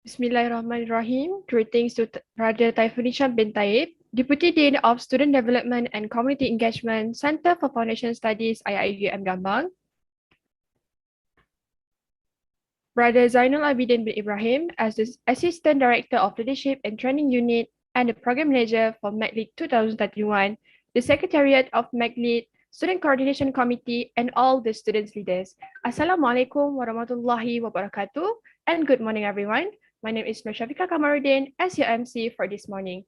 Bismillahirrahmanirrahim. Greetings to Brother Taifun Hisham bin Taib, Deputy Dean of Student Development and Community Engagement, Center for Foundation Studies, IIUM Gambang. Brother Zainul Abidin bin Ibrahim, as the Assistant Director of Leadership and Training Unit and the Program Manager for MacLead 2031, the Secretariat of MacLead, Student Coordination Committee, and all the students leaders. Assalamualaikum warahmatullahi wabarakatuh, and good morning, everyone. My name is Nur Shafika Kamaruddin as your MC for this morning.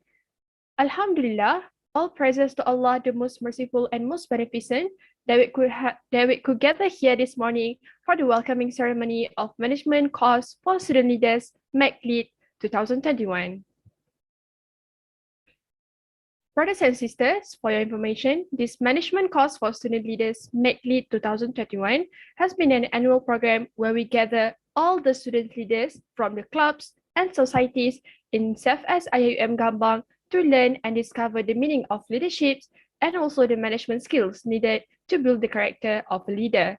Alhamdulillah, all praises to Allah, the most merciful and most beneficent, that we could gather here this morning for the welcoming ceremony of Management Course for Student Leaders, MacLead 2021. Brothers and sisters, for your information, this Management Course for Student Leaders, MacLead 2021, has been an annual program where we gather all the student leaders from the clubs and societies in CFS IIUM Gambang to learn and discover the meaning of leadership and also the management skills needed to build the character of a leader.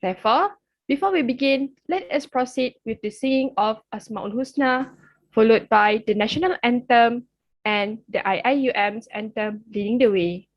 Therefore, before we begin, let us proceed with the singing of Asmaul Husna, followed by the national anthem and the IIUM's anthem leading the way.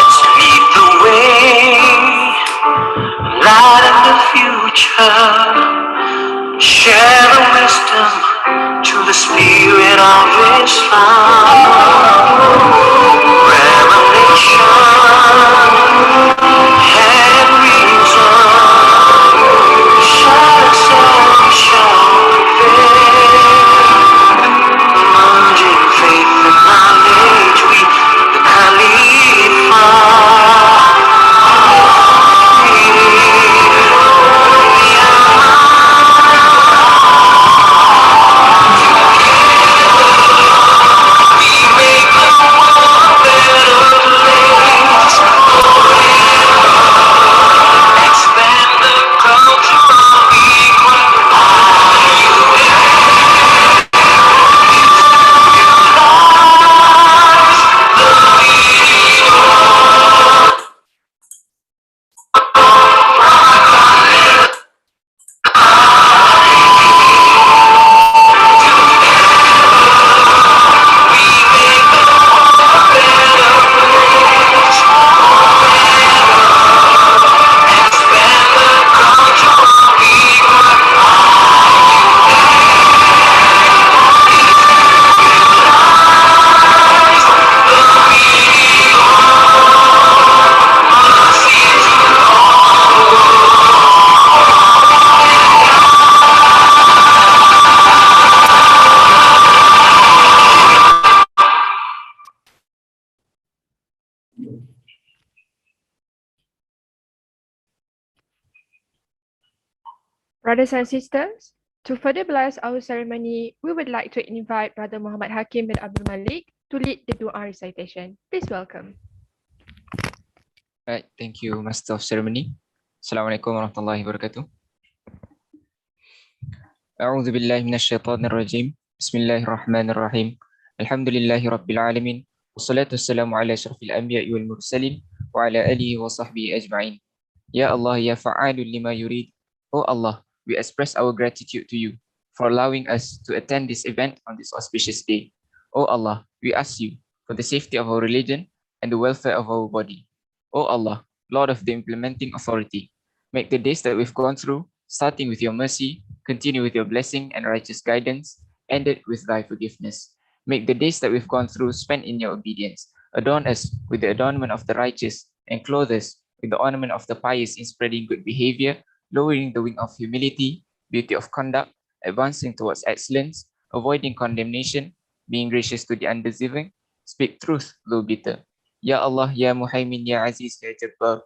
Let's lead the way, light in the future. Share the wisdom to the spirit of Islam. Revelation and reason. Shadows and shall prevail. Merging faith and knowledge, we the expand the culture of Brothers and sisters, to further bless our ceremony, we would like to invite Brother Muhammad Hakim bin Abdul Malik to lead the dua recitation. Please welcome. Right, thank you, Master of Ceremony. Assalamualaikum warahmatullahi wabarakatuh. A'udzu billahi minasyaitonir rajim. Bismillahirrahmanirrahim. Alhamdulillahi rabbil alamin. Wassalatu wassalamu ala asyrafil anbiya'i wal mursalin wa ala alihi wa sahbihi ajma'in. Ya Allah, ya fa'alul lima yurid. Oh Allah, we express our gratitude to you for allowing us to attend this event on this auspicious day. Oh Allah, we ask you for the safety of our religion and the welfare of our body. Oh Allah, Lord of the implementing authority, make the days that we've gone through, starting with your mercy, continue with your blessing and righteous guidance, ended with thy forgiveness. Make the days that we've gone through spent in your obedience. Adorn us with the adornment of the righteous and clothe us with the ornament of the pious in spreading good behavior, lowering the wing of humility, beauty of conduct, advancing towards excellence, avoiding condemnation, being gracious to the undeserving, speak truth though bitter. Ya Allah, Ya Muhaimin, Ya Aziz, Ya Jabbar.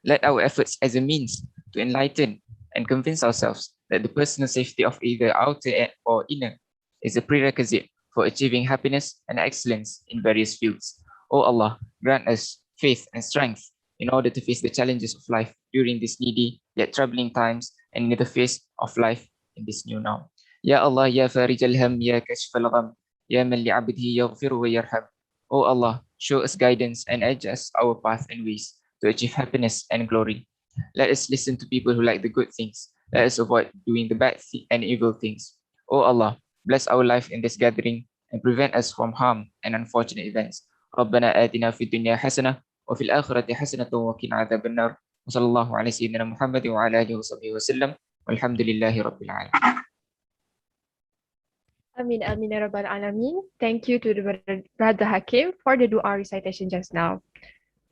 Let our efforts as a means to enlighten and convince ourselves that the personal safety of either outer or inner is a prerequisite for achieving happiness and excellence in various fields. O Allah, grant us faith and strength in order to face the challenges of life during these needy yet troubling times and in the face of life in this new now. Ya Allah, Ya Farij al-Ham, Ya Kashf al-Gham, Ya Man li'abdihi yaghfir wa yarham. O Allah, show us guidance and adjust our path and ways to achieve happiness and glory. Let us listen to people who like the good things. Let us avoid doing the bad and evil things. O Allah, bless our life in this gathering and prevent us from harm and unfortunate events. ربنا آتنا في الدنيا حسنة وفي الآخرة حسنة وقنا عذاب النار وصلى الله على سيدنا محمد وعلى آله وصحبه وسلم والحمد لله رب العالمين. Amin, amin, ya rabbal alamin. Thank you to the Brother Hakim for the dua recitation just now.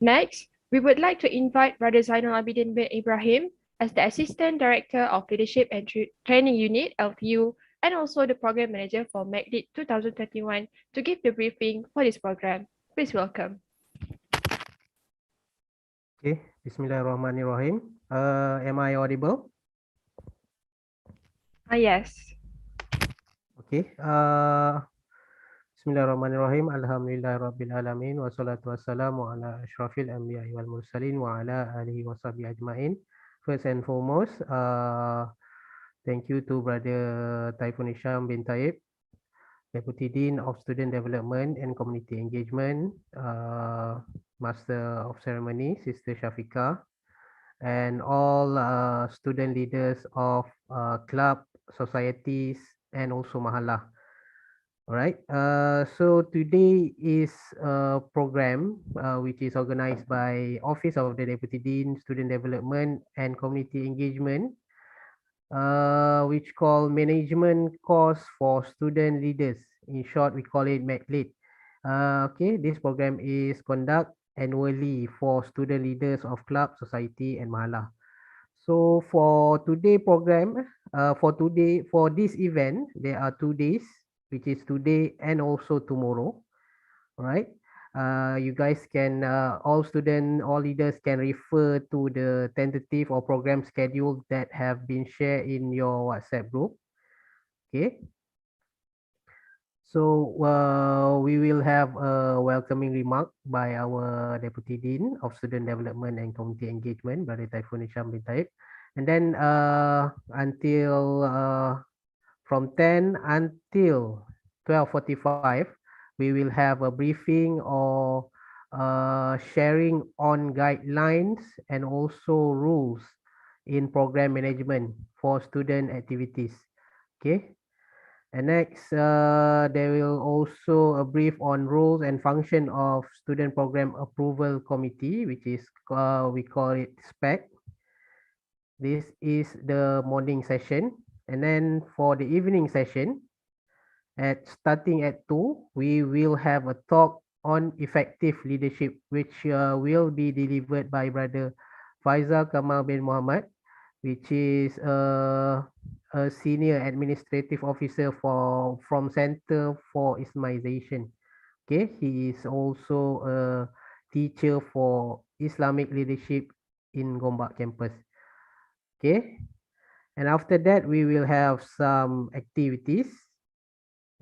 Next, we would like to invite Brother Zainal Abidin bin Ibrahim as the Assistant Director of Leadership and Training Unit, LTU, and also the Program Manager for MACLEAD 2021 to give the briefing for this program. Please welcome. Okay, Bismillahirrahmanirrahim. Am I audible? Yes. Okay. Bismillahirrahmanirrahim. Alhamdulillahirabbil alamin wassalatu wassalamu ala asyrafil anbiya'i wal mursalin wa ala alihi washabihi ajmain. First and foremost, thank you to Brother Taifun Hisham bin Taib, Deputy Dean of Student Development and Community Engagement, Master of Ceremony, Sister Shafika, and all student leaders of club, societies, and also Mahala. All right. So today is a program which is organized by Office of the Deputy Dean, Student Development and Community Engagement, which call Management Course for Student Leaders. In short, we call it MACLEAD. Okay, this program is conducted annually for student leaders of club, society, and Mahala. So for today program, for this event, there are 2 days, which is today and also tomorrow. All right. You guys can, all leaders can refer to the tentative or program schedule that have been shared in your WhatsApp group. Okay. So we will have a welcoming remark by our Deputy Dean of Student Development and Community Engagement, Brother Taifun Hisham bin Taib. And then until from 10 until 12:45, we will have a briefing or sharing on guidelines and also rules in program management for student activities. Okay. And next, there will also a brief on rules and function of Student Program Approval Committee, which is we call it SPEC. This is the morning session. And then for the evening session, starting at 2, we will have a talk on effective leadership, which will be delivered by Brother Faizal Kamal bin Muhammad, which is a senior administrative officer from Center for Islamization. Okay, he is also a teacher for Islamic leadership in Gombak campus. Okay, and after that we will have some activities,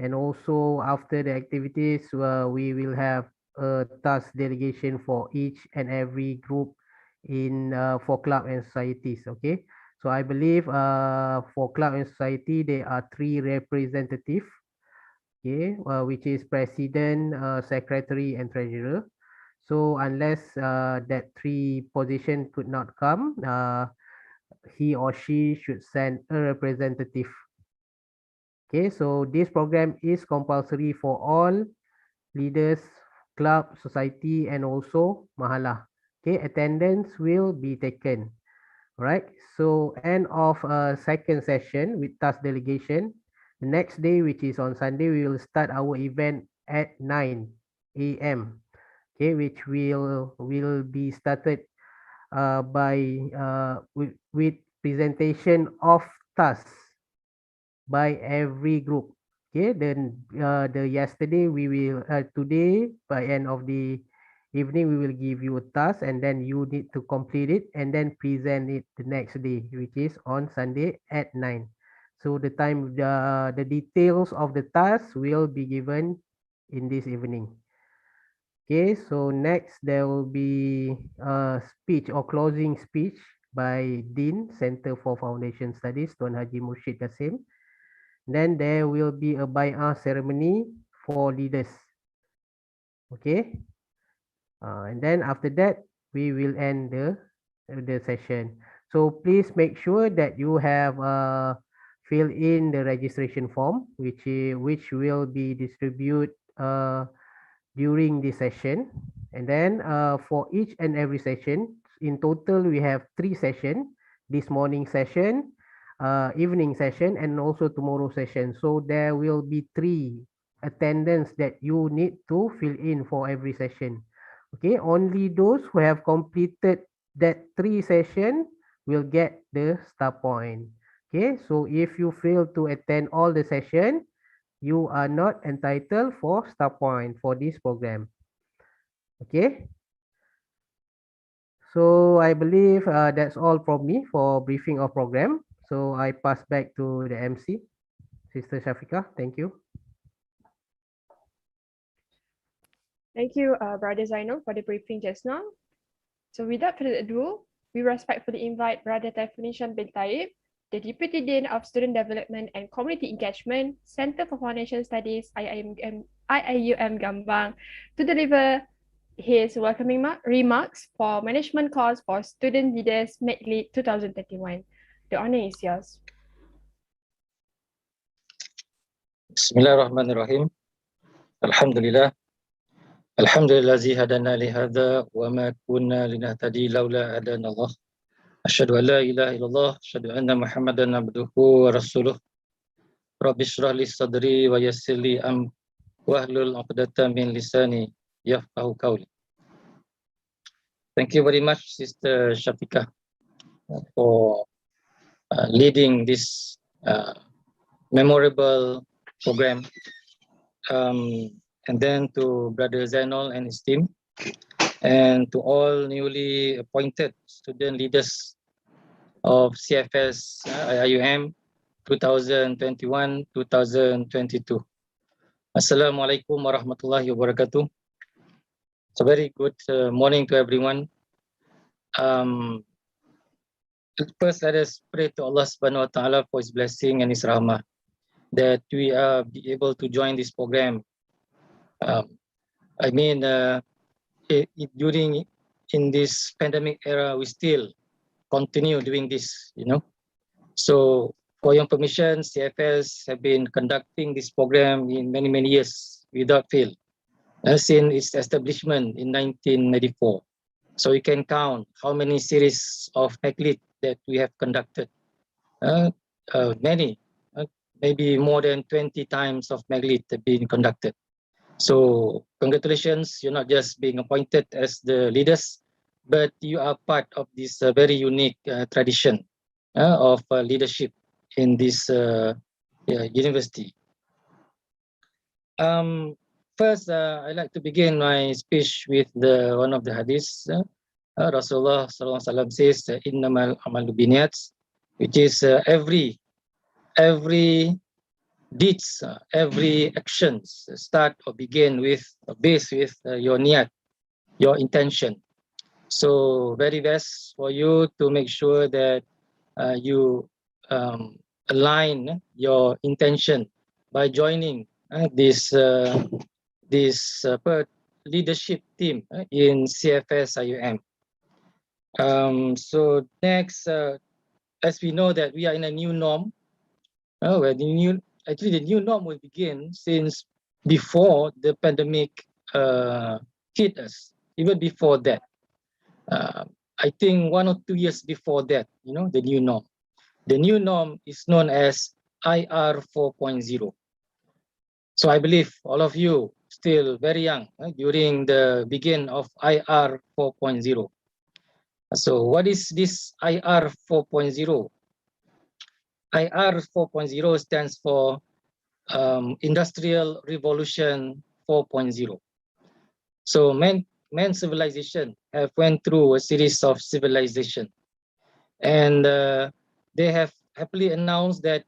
and also after the activities we will have a task delegation for each and every group in for club and societies. Okay, so I believe for club and society there are 3 representatives, okay, which is president, secretary, and treasurer. So unless that 3 position could not come, he or she should send a representative. Okay, so this program is compulsory for all leaders, club, society, and also Mahala. Okay, attendance will be taken. Right. So end of second session with task delegation. The next day, which is on Sunday, we will start our event at 9 a.m. Okay, which will be started by with presentation of tasks by every group. Okay, then the yesterday we will today by end of the evening we will give you a task, and then you need to complete it and then present it the next day, which is on Sunday at 9. So the time, the details of the task will be given in this evening. Okay, so next there will be a speech or closing speech by Dean, Center for Foundation Studies, Tuan Haji Murshid Kasim. Then there will be a bai'ah ceremony for leaders. Okay, and then after that, we will end the session. So please make sure that you have fill in the registration form, which will be distributed during the session. And then for each and every session, in total we have 3 sessions: this morning session, evening session, and also tomorrow session. So there will be 3 attendance that you need to fill in for every session. Okay, only those who have completed that 3 session will get the star point. Okay, so if you fail to attend all the session, you are not entitled for star point for this program. Okay, so I believe that's all from me for briefing of program. So I pass back to the MC, Sister Shafika. Thank you. Thank you, Brother Zainal, for the briefing just now. So without further ado, we respectfully invite Brother Taifuddin Syam bin Taib, the Deputy Dean of Student Development and Community Engagement, Center for Foundation Studies, IIUM Gambang, to deliver his welcoming remarks for Management Course for Student Leaders MedLead 2031. The honor is yours. Bismillahirrahmanirrahim. Alhamdulillah. Alhamdulillazi hadana li hadha wa ma kunna linahtadi laula hadana Allah. Asyhadu an la ilaha illallah, asyhadu anna Muhammadan abduhu wa rasuluh. Rabbi shrah li sadri wa yassir li wahlul 'uqdatam min lisani yafqahu qawli. Thank you very much, Sister Shafika, for leading this memorable program. And then to Brother Zainal and his team, and to all newly appointed student leaders of CFS IIUM 2021-2022. Assalamualaikum warahmatullahi wabarakatuh. It's a very good morning to everyone. First, let us pray to Allah Subhanahu wa Ta'ala for His blessing and His rahmah, that we are be able to join this program. During in this pandemic era, we still continue doing this, So for your permission, CFS have been conducting this program in many years without fail, since its establishment in 1994. So you can count how many series of MedLead that we have conducted. Many, maybe more than 20 times of MedLead have been conducted. So congratulations, you're not just being appointed as the leaders, but you are part of this very unique tradition of leadership in this university. First, I'd like to begin my speech with one of the hadiths. Rasulullah SAW says, "Innamal amalu binniyats," which is every deeds, every actions start or begin with, based with your niyat, your intention. So very best for you to make sure that you align your intention by joining this leadership team in CFS IUM. So next, as we know that we are in a new norm, where the new norm will begin since before the pandemic hit us, even before that. I think 1 or 2 years before that, the new norm. The new norm is known as IR 4.0. So I believe all of you still very young during the beginning of IR 4.0. So what is this IR 4.0? IR 4.0 stands for Industrial Revolution 4.0. So man civilization have went through a series of civilization, and they have happily announced that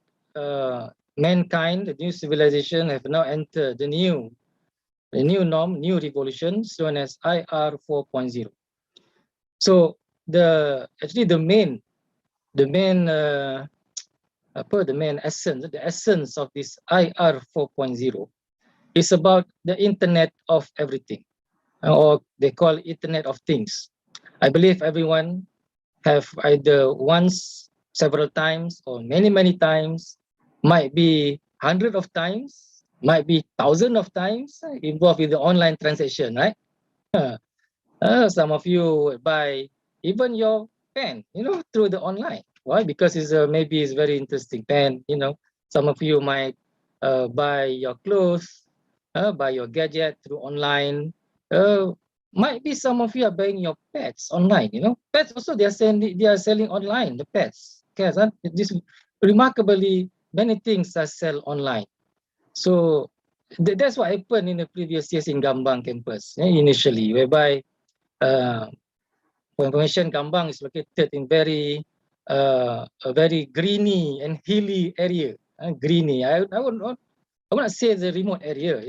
mankind, the new civilization, have now entered the new a new norm, new revolution known as IR 4.0. So the main essence of this IR 4.0 is about the Internet of everything, or they call Internet of Things. I believe everyone have either once, several times, or many times, might be hundred of times, might be thousand of times involved in the online transaction, right? Some of you would buy even your pen, through the online. Why? Because maybe it's very interesting pen. Some of you might buy your clothes, buy your gadget through online. Might be some of you are buying your pets online. Pets also they are selling online. The pets, cats. This remarkably many things are sell online. So that's what happened in the previous years in Gambang campus initially, whereby for information, Gambang is located in a very greeny and hilly area. Greeny. I would not say the remote area.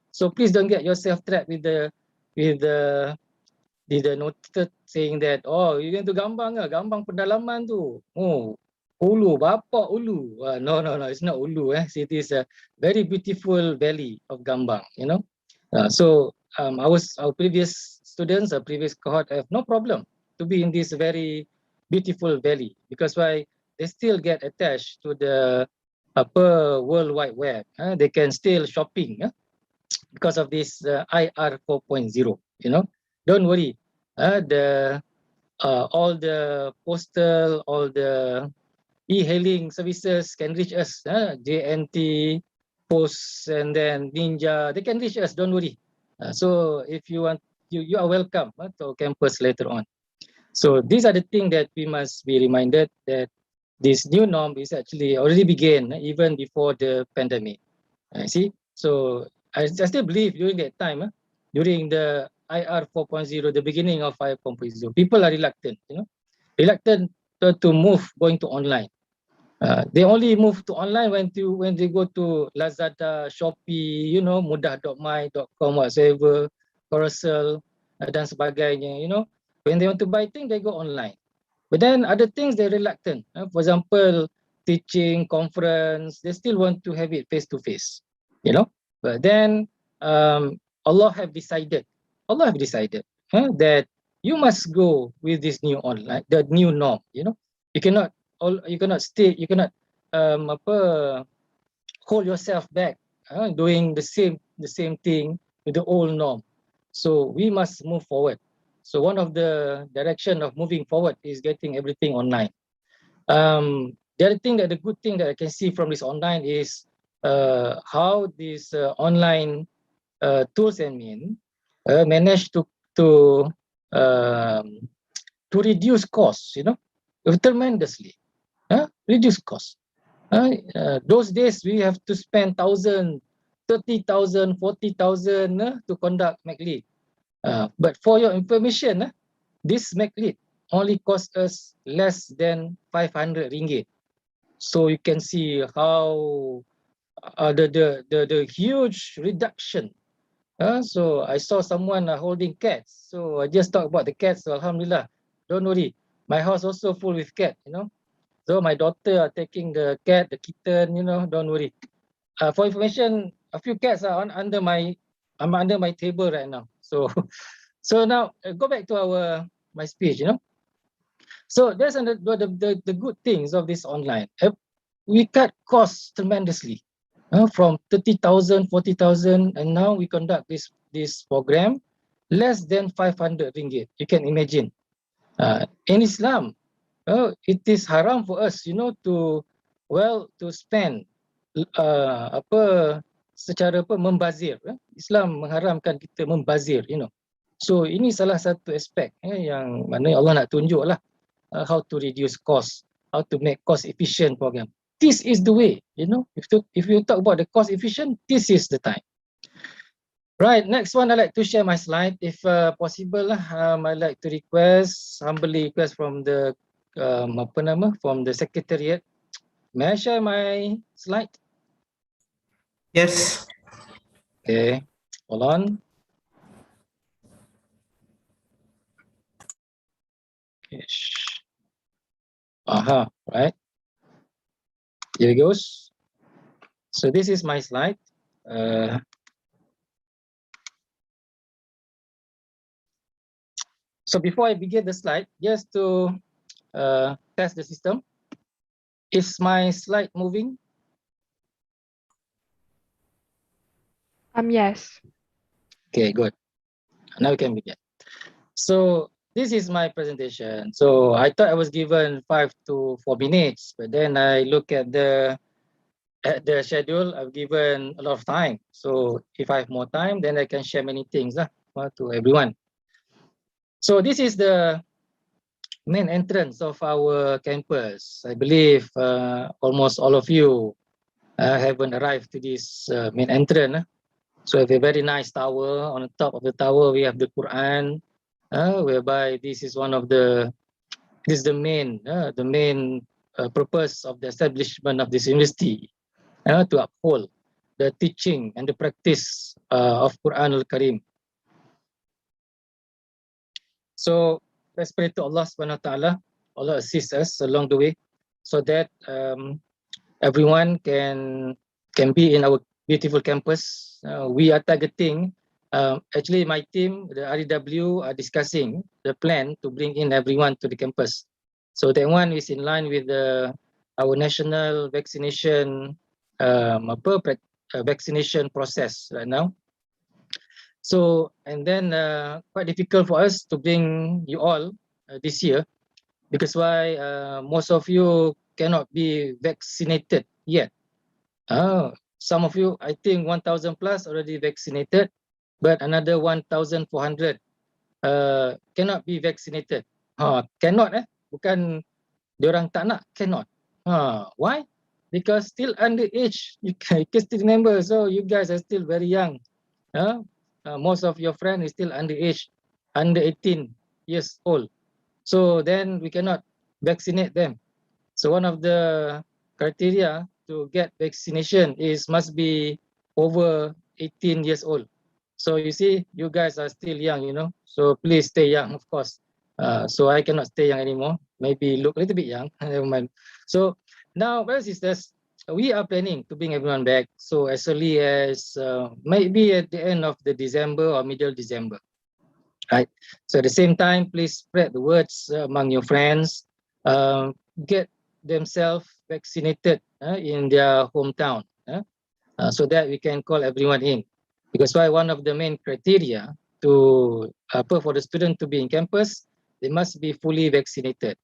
So please don't get yourself trapped with the noted saying that, oh, you're going to Gambang, Gambang pedalaman tu. Oh, Ulu, Bapa Ulu. No, it's not Ulu. It is a very beautiful valley of Gambang. So our previous students, our previous cohort have no problem to be in this very beautiful valley, because why? They still get attached to the upper World Wide Web. They can still shopping because of this IR 4.0. Don't worry. All the postal, all the e-hailing services can reach us. JNT, Post, and then Ninja, they can reach us. Don't worry. So if you want, you are welcome to our campus later on. So these are the things that we must be reminded that this new norm is actually already began even before the pandemic. See, so I still believe during that time, during the IR 4.0, the beginning of IR 4.0, people are reluctant, reluctant to move going to online. They only move to online when they go to Lazada, Shopee, mudah.my.com, whatsoever, Carousel, dan sebagainya, When they want to buy things, they go online. But then other things, they're reluctant. For example, teaching, conference, they still want to have it face-to-face, But then Allah have decided that you must go with this new online, the new norm, You cannot hold yourself back doing the same thing with the old norm. So we must move forward. So one of the direction of moving forward is getting everything online. The other thing the good thing that I can see from this online is how these online tools and means manage to reduce costs, tremendously. Reduce costs. Those days we have to spend 1,000, 30,000, 40,000 to conduct MacLead. But for your information, this MacLead only cost us less than 500 ringgit. So you can see how the huge reduction. So I saw someone holding cats. So I just talk about the cats. So Alhamdulillah, don't worry. My house also full with cat. So my daughter are taking the cat, the kitten. Don't worry. For information, a few cats are under my table right now. So now go back to my speech. So that's the good things of this online. We cut costs tremendously. From 30,000, 40,000, and now we conduct this program less than 500 ringgit. You can imagine. In Islam, it is haram for us, to spend secara membazir. Islam mengharamkan kita membazir, So ini salah satu aspek yang mana Allah nak tunjuk lah how to reduce cost, how to make cost efficient program. This is the way, If you talk about the cost efficient, this is the time. Right, next one, I'd like to share my slide. If possible, I'd like to humbly request from the from the secretariat. May I share my slide? Yes. Okay. Hold on. Okay. Right. Here it goes. So this is my slide. So before I begin the slide, just to test the system. Is my slide moving? Yes. Okay, good. Now we can begin. So this is my presentation. So I thought I was given 5 to 4 minutes, but then I look at the schedule. I've given a lot of time. So if I have more time, then I can share many things to everyone. So this is the main entrance of our campus. I believe almost all of you haven't arrived to this main entrance. So we have a very nice tower. On the top of the tower, we have the Quran, whereby this is the main purpose of the establishment of this university, to uphold the teaching and the practice of Quran al-Karim. So let's pray to Allah subhanahu wa ta'ala. Allah assist us along the way so that everyone can be in our beautiful campus. We are targeting, actually my team, the REW, are discussing the plan to bring in everyone to the campus. So that one is in line with our national vaccination vaccination process right now. So, and then quite difficult for us to bring you all this year, because why most of you cannot be vaccinated yet. Some of you, I think 1,000 plus already vaccinated, but another 1,400 cannot be vaccinated. Cannot bukan diorang tak nak, cannot. Why? Because still underage. You can still remember, so you guys are still very young. Most of your friends is still underage, under 18 years old. So then we cannot vaccinate them. So one of the criteria to get vaccination is must be over 18 years old. So you see, you guys are still young, so please stay young, of course. So I cannot stay young anymore. Maybe look a little bit young, never mind. So now, brothers and sisters, we are planning to bring everyone back. So as early as maybe at the end of the December or middle December. Right. So at the same time, please spread the words among your friends. Get themselves vaccinated in their hometown, so that we can call everyone in. Because why one of the main criteria to for the student to be in campus, they must be fully vaccinated.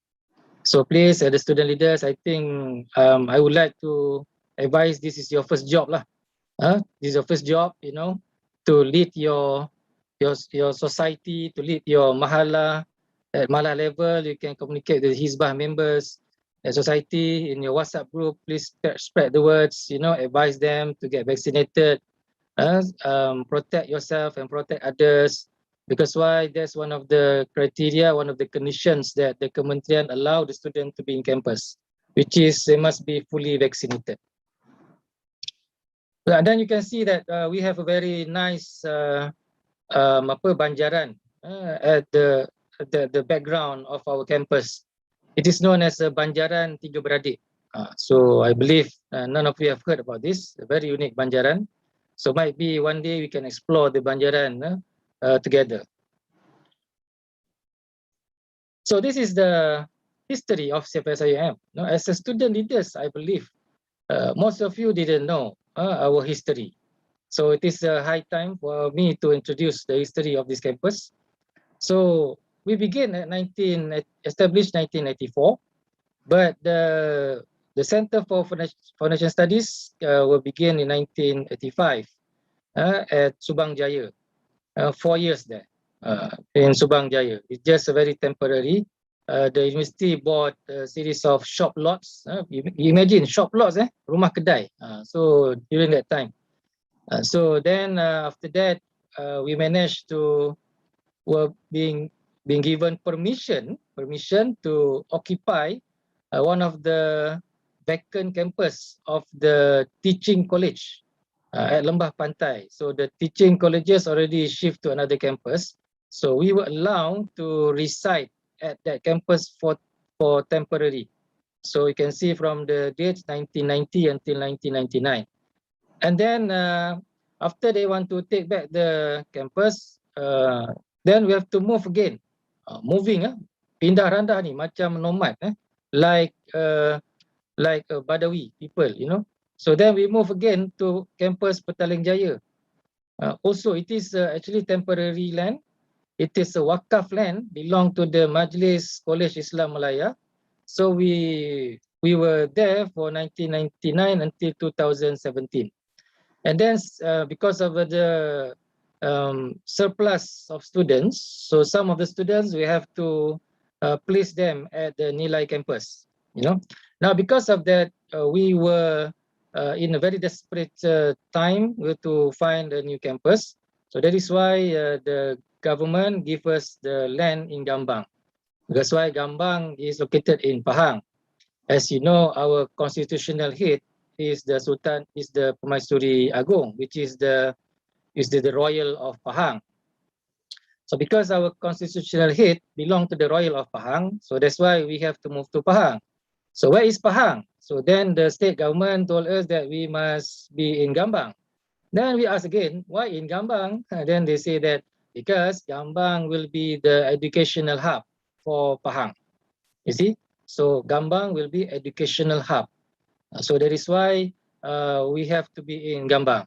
So please, the student leaders, I think I would like to advise, this is your first job lah. This is your first job, to lead your society, to lead your mahala. At mahala level, you can communicate with Hizbah members, at society, in your WhatsApp group. Please spread the words, advise them to get vaccinated, protect yourself and protect others. Because why? That's one of the criteria, one of the conditions that the Kementerian allow the student to be in campus, which is they must be fully vaccinated. And then you can see that we have a very nice banjaran at the background of our campus. It is known as Banjaran Tiga Beradik. So I believe none of you have heard about this, a very unique banjaran. So might be one day we can explore the banjaran together. So this is the history of CFSIM. As a student leaders, I believe most of you didn't know our history. So it is a high time for me to introduce the history of this campus. So we began at established 1994, but the Center for Foundation Studies will begin in 1985 at Subang Jaya. 4 years there in Subang Jaya. It's just a very temporary. The university bought a series of shop lots. You imagine shop lots, rumah kedai. So during that time. So then after that, we managed to being given permission to occupy one of the vacant campus of the teaching college. at Lembah Pantai. So the teaching colleges already shift to another campus. So we were allowed to reside at that campus for temporary. So you can see from the dates 1990 until 1999. And then after they want to take back the campus, then we have to move again. Moving, pindah randah ni macam nomad, like Badawi people, you know. So then we move again to campus Petaling Jaya. Also, it is actually temporary land. It is a wakaf land, belong to the Majlis College Islam Malaya. So we were there for 1999 until 2017. And then because of the surplus of students, so some of the students we have to place them at the Nilai campus, you know. Now because of that, we were in a very desperate time to find a new campus. So that is why the government give us the land in Gambang. That's why Gambang is located in Pahang. As you know, our constitutional head is the Sultan, is the Permaisuri Agong, which is the royal of Pahang. So because our constitutional head belong to the royal of Pahang, so that's why we have to move to Pahang. So where is Pahang? So then the state government told us that we must be in Gambang. Then we ask again, why in Gambang? And then they say that because Gambang will be the educational hub for Pahang. You see? So Gambang will be educational hub. So that is why we have to be in Gambang.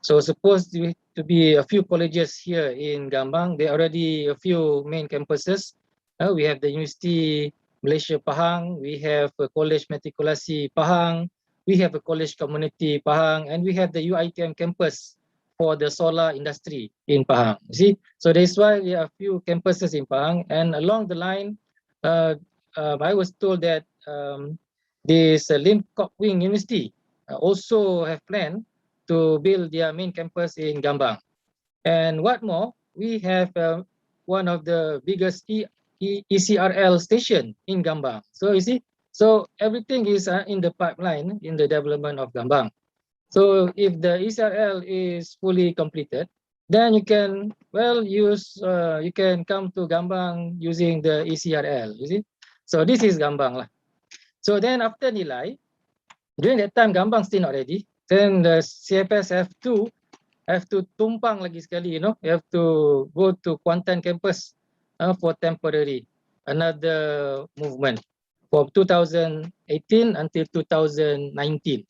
So supposed to be a few colleges here in Gambang. There are already a few main campuses. We have the University Malaysia Pahang. We have a College Matrikulasi Pahang. We have a College Community Pahang. And we have the UiTM campus for the solar industry in Pahang. You see? So that's why there are a few campuses in Pahang. And along the line, I was told that this Lim Kok Wing University also have planned to build their main campus in Gambang. And what more, we have one of the biggest ECRL station in Gambang. So you see, so everything is in the pipeline in the development of Gambang. So if the ECRL is fully completed, then you can use you can come to Gambang using the ECRL. You see, so this is Gambang lah. So then after Nilai, during that time Gambang still not ready. Then the CFS have to tumpang lagi sekali, you know. You have to go to Kuantan campus for temporary, another movement for 2018 until 2019, you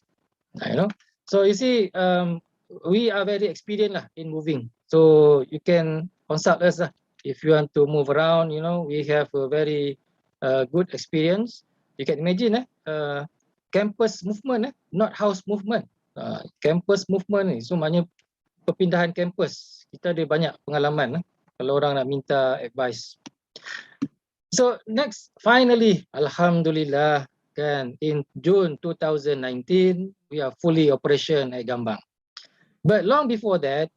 know. So you see, we are very experienced lah in moving. So you can consult us lah if you want to move around. You know, we have a very good experience. You can imagine, campus movement, not house movement. Campus movement ni, so maknanya perpindahan campus. Kita ada banyak pengalaman kalau orang nak minta advice. So next, finally, Alhamdulillah, kan, in June 2019, we are fully operation at Gambang. But long before that,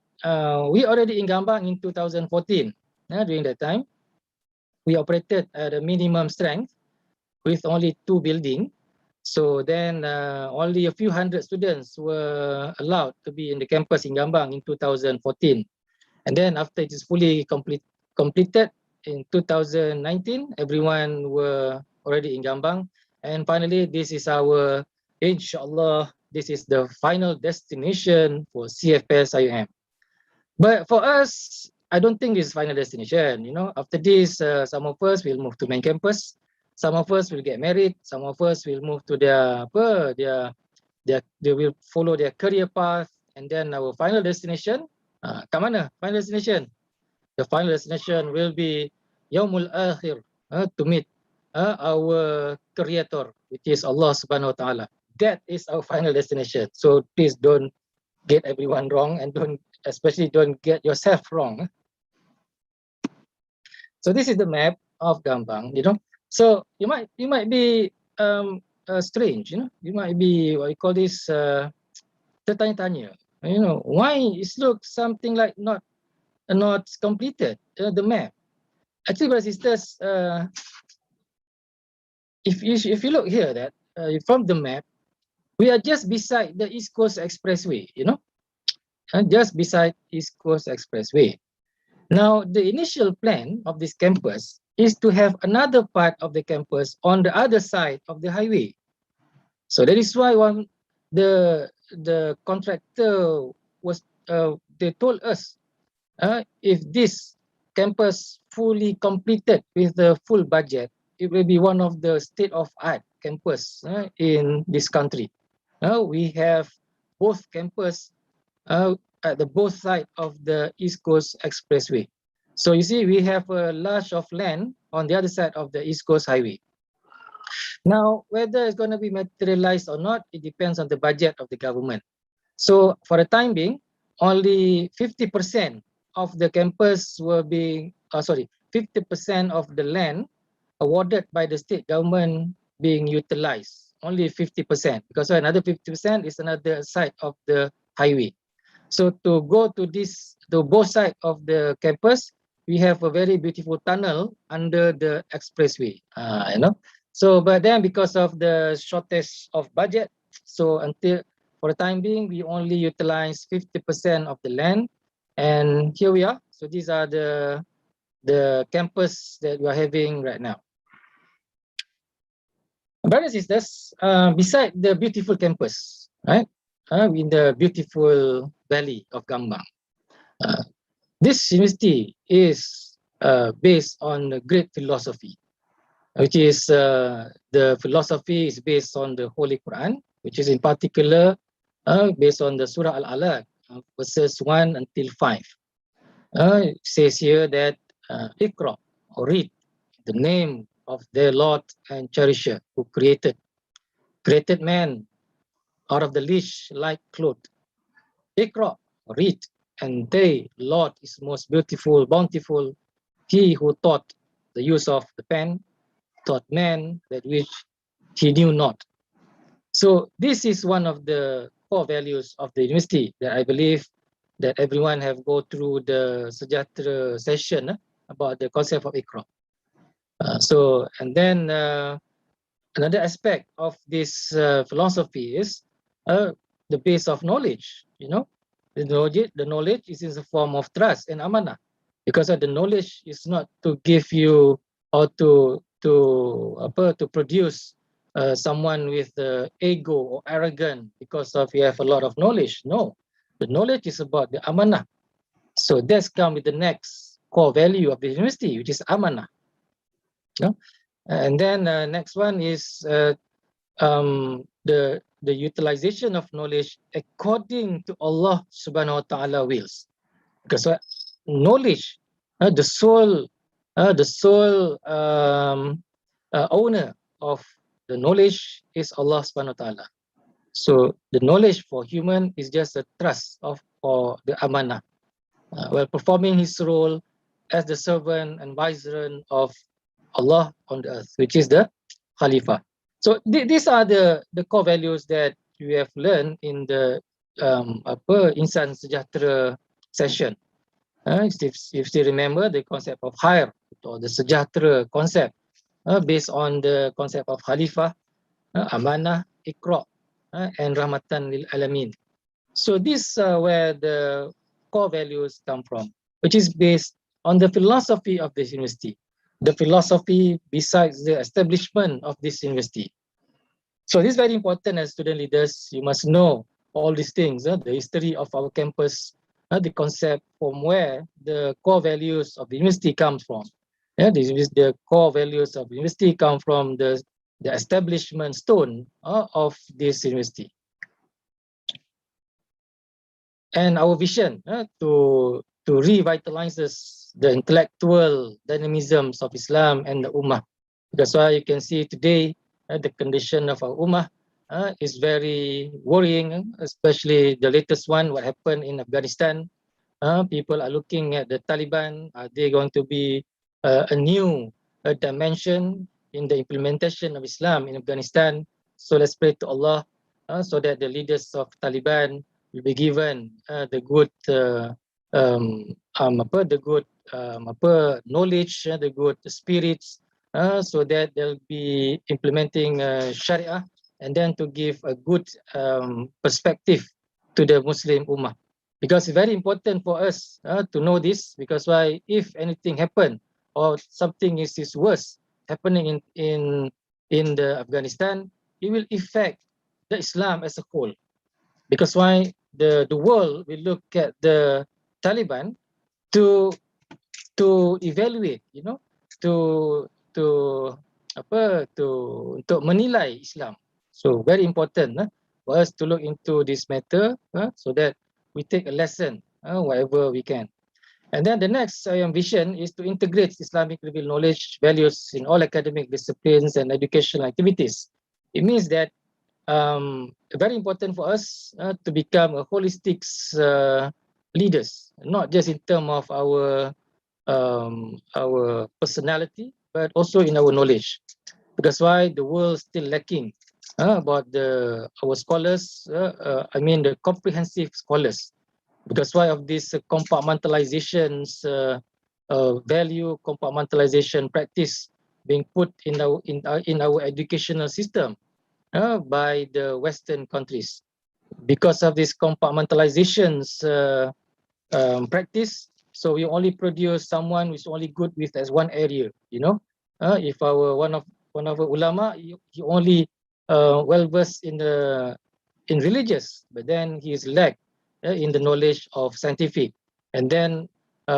we already in Gambang in 2014. During that time, we operated at a minimum strength with only 2 buildings. So then only a few hundred students were allowed to be in the campus in Gambang in 2014. And then after it is fully completed in 2019, everyone were already in Gambang. And finally, this is our, inshallah, this is the final destination for CFS IUM. But for us, I don't think this is final destination. You know, after this, some of us will move to main campus. Some of us will get married. Some of us will move to they will follow their career path. And then our final destination, kat mana? Final destination. The final destination will be Yaumul Akhir, to meet our Creator, which is Allah Subhanahu Wa Taala. That is our final destination. So please don't get everyone wrong, and especially don't get yourself wrong. So this is the map of Gambang, you know. So you might be strange, you know. You might be, what you call this, tertanya-tanya, you know, why it looks something like not completed, the map. Actually, brothers and sisters, if you look here, that from the map, we are just beside the East Coast Expressway, you know. just beside East Coast Expressway. Now, the initial plan of this campus is to have another part of the campus on the other side of the highway. So that is why the contractor was they told us if this campus fully completed with the full budget, it will be one of the state-of-art campus in this country. We have both campus at the both side of the East Coast Expressway. So you see, we have a large of land on the other side of the East Coast Highway. Now, whether it's going to be materialized or not, it depends on the budget of the government. So for the time being, only 50% of the campus will be, 50% of the land awarded by the state government being utilized. Only 50%, because another 50% is another side of the highway. So to go to both sides of the campus, we have a very beautiful tunnel under the expressway. So, but then because of the shortage of budget, so for the time being, we only utilize 50% of the land, and here we are. So these are the campus that we are having right now. Brothers and sisters, beside the beautiful campus, right, in the beautiful valley of Gambang, this university is based on a great philosophy, which is the philosophy is based on the Holy Quran, which is in particular based on the Surah Al-Alaq, verses 1 until 5. It says here that Iqra, or read, the name of their Lord and Cherisher, who created man out of the leash like cloth. Iqra, read, and they, Lord is most beautiful, bountiful, he who taught the use of the pen, taught man that which he knew not. So this is one of the core values of the university that I believe that everyone have go through the Sejahtera session about the concept of Iqra. And then another aspect of this philosophy is the base of knowledge. The knowledge is in the form of trust and amanah, because the knowledge is not to give you or to produce someone with ego or arrogant because of you have a lot of knowledge. No, the knowledge is about the amanah. So that's come with the next core value of the university, which is amanah. And then next one is the utilization of knowledge according to Allah Subhanahu wa Taala wills. Because knowledge, the sole owner of the knowledge is Allah Subhanahu wa Taala. So the knowledge for human is just a trust for the amanah, while performing his role as the servant and viceroy of Allah on the earth, which is the Khalifa. So these are the core values that we have learned in the Insan Sejahtera session. If you still remember the concept of Khair, or the Sejahtera concept, based on the concept of Khalifah, Amanah, Iqra, and Rahmatan lil Alamin. So these are where the core values come from, which is based on the philosophy of this university. The philosophy besides the establishment of this university. So this is very important as student leaders. You must know all these things, the history of our campus, the concept from where the core values of the university comes from. The core values of the university come from the establishment stone of this university. And our vision to revitalize the intellectual dynamisms of Islam and the Ummah. That's why you can see today the condition of our Ummah is very worrying, especially the latest one, what happened in Afghanistan. People are looking at the Taliban. Are they going to be a new dimension in the implementation of Islam in Afghanistan? So let's pray to Allah so that the leaders of Taliban will be given the good knowledge, the good spirits, so that they'll be implementing Sharia, and then to give a good perspective to the Muslim Ummah. because it's very important for us to know this, because why, if anything happen or something is worse happening in the Afghanistan, it will affect the Islam as a whole. Because why, the world will look at the Taliban to evaluate, to untuk menilai Islam. So very important for us to look into this matter so that we take a lesson whatever we can. And then the next vision is to integrate Islamic revealed knowledge values in all academic disciplines and educational activities. It means that very important for us to become a holistic leaders, not just in terms of our personality, but also in our knowledge. Because why, the world still lacking about our scholars, I mean the comprehensive scholars. Because why, of this compartmentalizations value, compartmentalization practice being put in our educational system by the Western countries. Because of this compartmentalizations practice, so we only produce someone who's only good with as one area. If one of our ulama, he only well versed in religious, but then he is lack in the knowledge of scientific. And then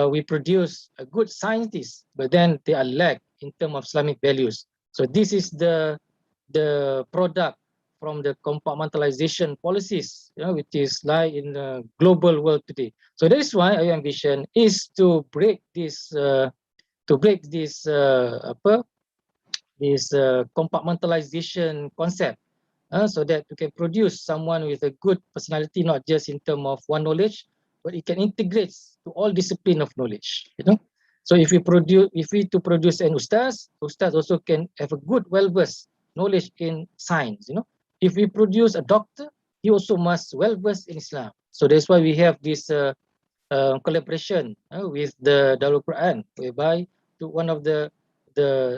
we produce a good scientists, but then they are lack in terms of Islamic values. So this is the product from the compartmentalization policies, which is lie in the global world today. So that is why our ambition is to break this compartmentalization concept, so that we can produce someone with a good personality, not just in terms of one knowledge, but it can integrate to all discipline of knowledge. So if we to produce an ustaz also can have a good, well-versed knowledge in science. If we produce a doctor, he also must well-versed in Islam. So that's why we have this collaboration with the Darul Quran, whereby one of the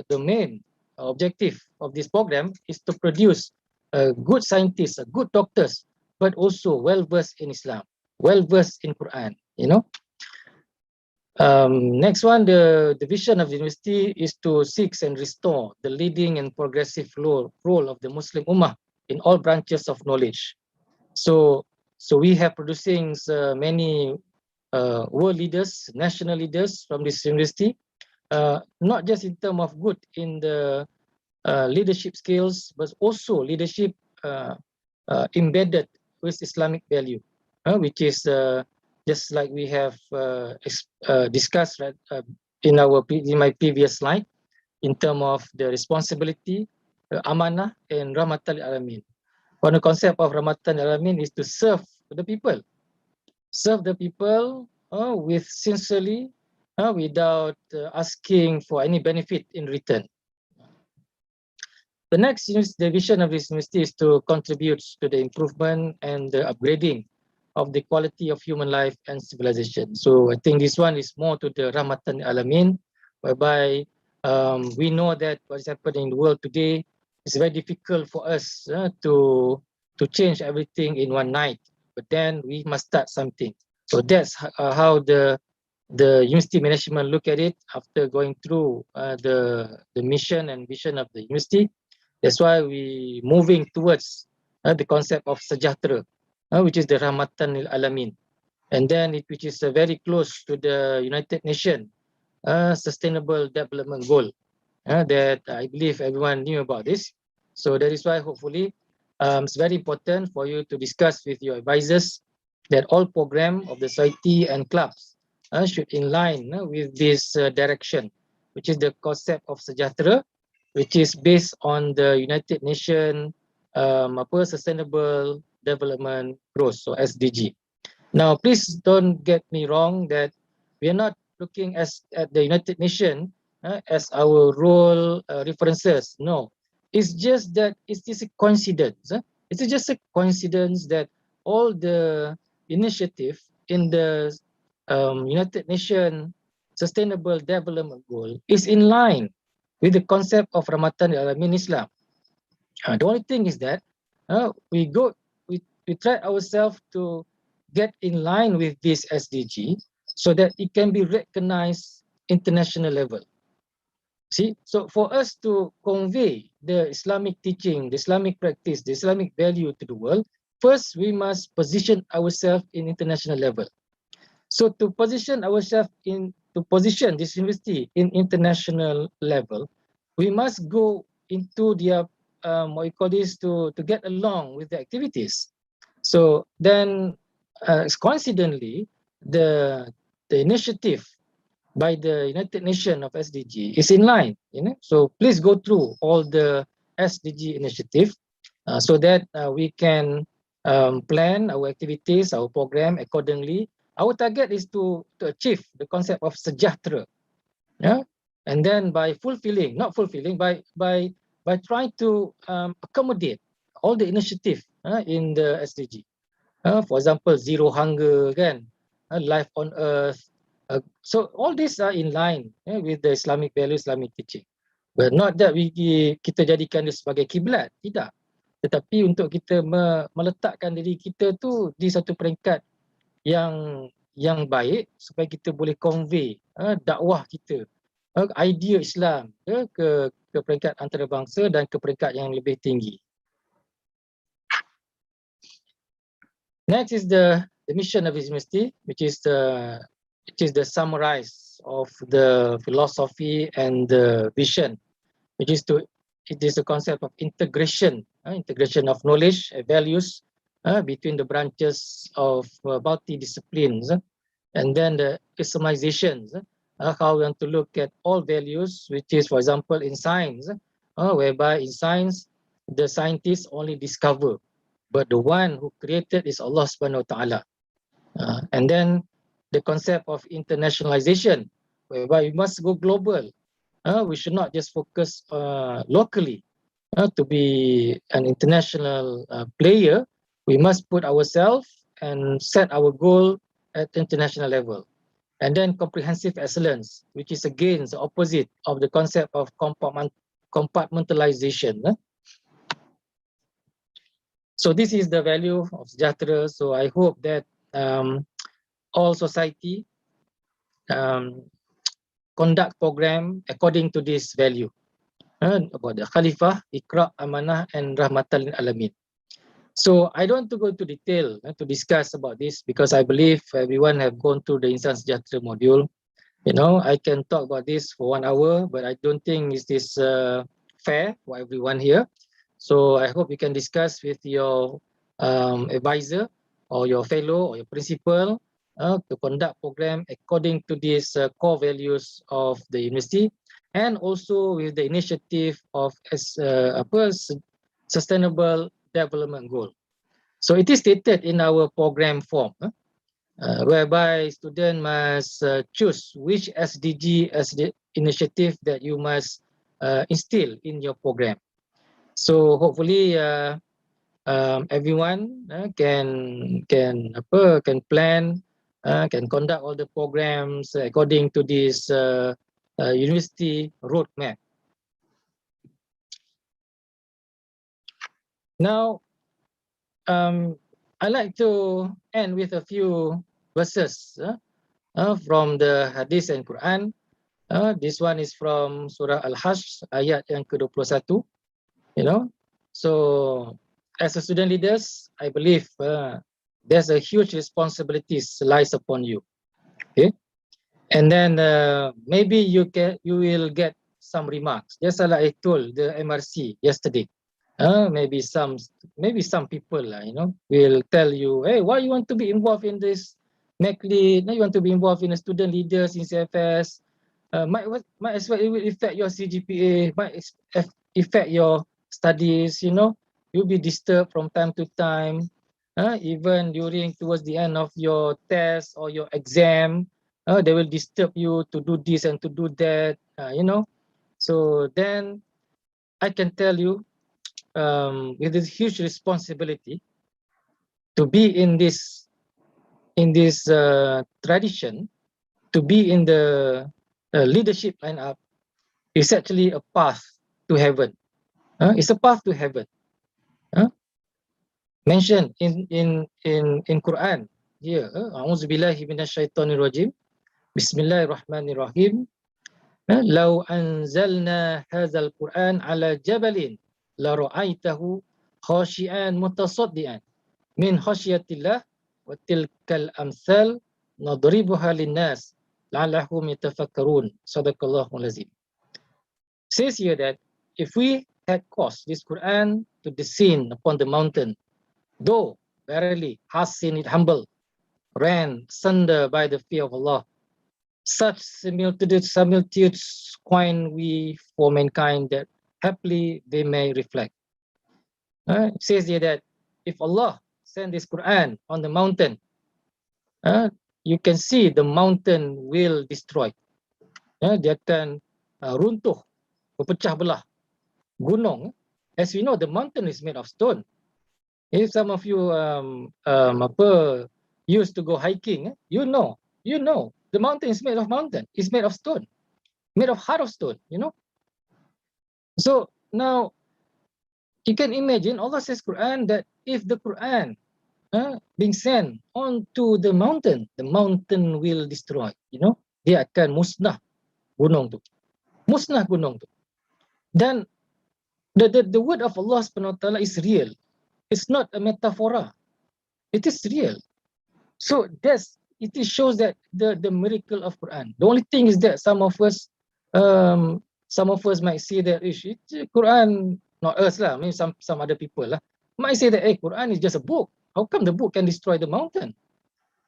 main objective of this program is to produce good scientists, good doctors, but also well-versed in Islam, well-versed in Quran. Next one, the vision of the university is to seek and restore the leading and progressive role of the Muslim Ummah in all branches of knowledge. So we have producing many world leaders, national leaders from this university, not just in terms of good in the leadership skills, but also leadership embedded with Islamic value, which is just like we have discussed in my previous slide, in terms of the responsibility, amanah, and rahmatan lil alamin. One concept of rahmatan lil alamin is to serve the people, with sincerely, without asking for any benefit in return. The next vision of this university is to contribute to the improvement and the upgrading of the quality of human life and civilization. So I think this one is more to the rahmatan lil alamin, whereby we know that what is happening in the world today is very difficult for us to change everything in one night. But then we must start something. So that's how the university management look at it after going through the mission and vision of the university. That's why we moving towards the concept of sejahtera, which is the rahmatan lil alamin, and then which is very close to the United Nations Sustainable Development Goal that I believe everyone knew about this. So that is why hopefully it's very important for you to discuss with your advisors that all program of the society and clubs should in line with this direction, which is the concept of sejahtera, which is based on the United Nations Sustainable Development Goals, so SDG. Now, please don't get me wrong that we are not looking at the United Nations as our role references. No, it's just that it's just a coincidence. It's just a coincidence that all the initiative in the United Nations Sustainable Development Goal is in line with the concept of rahmatan lil alamin Islam. The only thing is that we try ourselves to get in line with this SDG so that it can be recognized international level. See, so for us to convey the Islamic teaching, the Islamic practice, the Islamic value to the world, first we must position ourselves in international level. So to position ourselves to position this university in international level, we must go into their what you call this to get along with the activities. So then, coincidentally, the initiative by the United Nations of SDG is in line. So please go through all the SDG initiative so that we can plan our activities, our program accordingly. Our target is to achieve the concept of sejahtera, yeah, and then by by trying to accommodate all the initiative in the SDG. For example, zero hunger, kan, life on earth. So all these are in line with the Islamic value, Islamic teaching. But not that kita jadikan dia sebagai kiblat, tidak. Tetapi untuk kita meletakkan diri kita tu di satu peringkat yang baik supaya kita boleh convey dakwah kita, idea Islam ke peringkat antarabangsa dan ke peringkat yang lebih tinggi. Next is the mission of this university, which is the summarize of the philosophy and the vision, it is the concept of integration of knowledge, values between the branches of multi-disciplines, and then the Islamizations, how we want to look at all values, which is, for example, in science, whereby in science, the scientists only discover, but the one who created is Allah Subhanahu wa Ta'ala. And then the concept of internationalization, whereby we must go global. We should not just focus locally to be an international player. We must put ourselves and set our goal at international level. And then comprehensive excellence, which is again the opposite of the concept of compartmentalization. So this is the value of sejahtera. So I hope that all society conduct program according to this value about the Khalifah, Iqra, Amanah, and Rahmatan lil Alamin. So I don't want to go into detail to discuss about this because I believe everyone have gone through the Insan Sejahtera module. I can talk about this for 1 hour, but I don't think it is fair for everyone here. So I hope you can discuss with your advisor or your fellow or your principal to conduct program according to these core values of the university, and also with the initiative of sustainable development goal. So it is stated in our program form, whereby students must choose which SDG as the initiative that you must instill in your program. So hopefully everyone can plan, can conduct all the programs according to this university roadmap. Now, I like to end with a few verses from the Hadith and Quran. This one is from Surah Al-Hajj, ayat yang ke-21. So as a student leaders, I believe there's a huge responsibilities lies upon you. Okay, and then maybe you will get some remarks. Just like I told the MRC yesterday. Maybe some people will tell you, hey, why you want to be involved in this MacLead? You want to be involved in the student leaders in CFS? Might as well it will affect your CGPA, might affect your studies. You'll be disturbed from time to time, even towards the end of your test or your exam. They will disturb you to do this and to do that. So then I can tell you, with this huge responsibility to be in this tradition, to be in the leadership lineup is actually a path to heaven. It's a path to heaven. Mentioned in Quran here. A'udzubillahi minasyaitonirrajim. Bismillahirrahmanirrahim. Lau anzalna hadzal Qur'an ala jabalin la ra'aitahu khashi'an mutasaddian min khasyatillah wa tilkal amsal nadribuha linnas la'allahum yatafakkarun. Sadaqallahul azim. Says here that if we had caused this Quran to descend upon the mountain, though verily Hasin it humble, ran sunder by the fear of Allah, such similitudes coin we for mankind that happily they may reflect. It says here that if Allah send this Quran on the mountain, you can see the mountain will destroy. Dia akan runtuh, berpecah belah. Gunung, as we know, the mountain is made of stone. If some of you used to go hiking, you know, the mountain is made of stone, made of heart of stone, you know. So now you can imagine Allah says Quran that if the Quran being sent onto the mountain will destroy, you know. Dia akan musnah gunung tu. Musnah gunung tu. Dan the word of Allah Subhanahu wa Ta'ala is real. It's not a metaphor. It is real. So it shows that the miracle of Quran. The only thing is that some of us might say that Quran, not us lah, maybe some other people lah, might say that Quran is just a book. How come the book can destroy the mountain?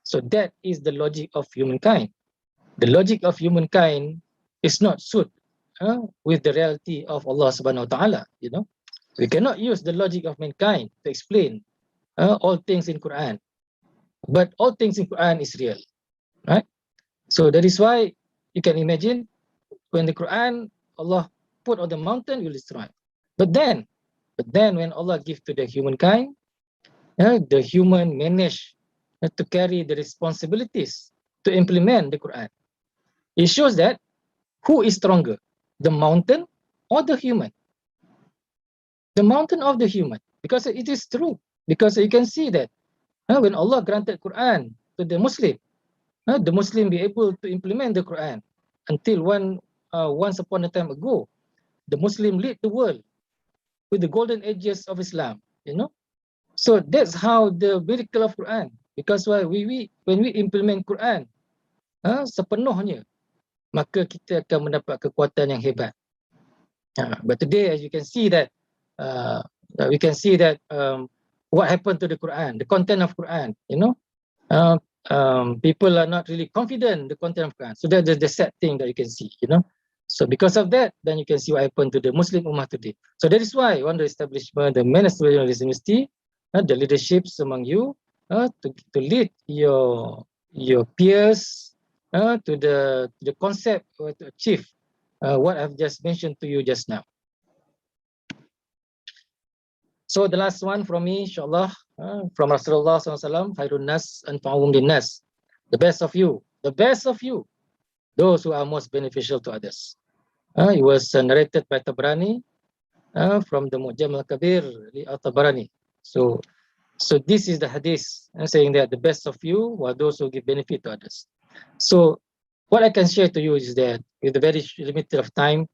So that is the logic of humankind. The logic of humankind is not suit with the reality of Allah Subhanahu wa Ta'ala, you know. We cannot use the logic of mankind to explain all things in Quran. But all things in Quran is real, right? So that is why you can imagine when the Quran Allah put on the mountain, will destroy. But then when Allah give to the humankind, the human manage to carry the responsibilities to implement the Quran. It shows that who is stronger, the mountain or the human? The mountain of the human, because it is true. Because you can see that when Allah granted Quran to the Muslim be able to implement the Quran. Until once upon a time ago, the Muslim lead the world with the golden ages of Islam, you know. So that's how the miracle of Quran. Because when we implement Quran sepenuhnya, maka kita akan mendapat kekuatan yang hebat. But today, as you can see that, we can see that what happened to the Quran, the content of Quran, you know, people are not really confident the content of Quran. So that's the sad thing that you can see, you know. So because of that, then you can see what happened to the Muslim Ummah today. So that is why on the establishment, the management of this university, the leaderships among you, to lead your peers to the concept or to achieve what I've just mentioned to you just now. So the last one from me, inshallah, from Rasulullah SAW, Khairun Nas anfa'uhum linnas. The best of you, those who are most beneficial to others. It was narrated by Tabrani from the Mu'jam al-Kabir al-Tabrani. So this is the hadith saying that the best of you are those who give benefit to others. So what I can share to you is that with a very limited of time,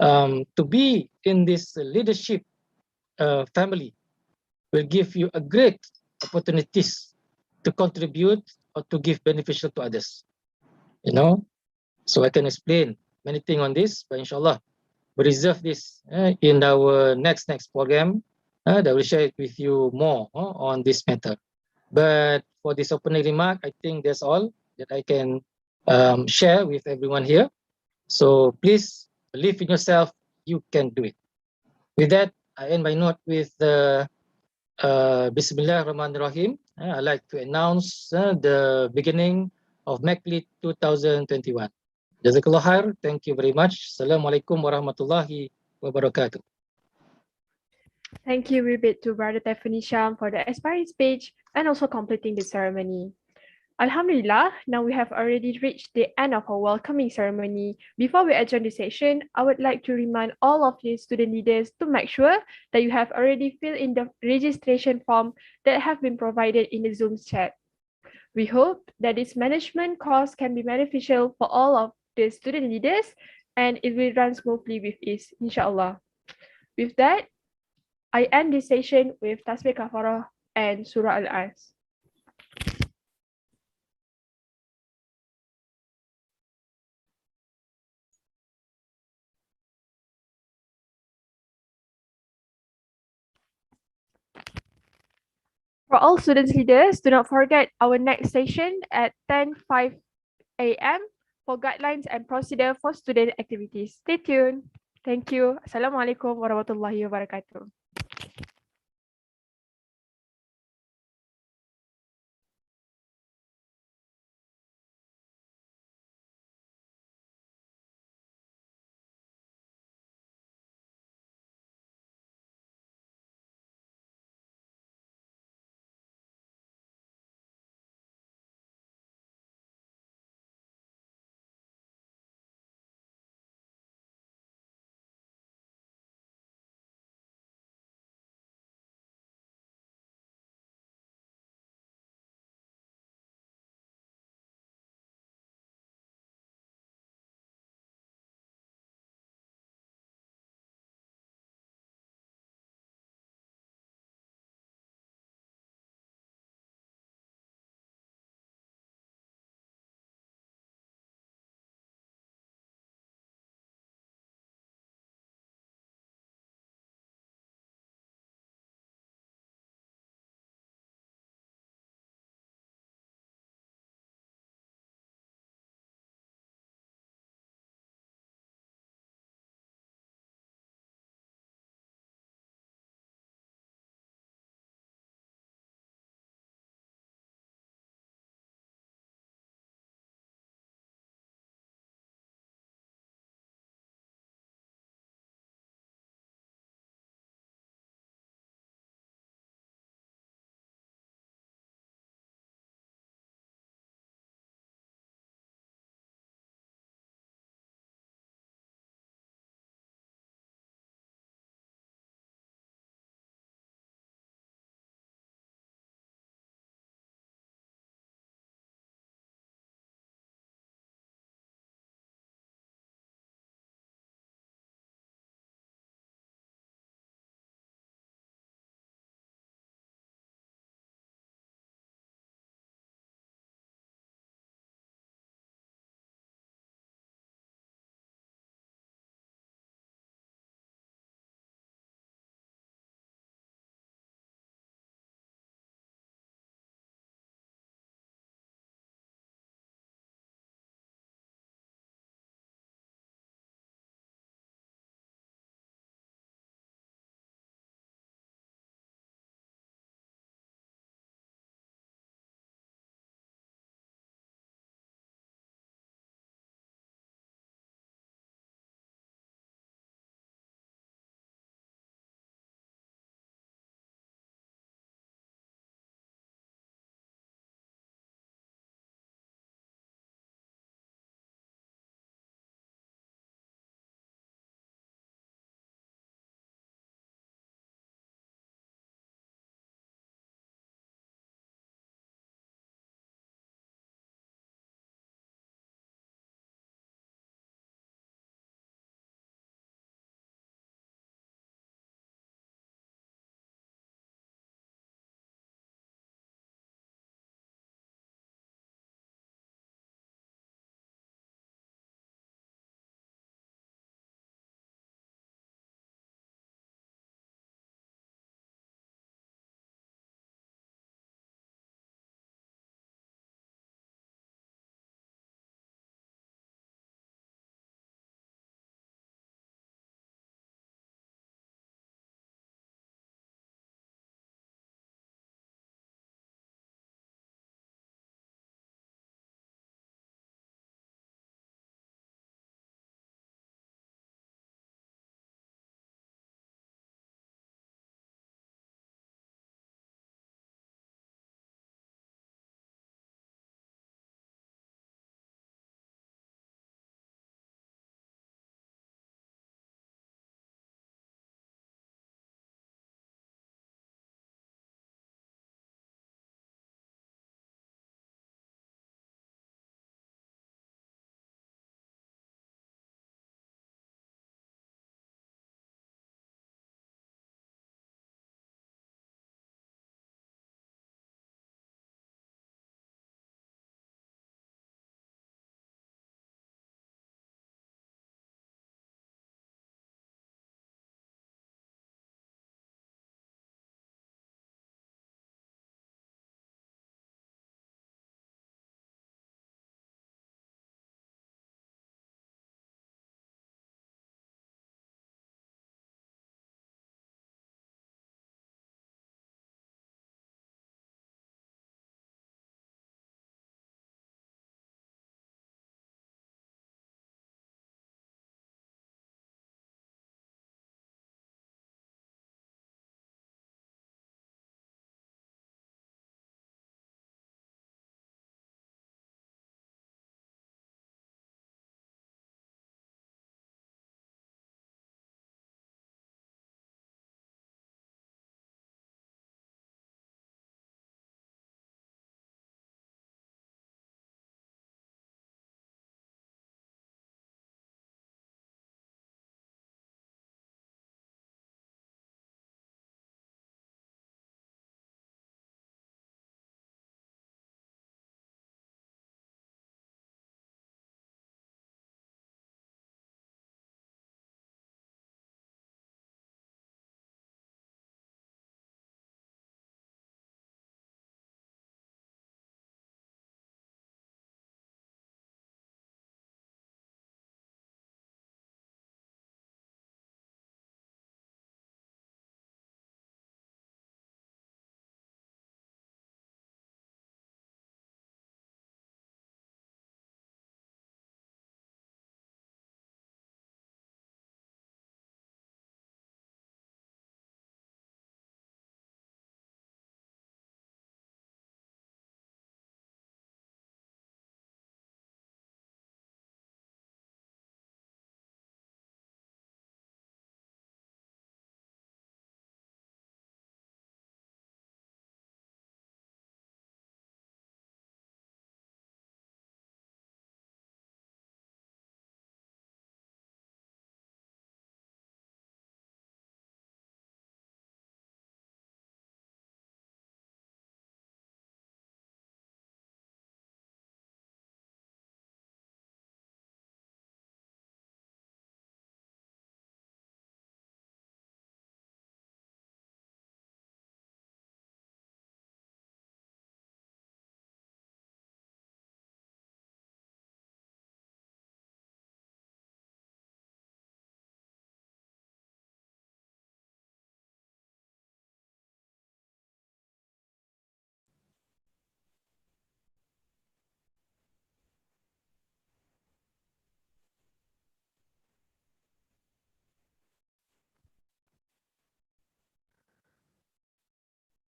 to be in this leadership family will give you a great opportunities to contribute or to give beneficial to others, you know. So I can explain many things on this, but inshallah we reserve this in our next program that will share it with you more on this matter. But for this opening remark, I think that's all that I can share with everyone here. So please believe in yourself, you can do it. With that, I end my note with Bismillahirrahmanirrahim. I'd like to announce the beginning of MACLIT 2021. Jazakallah khair. Thank you very much. Assalamualaikum warahmatullahi wabarakatuh. Thank you, Wibit, to Brother Taifun Hisham for the aspiring speech and also completing the ceremony. Alhamdulillah, now we have already reached the end of our welcoming ceremony. Before we adjourn the session, I would like to remind all of the student leaders to make sure that you have already filled in the registration form that have been provided in the Zoom chat. We hope that this management course can be beneficial for all of the student leaders and it will run smoothly with ease, inshallah. With that, I end this session with Tasbih Kafarah and Surah Al-As. For all students leaders, do not forget our next session at 10:05 a.m. for guidelines and procedure for student activities. Stay tuned. Thank you. Assalamualaikum warahmatullahi wabarakatuh.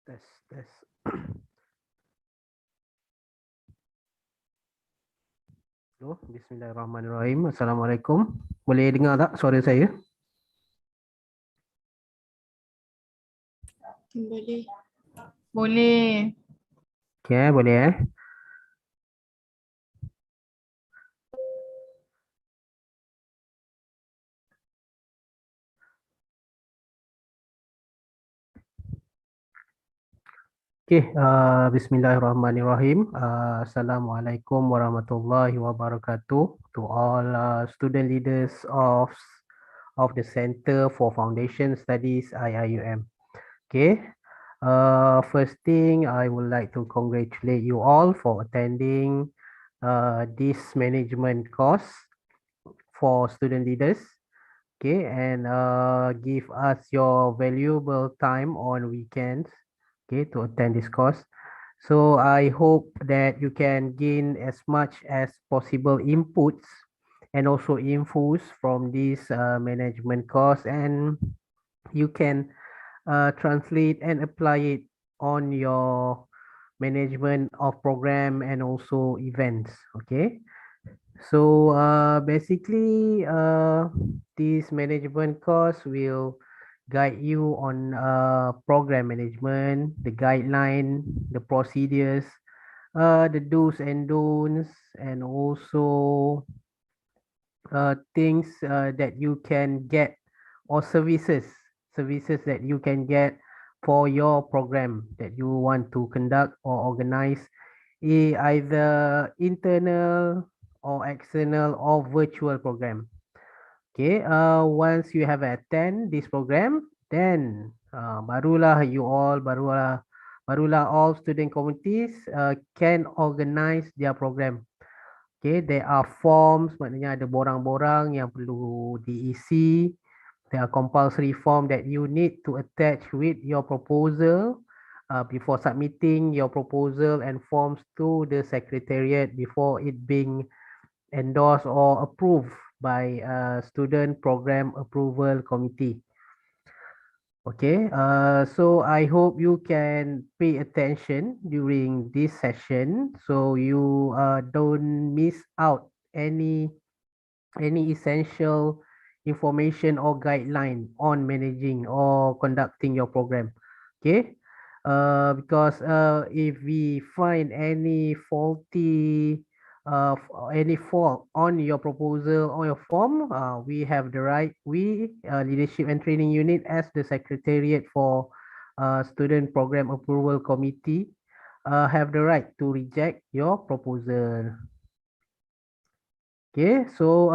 Tes. Oh, Bismillahirrahmanirrahim. Assalamualaikum. Boleh dengar tak suara saya? Boleh. Boleh. Okay, boleh Okay, Bismillahirrahmanirrahim. Assalamualaikum warahmatullahi wabarakatuh to all student leaders of the Center for Foundation Studies IIUM. Okay, first thing I would like to congratulate you all for attending this management course for student leaders. Okay, and give us your valuable time on weekends, okay, to attend this course. So I hope that you can gain as much as possible inputs and also infos from this management course, and you can translate and apply it on your management of program and also events. Okay, so basically this management course will guide you on program management, the guideline, the procedures, the do's and don'ts, and also things that you can get, or services that you can get for your program that you want to conduct or organize, either internal or external or virtual program. Okay, once you have attend this program, then barulah all student communities can organize their program. Okay, there are forms, maknanya ada borang-borang yang perlu diisi. There are compulsory form that you need to attach with your proposal before submitting your proposal and forms to the secretariat before it being endorsed or approved by student program approval committee. Okay, so I hope you can pay attention during this session so you don't miss out any essential information or guideline on managing or conducting your program. Okay, because if we find any fault on your proposal or your form, we have the right, leadership and training unit as the secretariat for student program approval committee, have the right to reject your proposal. Okay, so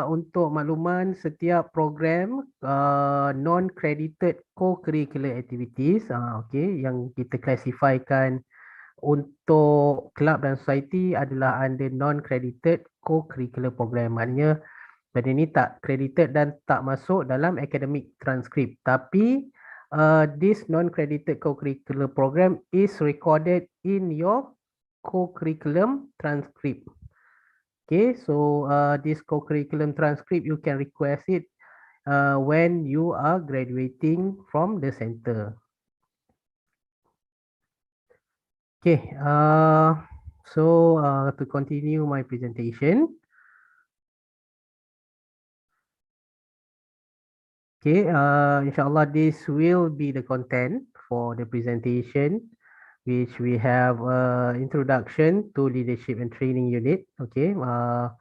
untuk makluman, setiap program non-credited co-curricular activities, okay, yang kita classifykan untuk club dan society adalah under non-credited co-curricular program. Maknanya benda ni tak credited dan tak masuk dalam academic transcript. Tapi this non-credited co-curricular program is recorded in your co-curriculum transcript. Okay, so this co-curriculum transcript, you can request it when you are graduating from the center. Okay, so to continue my presentation. Okay, inshallah this will be the content for the presentation, which we have introduction to leadership and training unit. Okay, a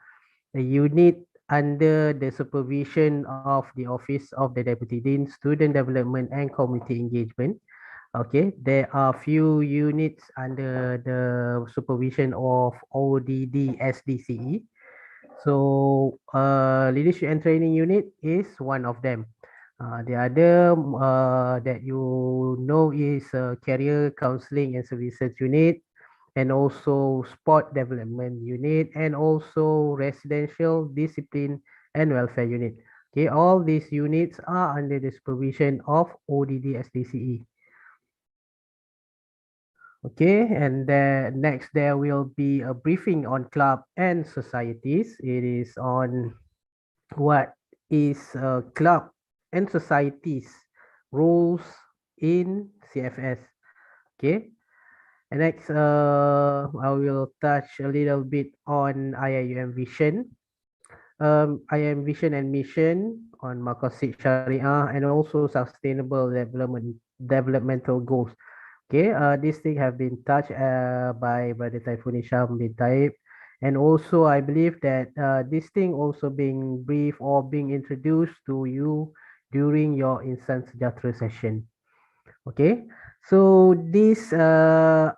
unit under the supervision of the Office of the Deputy Dean, Student Development and Community Engagement. Okay, there are few units under the supervision of ODD SDCE. So leadership and training unit is one of them. The other that you know is career counseling and services unit, and also sport development unit, and also residential discipline and welfare unit. Okay, all these units are under the supervision of ODD SDCE. Okay, and then next there will be a briefing on club and societies. It is on what is club and societies roles in CFS. Okay. And next, I will touch a little bit on IIUM Vision. IIM Vision and Mission on Maqasid Syariah and also sustainable developmental goals. Okay, these things have been touched by Brother Taifun Hisham bin Taib. And also, I believe that this thing also being brief or being introduced to you during your Insan Sejahtera session. Okay, so these are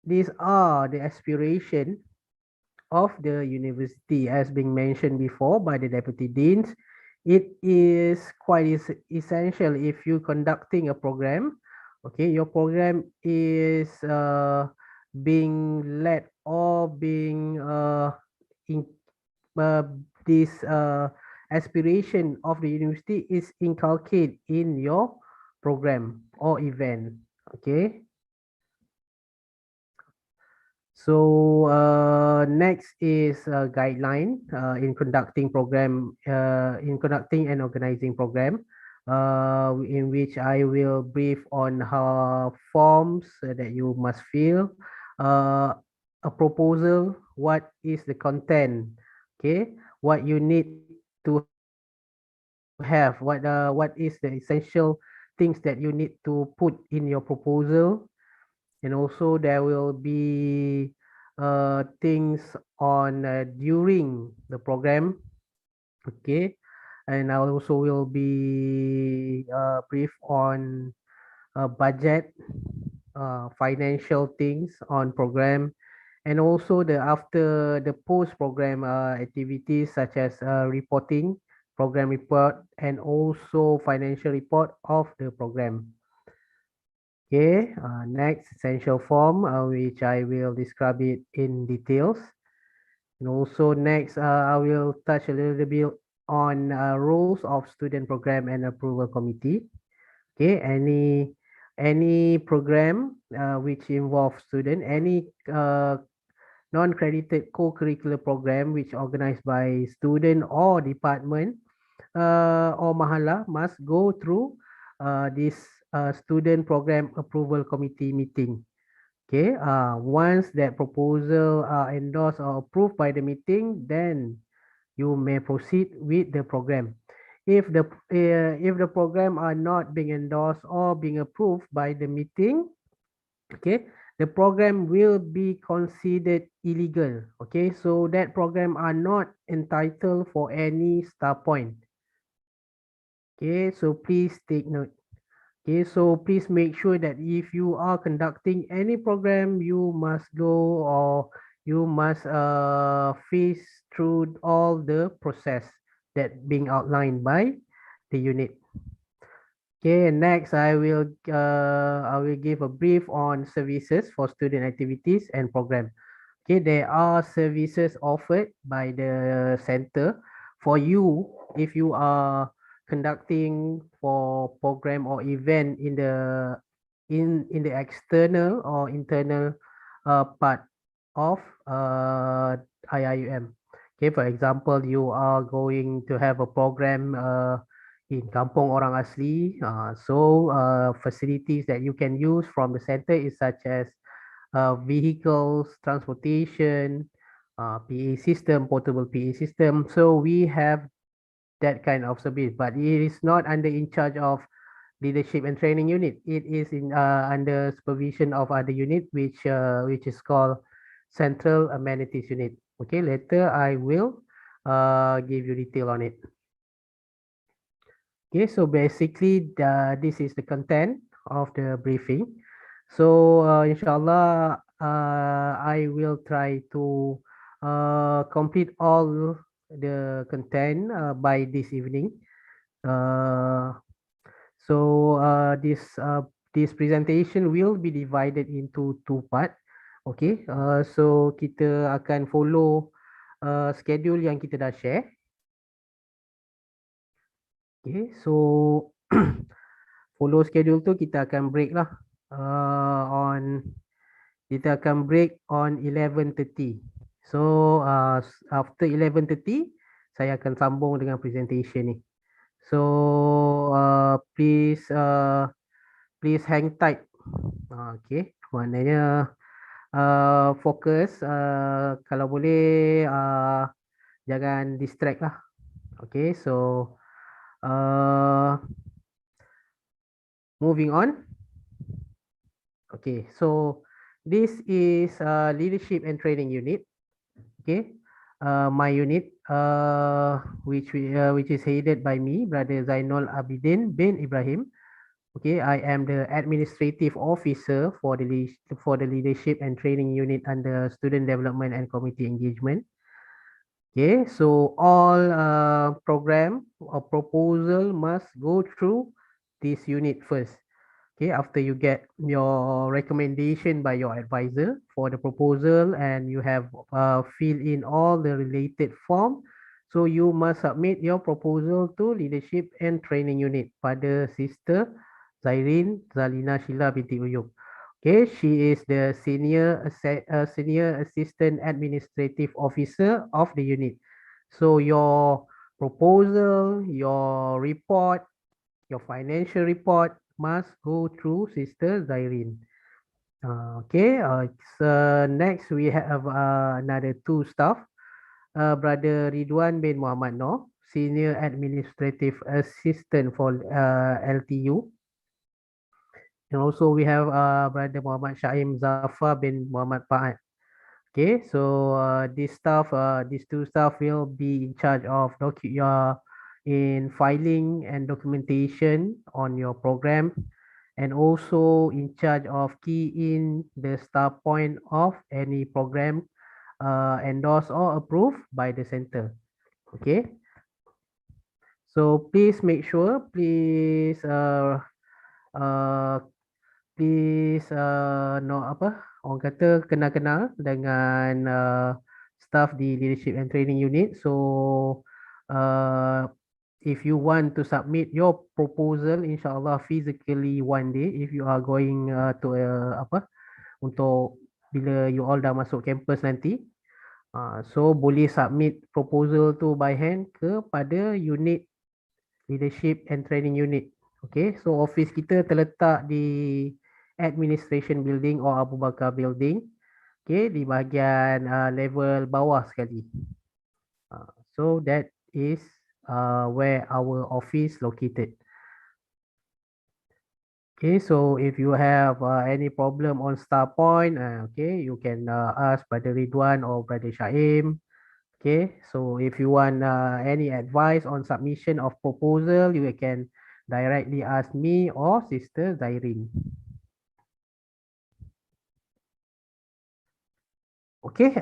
the aspiration of the university as being mentioned before by the deputy deans. It is quite essential if you conducting a program. Okay, your program is being led or being in uh, this aspiration of the university is inculcated in your program or event. Okay. So next is a guideline in conducting program, in conducting and organizing program, in which I will brief on how forms that you must fill, a proposal, what is the content, okay, what you need to have, what is the essential things that you need to put in your proposal, and also there will be things on during the program. Okay, and I also will be brief on budget, financial things on program, and also the after the post program activities such as reporting, program report, and also financial report of the program. Okay, next essential form, which I will describe it in details. And also next, I will touch a little bit on rules of student program and approval committee. Okay, any program which involves student, any non-credited co-curricular program which organized by student or department or mahala must go through this student program approval committee meeting. Okay, once that proposal are endorsed or approved by the meeting, then you may proceed with the program. If the program are not being endorsed or being approved by the meeting, okay, the program will be considered illegal. Okay, so that program are not entitled for any star point. Okay, so please take note. Okay, so please make sure that if you are conducting any program, you must go or you must face through all the process that being outlined by the unit. Okay, next I will give a brief on services for student activities and program. Okay, there are services offered by the center for you if you are conducting for program or event in the external or internal part of IIUM. Okay, for example, you are going to have a program in Kampung Orang Asli. So facilities that you can use from the center is such as vehicles, transportation, PA system, portable PA system. So we have that kind of service, but it is not under in charge of leadership and training unit. It is in under supervision of other unit, which is called central amenities unit. Okay, later I will give you detail on it. Okay, so basically this is the content of the briefing. So inshallah, I will try to complete all the content by this evening. Uh, this presentation will be divided into two part. Okay, so kita akan follow schedule yang kita dah share. Okay, so follow schedule tu kita akan break lah kita akan break on 11:30. So after 11:30 saya akan sambung dengan presentation ni. So please hang tight Okay, maknanya fokus, kalau boleh jangan distract lah. Okay, so moving on. Okay, so this is leadership and training unit. Okay, my unit, which is headed by me, Brother Zainul Abidin bin Ibrahim. Okay, I am the administrative officer for the leadership and training unit under student development and community engagement. Okay, so all program or proposal must go through this unit first. Okay, after you get your recommendation by your advisor for the proposal and you have fill in all the related form, so you must submit your proposal to leadership and training unit pada sister Zairin Zalina Sheila binti Uyuk. Okay, she is the senior assistant administrative officer of the unit. So your proposal, your report, your financial report must go through Sister Zairin. Okay, so next we have another two staff, Brother Ridwan bin Muhammad Noor, Senior Administrative Assistant for LTU. And also we have Brother Muhammad Shaim Zafar bin Muhammad Fa'ad. Okay, so these two staff will be in charge of in filing and documentation on your program, and also in charge of key in the start point of any program endorsed or approved by the center. Okay, so please make sure, uh, please know apa orang kata kenal-kenal dengan staff di leadership and training unit. So if you want to submit your proposal, insyaAllah physically one day, if you are going to apa untuk bila you all dah masuk campus nanti, so boleh submit proposal tu by hand kepada unit leadership and training unit. Okay, so office kita terletak di administration building or Abu Bakar building. Okay, di bahagian level bawah sekali. So that is where our office located. Okay, so if you have any problem on start point, okay, you can ask Brother Ridwan or Brother Shaim. Okay, so if you want any advice on submission of proposal, you can directly ask me or Sister Zairin. Okay,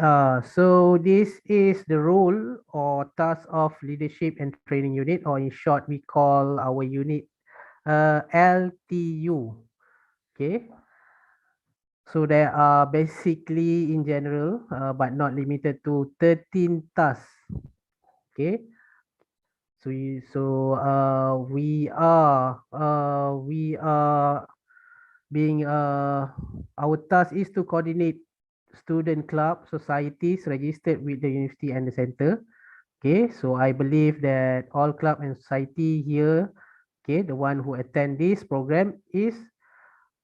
so this is the role or task of leadership and training unit, or in short, we call our unit LTU. Okay, so there are basically in general, but not limited to 13 tasks. Okay, so we are being our task is to coordinate student club societies registered with the university and the center. Okay, so I believe that all club and society here, okay, the one who attend this program is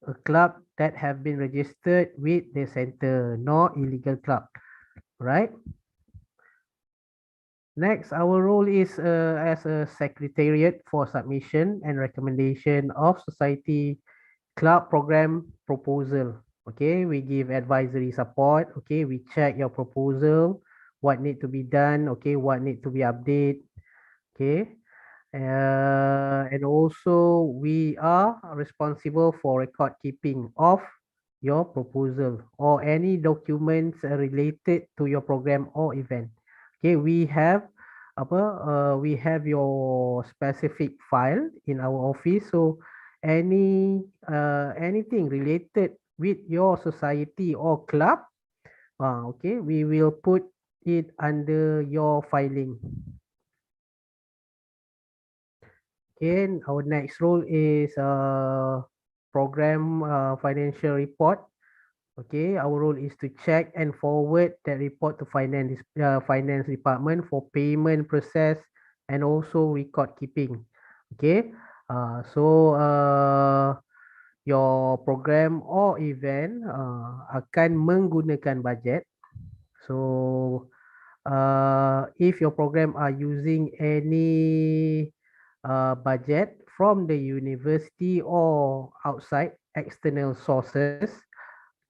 a club that have been registered with the center, no illegal club, right? Next, our role is as a secretariat for submission and recommendation of society club program proposal. Okay, we give advisory support. Okay, we check your proposal, what need to be done. Okay, what need to be updated. Okay, and also we are responsible for record keeping of your proposal or any documents related to your program or event. Okay, we have we have your specific file in our office. So anything related with your society or club, okay, we will put it under your filing. Okay, our next role is program financial report. Okay, our role is to check and forward that report to finance department for payment process and also record keeping. Okay, so your program or event akan menggunakan budget. So if your program are using any budget from the university or outside external sources,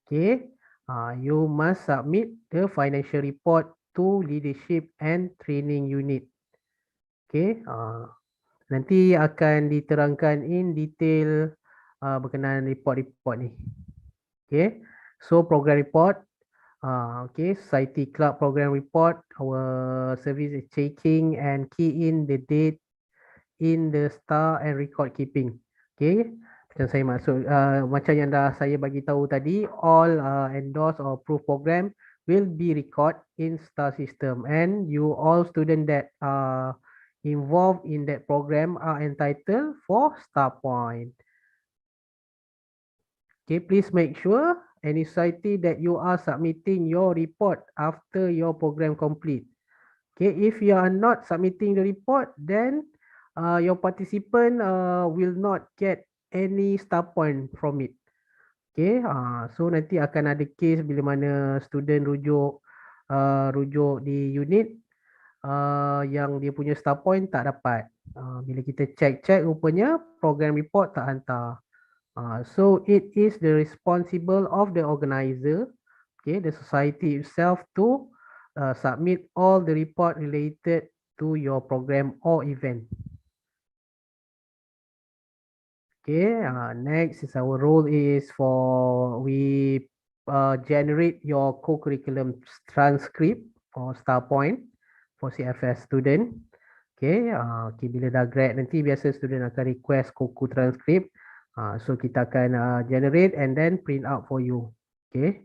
okay, you must submit the financial report to leadership and training unit. Okay, nanti akan diterangkan in detail berkenaan report-report ni. Okay, so program report. Okay, society club program report. Our service is checking and key in the date in the star and record keeping. Okay, macam saya maksud, macam yang dah saya bagi tahu tadi, all endorse or approve program will be record in star system, and you all student that are involved in that program are entitled for star point. Okay, please make sure any society that you are submitting your report after your program complete. Okay, if you are not submitting the report, then your participant will not get any star point from it. Okay, so nanti akan ada case bila mana student rujuk di unit yang dia punya star point tak dapat. Bila kita check rupanya program report tak hantar. So it is the responsible of the organizer, okay, the society itself to submit all the report related to your program or event. Okay, next is our role is we generate your co-curriculum transcript or star point for CFS student. Okay, bila dah grad nanti biasa student akan request co-cu transcript. So kita akan generate and then print out for you. Okay.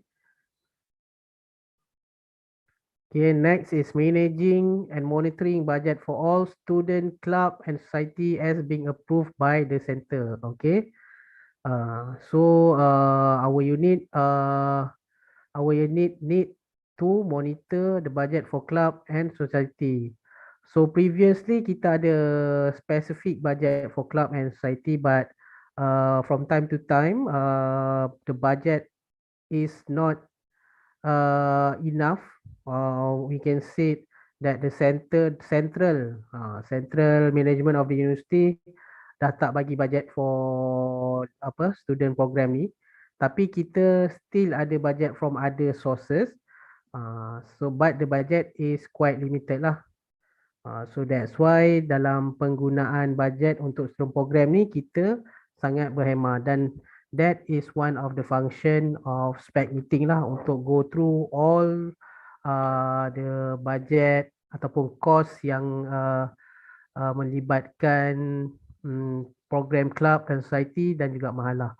Okay, next is managing and monitoring budget for all student club and society as being approved by the center. Okay. So our unit need to monitor the budget for club and society. So previously kita ada specific budget for club and society, but from time to time the budget is not enough. We can say that the central management of the university dah tak bagi budget for student program ni, tapi kita still ada budget from other sources, so but the budget is quite limited lah. So that's why dalam penggunaan budget untuk student program ni kita sangat berhemah, dan that is one of the function of spec meeting lah, untuk go through all the budget ataupun cost yang melibatkan program club dan society dan juga mahalah.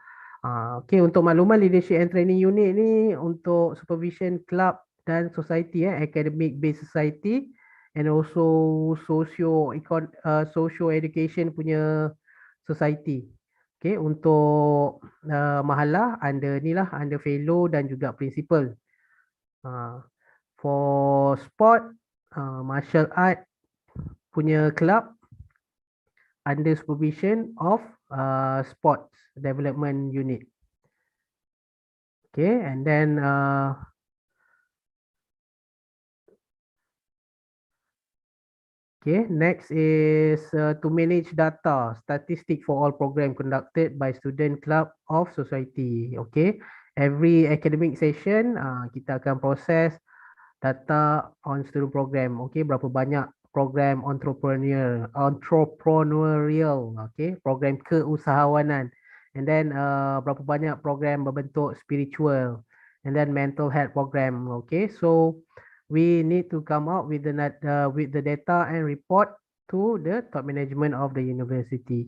Okay, untuk makluman leadership and training unit ni untuk supervision club dan society, academic based society and also socio education punya society. Okay, untuk mahalah under ni lah, under fellow dan juga principal. For sport, martial art punya club under supervision of sports development unit. Okay, and then okay, next is to manage data, statistic for all program conducted by student club of society. Okay, every academic session kita akan proses data on student program. Okay, berapa banyak program entrepreneurial, okay, program keusahawanan, and then berapa banyak program berbentuk spiritual, and then mental health program. Okay, so we need to come up with the data and report to the top management of the university.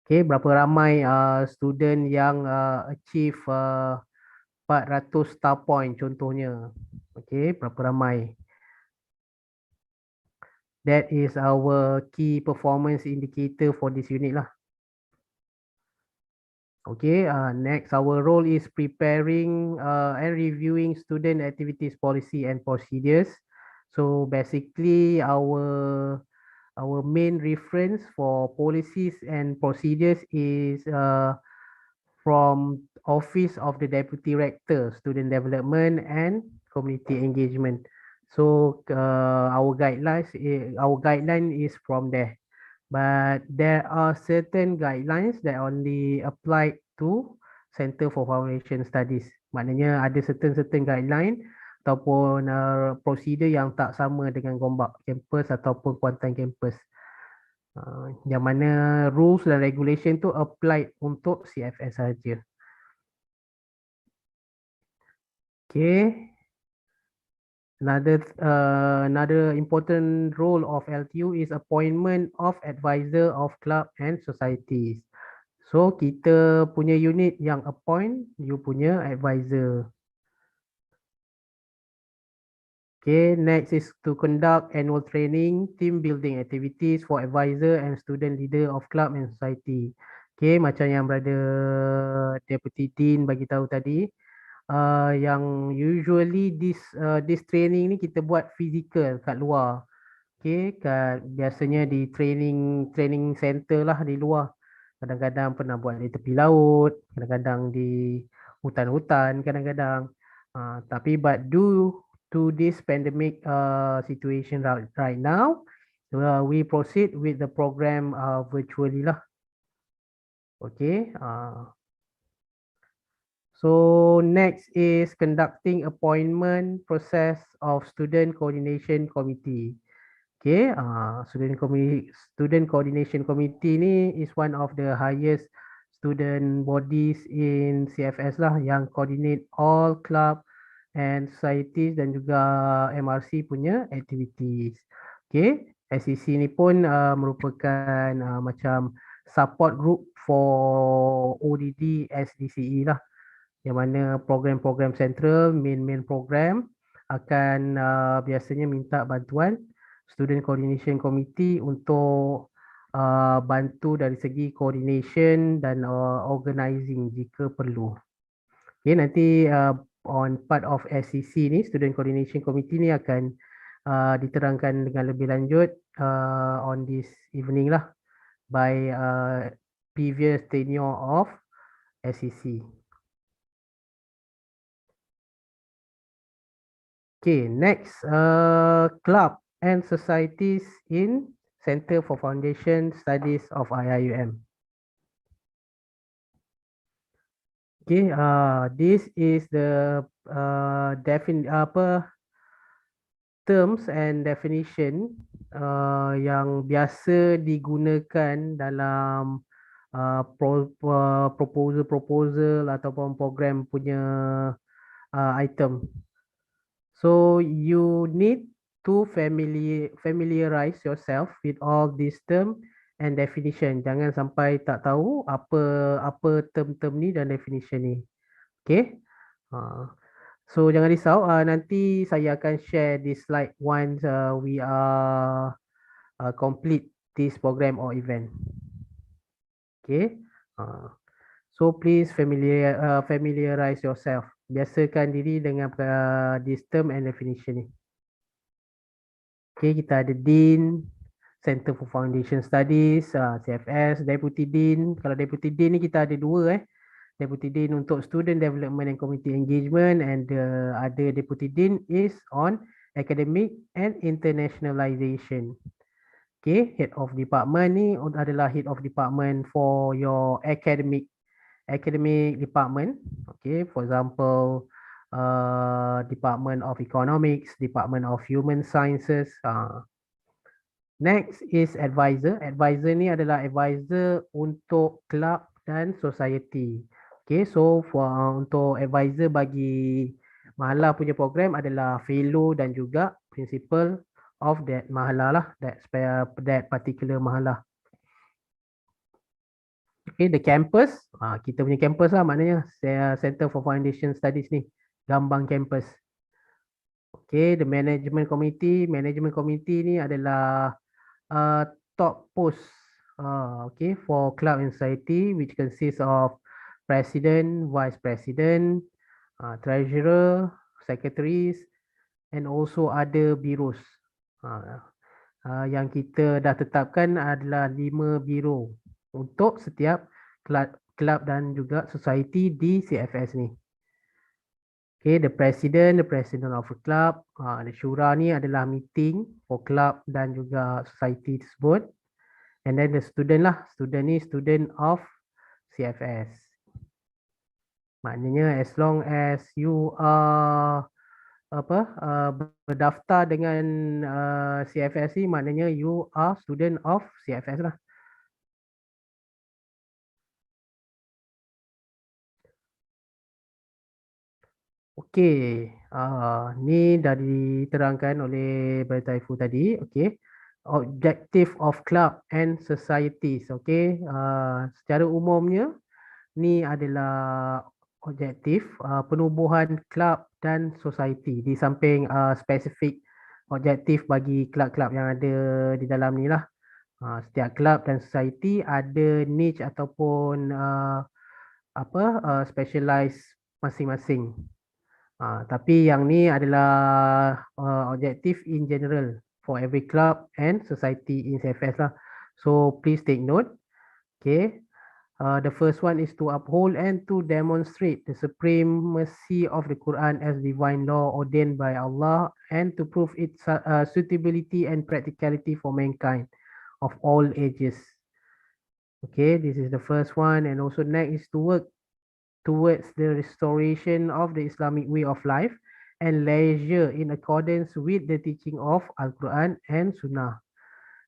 Okay, berapa ramai student yang achieve 400 star point contohnya. Okay, berapa ramai. That is our key performance indicator for this unit lah. Okay, next our role is preparing and reviewing student activities policy and procedures. So basically our main reference for policies and procedures is from Office of the Deputy Rector, Student Development and Community Engagement. So our guideline is from there. But there are certain guidelines that only apply to Center for Foundation Studies. Maknanya ada certain guideline ataupun prosedur yang tak sama dengan Gombak Campus ataupun Kuantan Campus. Yang mana rules dan regulation tu apply untuk CFS saja. Okay. Another important role of LTU is appointment of advisor of club and societies. So kita punya unit yang appoint, you punya advisor. Okay, next is to conduct annual training, team building activities for advisor and student leader of club and society. Okay, macam yang Brother Deputy Dean bagi tahu tadi, yang usually this training ni kita buat physical kat luar. Okay, biasanya di training center lah di luar. Kadang-kadang pernah buat di tepi laut, kadang-kadang di hutan-hutan, kadang-kadang. Tapi but due to this pandemic situation right now, we proceed with the program virtually lah. Okay. So next is conducting appointment process of student coordination committee. Okay, student coordination committee ni is one of the highest student bodies in CFS lah yang coordinate all club and societies dan juga MRC punya activities. Okay, SEC ni pun merupakan macam support group for ODD SDCE lah, yang mana program-program central, main program akan biasanya minta bantuan Student Coordination Committee untuk bantu dari segi coordination dan organizing jika perlu. Okay, nanti on part of SEC ni, Student Coordination Committee ni akan diterangkan dengan lebih lanjut on this evening lah by previous tenure of SEC. Okay, next, club and societies in Center for Foundation Studies of IIUM. Okay, this is the terms and definition yang biasa digunakan dalam proposal ataupun program punya item. So you need to familiarize yourself with all these term and definition. Jangan sampai tak tahu apa term-term ni dan definition ni. Okay. So jangan risau. Nanti saya akan share this slide once we are complete this program or event. Okay. So please familiarize yourself. Biasakan diri dengan this term and definition ni. Okay, kita ada Dean, Center for Foundation Studies, CFS, Deputy Dean. Kalau Deputy Dean ni kita ada dua. Deputy Dean untuk Student Development and Community Engagement, and the other Deputy Dean is on Academic and Internationalization. Okay, Head of Department ni adalah Head of Department for your academic department. Okay, for example, Department of Economics, Department of Human Sciences. Next is advisor. Advisor ni adalah advisor untuk club dan society. Okay, so untuk advisor bagi Mahala punya program adalah fellow dan juga principal of that Mahala lah, that particular Mahala. Okay, the campus, kita punya campus lah, maknanya Center for Foundation Studies ni, Gambang Campus. Okay, the management committee ni adalah top post okay, for club and society, which consists of president, vice president, treasurer, secretaries, and also other bureaus. Yang kita dah tetapkan adalah 5 biro untuk setiap club dan juga society di CFS ni. Okay, the president of a club, the syura ni adalah meeting for club dan juga society tersebut. And then the student lah, student ni student of CFS. Maknanya as long as you are berdaftar dengan CFS ni, maknanya you are student of CFS lah. Okey, ni dah diterangkan oleh Brother Taifu tadi. Okey, objective of club and societies. Okey, secara umumnya ni adalah objektif penubuhan club dan society di samping spesifik objektif bagi club-club yang ada di dalam ni lah. Setiap club dan society ada niche ataupun specialize masing-masing. Tapi yang ni adalah objektif in general for every club and society in CFS lah. So please take note. Okay. The first one is to uphold and to demonstrate the supremacy of the Quran as divine law ordained by Allah and to prove its suitability and practicality for mankind of all ages. Okay, this is the first one. And also next is to work towards the restoration of the Islamic way of life and leisure in accordance with the teaching of Al-Quran and Sunnah.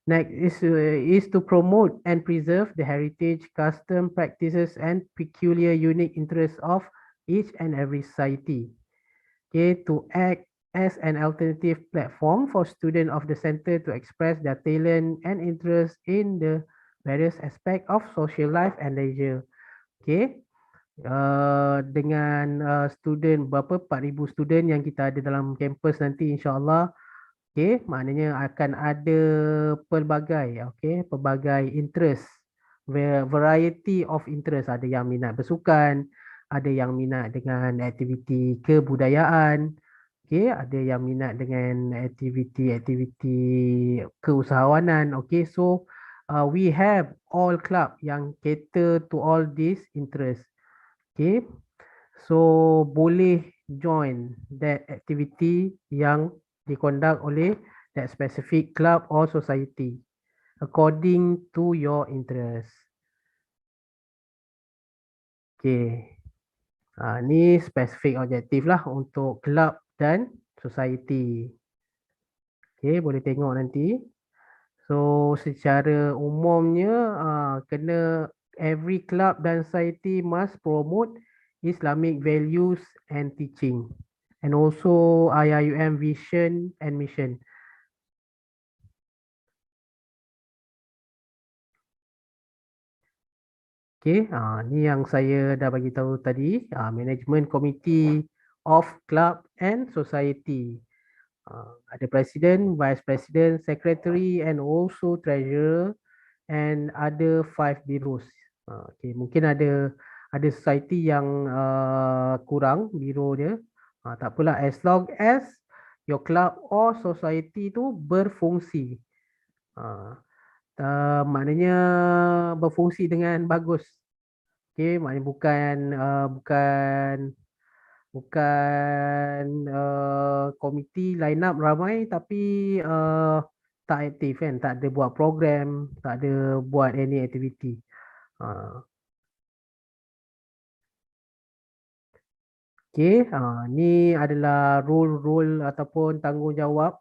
Next is to promote and preserve the heritage, custom, practices, and peculiar unique interests of each and every society. Okay, to act as an alternative platform for students of the center to express their talent and interest in the various aspects of social life and leisure. Okay. Dengan student berapa 4,000 student yang kita ada dalam kampus nanti insya-Allah. Okey, maknanya akan ada pelbagai interest, variety of interest. Ada yang minat bersukan, ada yang minat dengan aktiviti kebudayaan, okey, ada yang minat dengan aktiviti keusahawanan. Okey, so we have all club yang cater to all these interests. Okay, so boleh join that activity yang dikonduct oleh that specific club or society according to your interest. Okay, ni spesifik objektif lah untuk club dan society. Okay, boleh tengok nanti. So secara umumnya kena every club dan society must promote Islamic values and teaching and also IIUM vision and mission. Okay, ni yang saya dah bagi tahu tadi, management committee of club and society. Ada president, vice president, secretary and also treasurer and ada 5 biros. Okay, mungkin ada society yang kurang biro dia. Tak apalah, as long as your club or society tu berfungsi. Maknanya berfungsi dengan bagus. Okay, maknanya bukan komiti line up ramai tapi tak aktif kan, tak ada buat program, tak ada buat any activity. Okay, ni adalah role ataupun tanggungjawab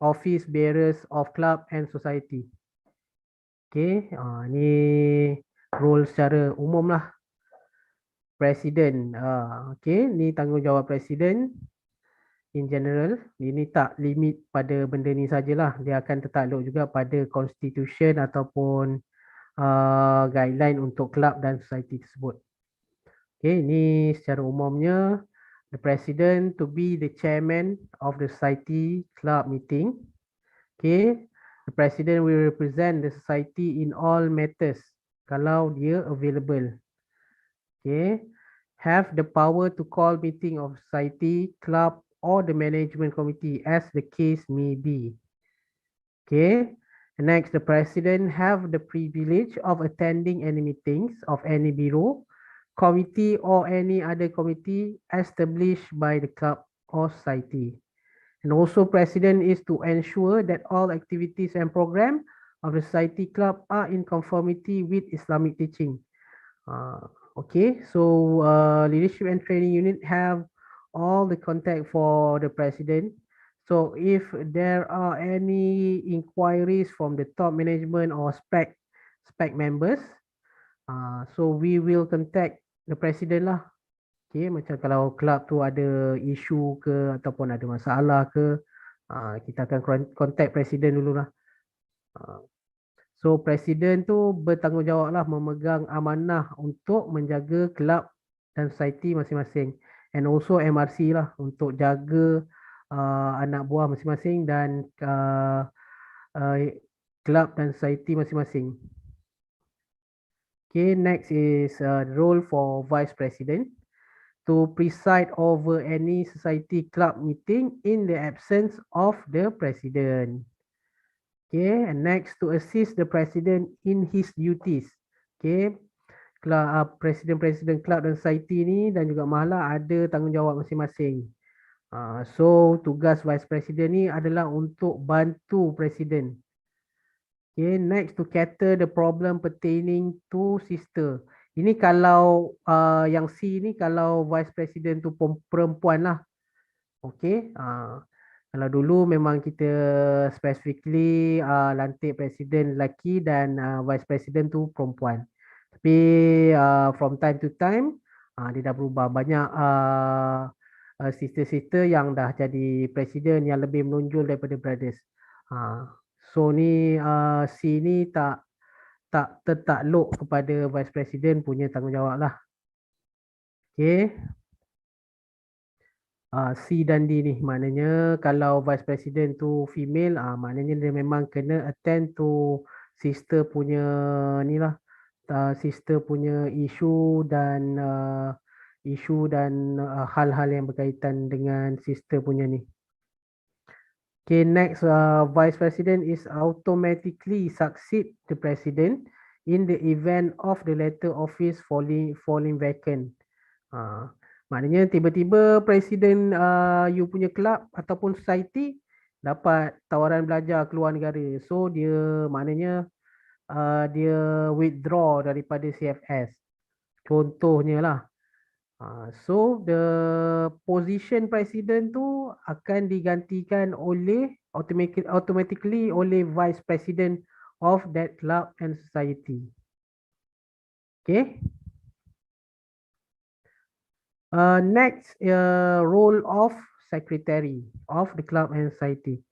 office bearers of club and society. Okay, ni role secara umum lah. Presiden, okay, ni tanggungjawab presiden. In general, ini tak limit pada benda ni sajalah. Dia akan tertakluk juga pada constitution ataupun guideline untuk club dan society tersebut. Okay, ini secara umumnya the president to be the chairman of the society club meeting. Okay, the president will represent the society in all matters kalau dia available. Okay, have the power to call meeting of society, club or the management committee as the case may be. Okay, And next, the president have the privilege of attending any meetings of any bureau, committee or any other committee established by the club or society. And also president is to ensure that all activities and program of the society club are in conformity with Islamic teaching. Uh, okay, so leadership and training unit have all the contact for the president. So if there are any inquiries from the top management or spec members, so we will contact the president lah. Okay, macam kalau club tu ada isu ke ataupun ada masalah ke, kita akan contact presiden dululah. So presiden tu bertanggungjawab lah memegang amanah untuk menjaga kelab dan society masing-masing, and also MRC lah untuk jaga anak buah masing-masing dan kelab dan society masing-masing. Okay, next is role for vice president to preside over any society club meeting in the absence of the president. Okay, and next to assist the president in his duties. Okay, presiden-presiden club dan society ni dan juga mahalah ada tanggungjawab masing-masing. So tugas vice president ni adalah untuk bantu presiden. Okay, next to cater the problem pertaining to sister. Ini kalau yang C ni kalau vice president tu perempuan lah. Okay, kalau dulu memang kita specifically lantik presiden lelaki dan vice president tu perempuan. Tapi from time to time dia dah berubah. Banyak sister-sister yang dah jadi presiden yang lebih menonjol daripada brothers. So ni C ni tak tertakluk kepada vice president punya tanggungjawab lah. Okay. C dan D ni maknanya kalau vice president tu female, maknanya dia memang kena attend to sister punya ni lah, sister punya isu dan hal-hal yang berkaitan dengan sister punya ni. Okay, next, vice president is automatically succeed the president in the event of the latter office falling vacant. Maknanya tiba-tiba presiden you punya club ataupun society dapat tawaran belajar keluar negara. So dia maknanya dia withdraw daripada CFS. Contohnya lah. So the position presiden tu akan digantikan oleh automatically oleh vice president of that club and society. Okay. Next, role of secretary of the club and society.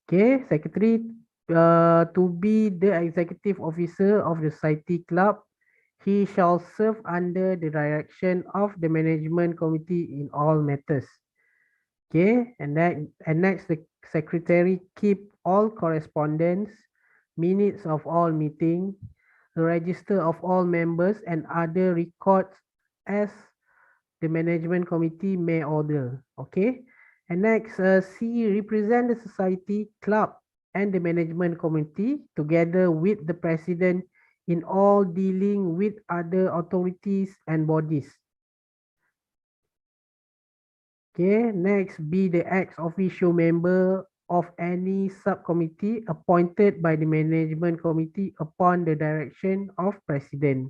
Okay, secretary to be the executive officer of the society club. He shall serve under the direction of the management committee in all matters. Okay, and next, the secretary keep all correspondence, minutes of all meeting, the register of all members and other records as the management committee may order. Okay, and next, C, represent the society club and the management committee together with the president in all dealing with other authorities and bodies. Okay, next, be the ex officio member of any subcommittee appointed by the management committee upon the direction of president.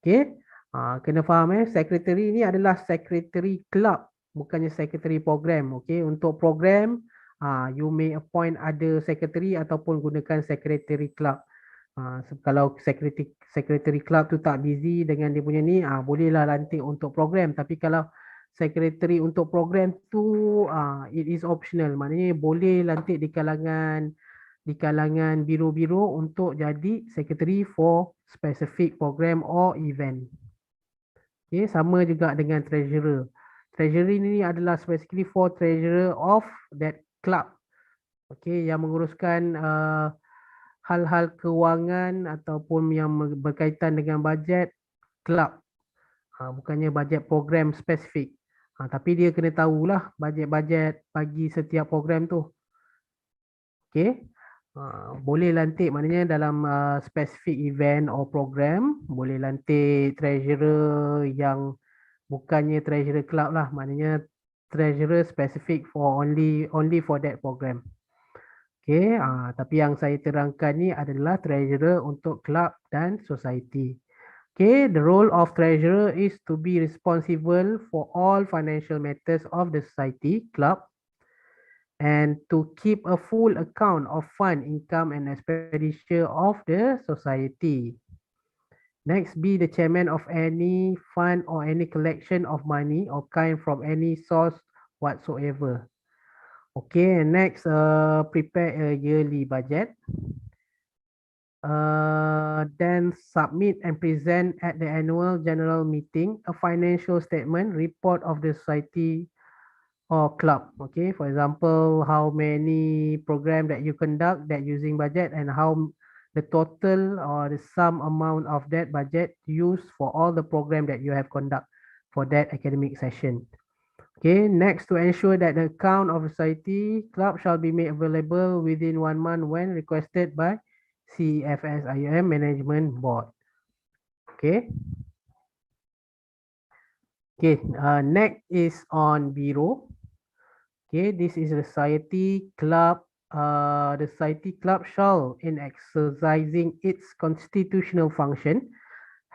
Okay. Kena faham secretary ni adalah secretary club, bukannya secretary program. Okay, untuk program you may appoint other secretary ataupun gunakan secretary club. Kalau secretary club tu tak busy dengan dia punya ni, bolehlah lantik untuk program. Tapi kalau secretary untuk program tu it is optional, maknanya boleh lantik di kalangan biro-biro untuk jadi secretary for specific program or event. Okay, sama juga dengan treasurer. Treasurer ini adalah specifically for treasurer of that club. Okay, yang menguruskan hal-hal kewangan ataupun yang berkaitan dengan bajet club. Bukannya bajet program spesifik. Tapi dia kena tahulah bajet-bajet bagi setiap program tu. Okay. Boleh lantik maknanya dalam specific event or program, boleh lantik treasurer yang bukannya treasurer club lah, maknanya treasurer specific for only for that program. Okay, tapi yang saya terangkan ni adalah treasurer untuk club dan society. Okay, the role of treasurer is to be responsible for all financial matters of the society, club, and to keep a full account of fund, income, and expenditure of the society. Next, be the chairman of any fund or any collection of money or kind from any source whatsoever. Okay, and next, prepare a yearly budget. Then submit and present at the annual general meeting a financial statement report of the society or club. Okay, for example, how many program that you conduct that using budget and how the total or the sum amount of that budget used for all the program that you have conduct for that academic session. Okay, next, to ensure that the account of society club shall be made available within 1 month when requested by CFSIM Management Board. Okay. Okay, next is on bureau. Okay, this is the society club. The society club shall, in exercising its constitutional function,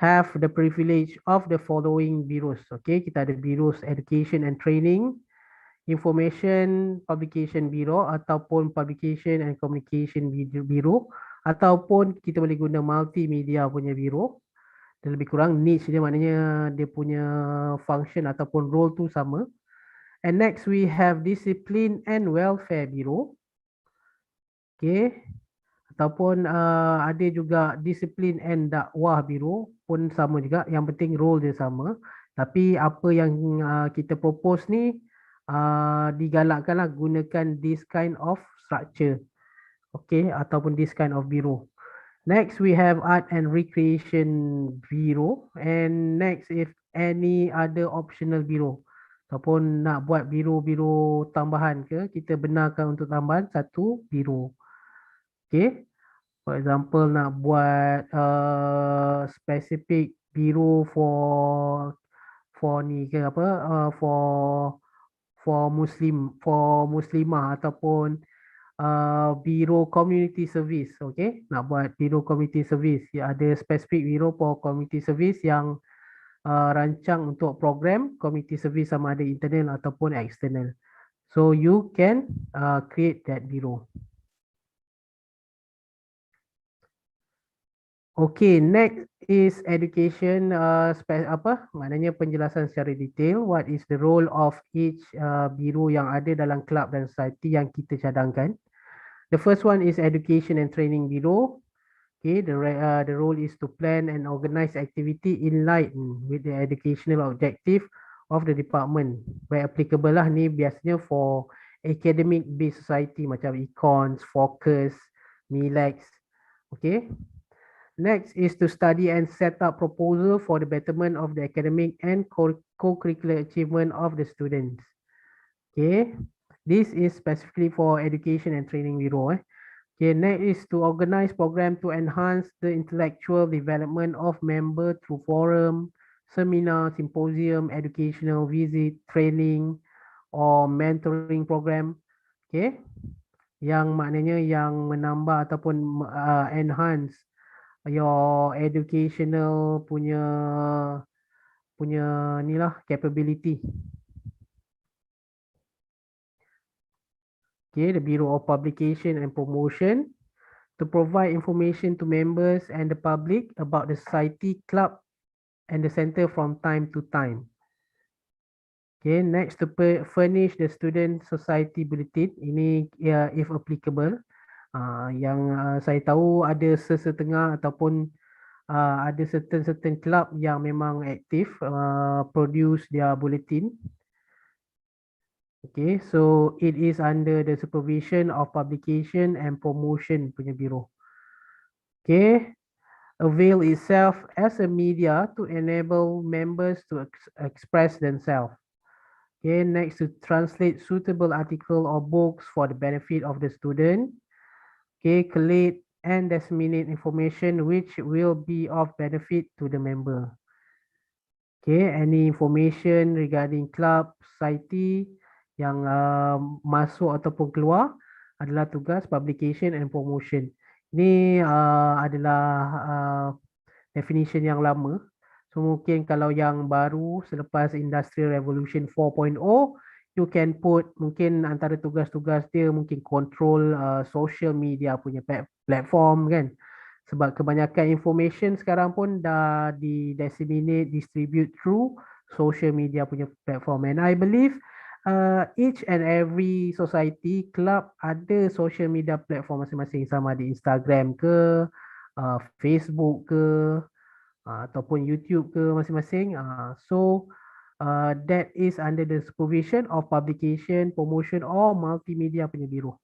have the privilege of the following bureaus. Okay, kita ada bureaus education and training, information publication bureau ataupun publication and communication bureau, ataupun kita boleh guna multimedia punya bureau. Dan lebih kurang niche dia, maknanya dia punya function ataupun role tu sama. And next we have discipline and welfare bureau. Okay. Ataupun ada juga discipline and dakwah bureau pun sama juga. Yang penting role dia sama. Tapi apa yang kita propose ni digalakkanlah gunakan this kind of structure. Okay. Ataupun this kind of bureau. Next we have art and recreation bureau. And next if any other optional bureau. Ataupun nak buat biro-biro tambahan ke, kita benarkan untuk tambahan satu biro. Okay. For example, nak buat specific biro for ni ke apa, for muslimah ataupun biro community service. Okay. Nak buat biro community service. Ya, ada specific biro for community service yang rancang untuk program community service sama ada internal ataupun external. So you can create that bureau. Okay, next is education. Maknanya penjelasan secara detail. What is the role of each bureau yang ada dalam club dan society yang kita cadangkan. The first one is education and training bureau. Okay, the role is to plan and organize activity in line with the educational objective of the department. Where applicable lah ni biasanya for academic based society macam econs, focus, milex. Okay. Next is to study and set up proposal for the betterment of the academic and co-curricular achievement of the students. Okay. This is specifically for education and training bureau. Okay, next is to organize program to enhance the intellectual development of member through forum, seminar, symposium, educational visit, training, or mentoring program. Okay, yang maknanya yang menambah ataupun enhance your educational punya ni lah capability. Okay, the Bureau of Publication and Promotion to provide information to members and the public about the society, club, and the center from time to time. Okay, next to furnish the student society bulletin. Ini if applicable. Yang saya tahu ada sesetengah ataupun ada certain club yang memang aktif produce their bulletin. Okay, so it is under the supervision of publication and promotion punya bureau. Okay, avail itself as a media to enable members to express themselves. Okay, next to translate suitable article or books for the benefit of the student. Okay, collate and disseminate information which will be of benefit to the member. Okay, any information regarding club, society yang masuk ataupun keluar adalah tugas publication and promotion. Ini adalah definition yang lama. So mungkin kalau yang baru selepas Industrial Revolution 4.0, you can put mungkin antara tugas-tugas dia mungkin control social media punya platform kan. Sebab kebanyakan information sekarang pun dah di disseminate, distribute through social media punya platform. And I believe each and every society, club ada social media platform masing-masing, sama di Instagram ke, Facebook ke, ataupun YouTube ke masing-masing. So that is under the supervision of publication, promotion or multimedia punya biro.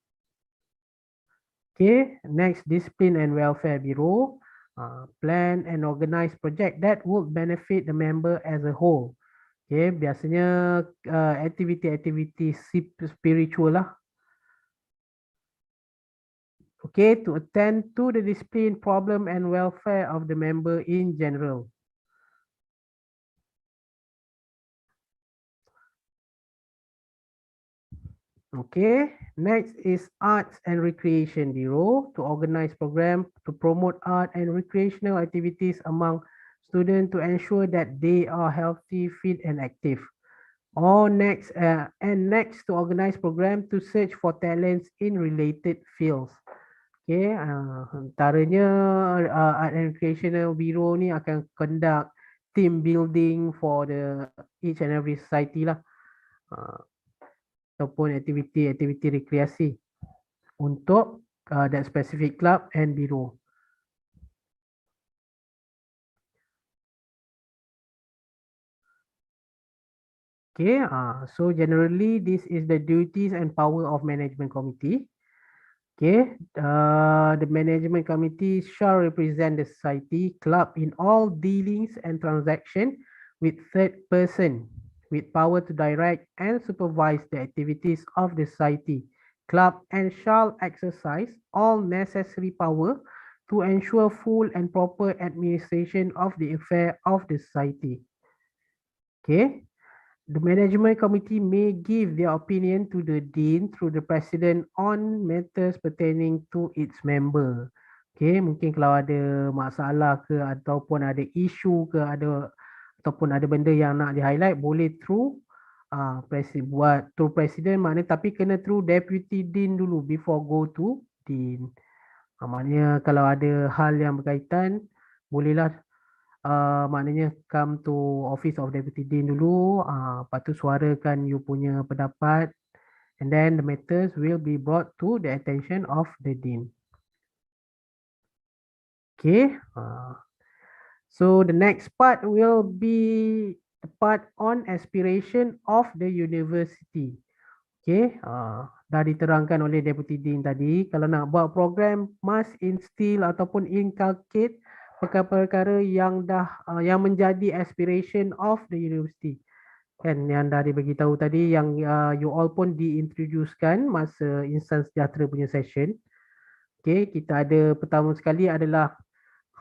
Okay, next, discipline and welfare bureau. Plan and organize project that would benefit the member as a whole. Okay, biasanya aktiviti-aktiviti spiritual lah. Okay, to attend to the discipline, problem and welfare of the member in general. Okay, next is Arts and Recreation Bureau to organize program to promote art and recreational activities among students to ensure that they are healthy, fit and active. Or next, next to organize program to search for talents in related fields. Okay, antaranya Art and Recreational Bureau ni akan conduct team building for the each and every society lah. Ataupun aktiviti rekreasi untuk that specific club and bureau. Okay, so generally this is the duties and power of management committee. Okay, the management committee shall represent the society club in all dealings and transaction with third person, with power to direct and supervise the activities of the society club and shall exercise all necessary power to ensure full and proper administration of the affair of the society. Okay, the management committee may give their opinion to the dean through the president on matters pertaining to its member. Okay, mungkin kalau ada masalah ke ataupun ada isu ke ataupun ada benda yang nak di-highlight, boleh through buat through presiden, maknanya tapi kena through deputy dean dulu before go to dean. Maknanya kalau ada hal yang berkaitan, bolehlah maknanya come to office of deputy dean dulu, lepas tu suarakan you punya pendapat, and then the matters will be brought to the attention of the dean. Okay, so the next part will be the part on aspiration of the university. Okay, dah diterangkan oleh Deputy Dean tadi, kalau nak buat program must instill ataupun inculcate perkara-perkara yang yang menjadi aspiration of the university. Kan yang dah dibagi tahu tadi, yang you all pun diintroducekan masa Insan Sejahtera punya session. Okay, kita ada pertama sekali adalah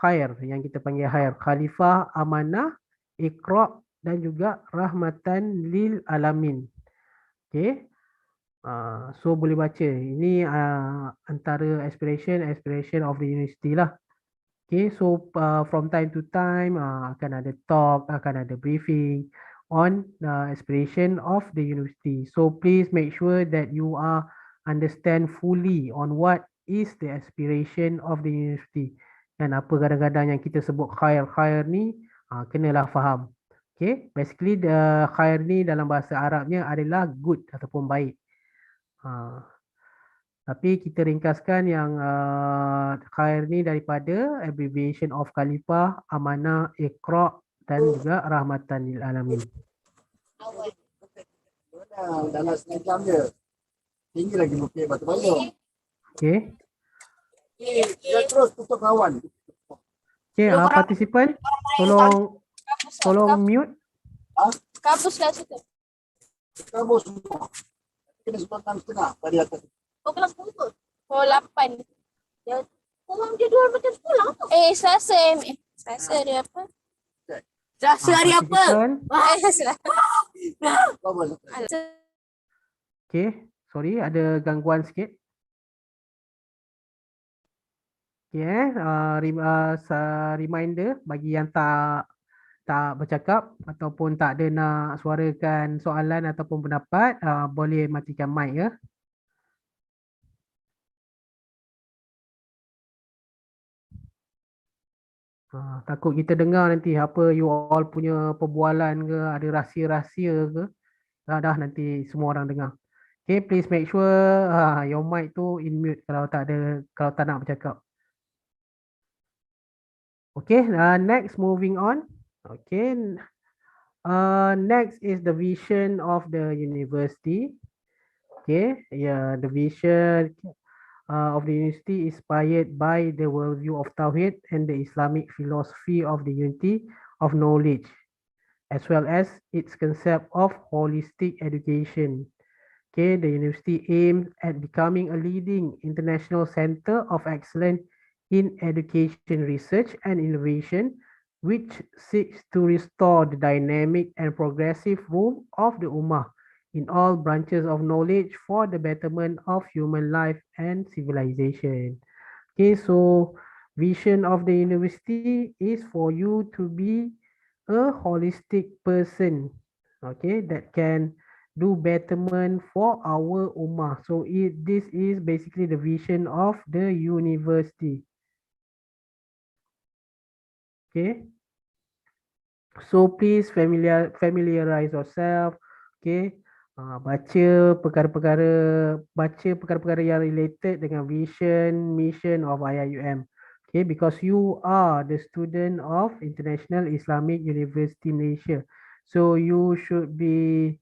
khair, yang kita panggil khair, khalifah, amanah, iqra' dan juga rahmatan lil alamin. Okay, so boleh baca ini antara aspiration of the university lah. Okay, so from time to time akan ada talk, akan ada briefing on aspiration of the university. So please make sure that you are understand fully on what is the aspiration of the university. Dan apa kadang-kadang yang kita sebut khair ni, kenalah faham. Okay, basically the khair ni dalam bahasa Arabnya adalah good ataupun baik. Tapi kita ringkaskan yang khair ni daripada abbreviation of khalifah, amanah, iqra' dan juga rahmatan lil alamin. Dalam setengah jam je. Tinggi lagi bukit batu bayung. Okay. Dia terus tutup kawan. Okay, partisipan tolong mute. Kampus kat situ. Kamu semua. Kena sebab 6.30 tadi atas. Oh, kelas berapa? Oh, 8. Tolong jadual macam sekolah tu. Selasa Selasa dia apa? Selasa hari apa? Participant. Selasa. Okay, sorry ada gangguan sikit. Okay, reminder bagi yang tak bercakap ataupun tak ada nak suarakan soalan ataupun pendapat, boleh matikan mic ya. Takut kita dengar nanti apa you all punya perbualan ke, ada rahsia-rahsia ke. Dah nanti semua orang dengar. Okay, please make sure your mic tu in mute kalau tak nak bercakap. Okay, next moving on. Okay, next is the vision of the university. Okay, yeah, the vision of the university is inspired by the worldview of Tawhid and the Islamic philosophy of the unity of knowledge, as well as its concept of holistic education. Okay, the university aims at becoming a leading international center of excellence in education research and innovation, which seeks to restore the dynamic and progressive role of the Ummah in all branches of knowledge for the betterment of human life and civilization. Okay, so vision of the university is for you to be a holistic person, okay, that can do betterment for our ummah. So this is basically the vision of the university. Okay, so please familiarize yourself. Okay, baca perkara-perkara yang related dengan vision, mission of IIUM. Okay, because you are the student of International Islamic University Malaysia, so you should be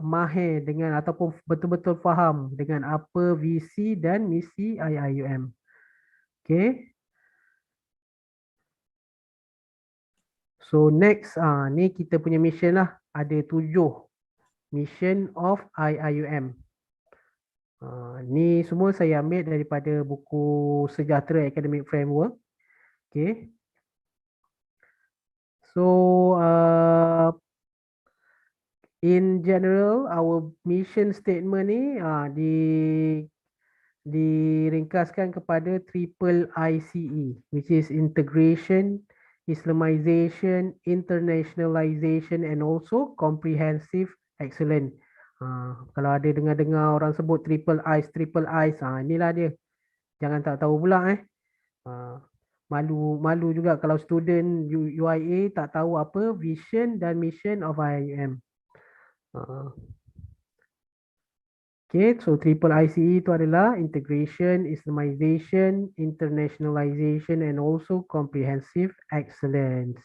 mahir dengan ataupun betul-betul faham dengan apa visi dan misi IIUM. Okay. So next, ni kita punya mission lah. Ada 7 mission of IIUM. Ni semua saya ambil daripada buku Sejahtera Academic Framework. Okay. So in general, our mission statement ni diringkaskan kepada triple ICE, which is integration, Islamization, internationalization and also comprehensive excellence. Kalau ada dengar-dengar orang sebut triple eyes, inilah dia. Jangan tak tahu pula malu juga kalau student UIA tak tahu apa vision dan mission of IIUM. Okay, so triple ICE itu adalah integration, Islamization, internationalization and also comprehensive excellence.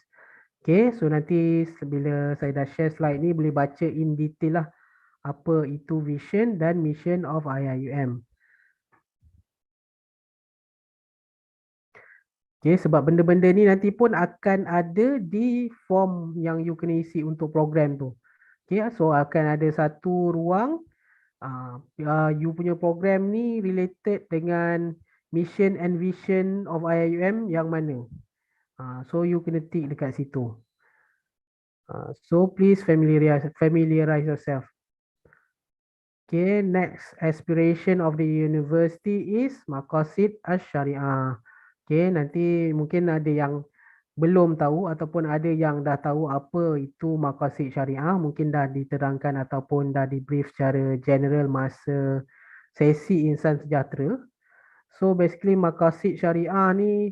Okay, so nanti bila saya dah share slide ni boleh baca in detail lah apa itu vision dan mission of IIUM. Okay, sebab benda-benda ni nanti pun akan ada di form yang you kena isi untuk program tu. Okay, so akan ada satu ruang you punya program ni related dengan mission and vision of IIUM yang mana. So you kena tick dekat situ. So please familiarize yourself. Okay, next aspiration of the university is Maqasid Asy-Syariah. Okay, nanti mungkin ada yang belum tahu ataupun ada yang dah tahu apa itu maqasid syariah, mungkin dah diterangkan ataupun dah di brief secara general masa sesi Insan Sejahtera. So basically maqasid syariah ni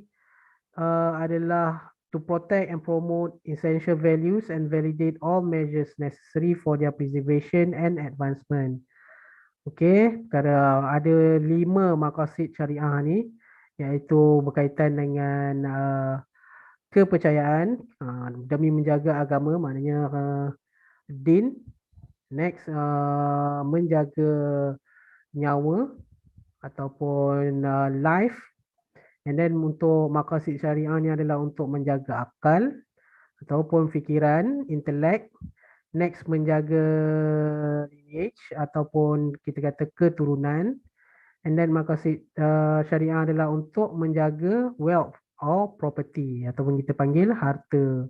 adalah to protect and promote essential values and validate all measures necessary for their preservation and advancement. Okay, ada 5 maqasid syariah ni, iaitu berkaitan dengan kepercayaan demi menjaga agama, maknanya din. Next, menjaga nyawa ataupun life. And then untuk maqasid syariah ni adalah untuk menjaga akal ataupun fikiran, intelek. Next, menjaga lineage ataupun kita kata keturunan. And then maqasid syariah adalah untuk menjaga wealth or property ataupun kita panggil harta.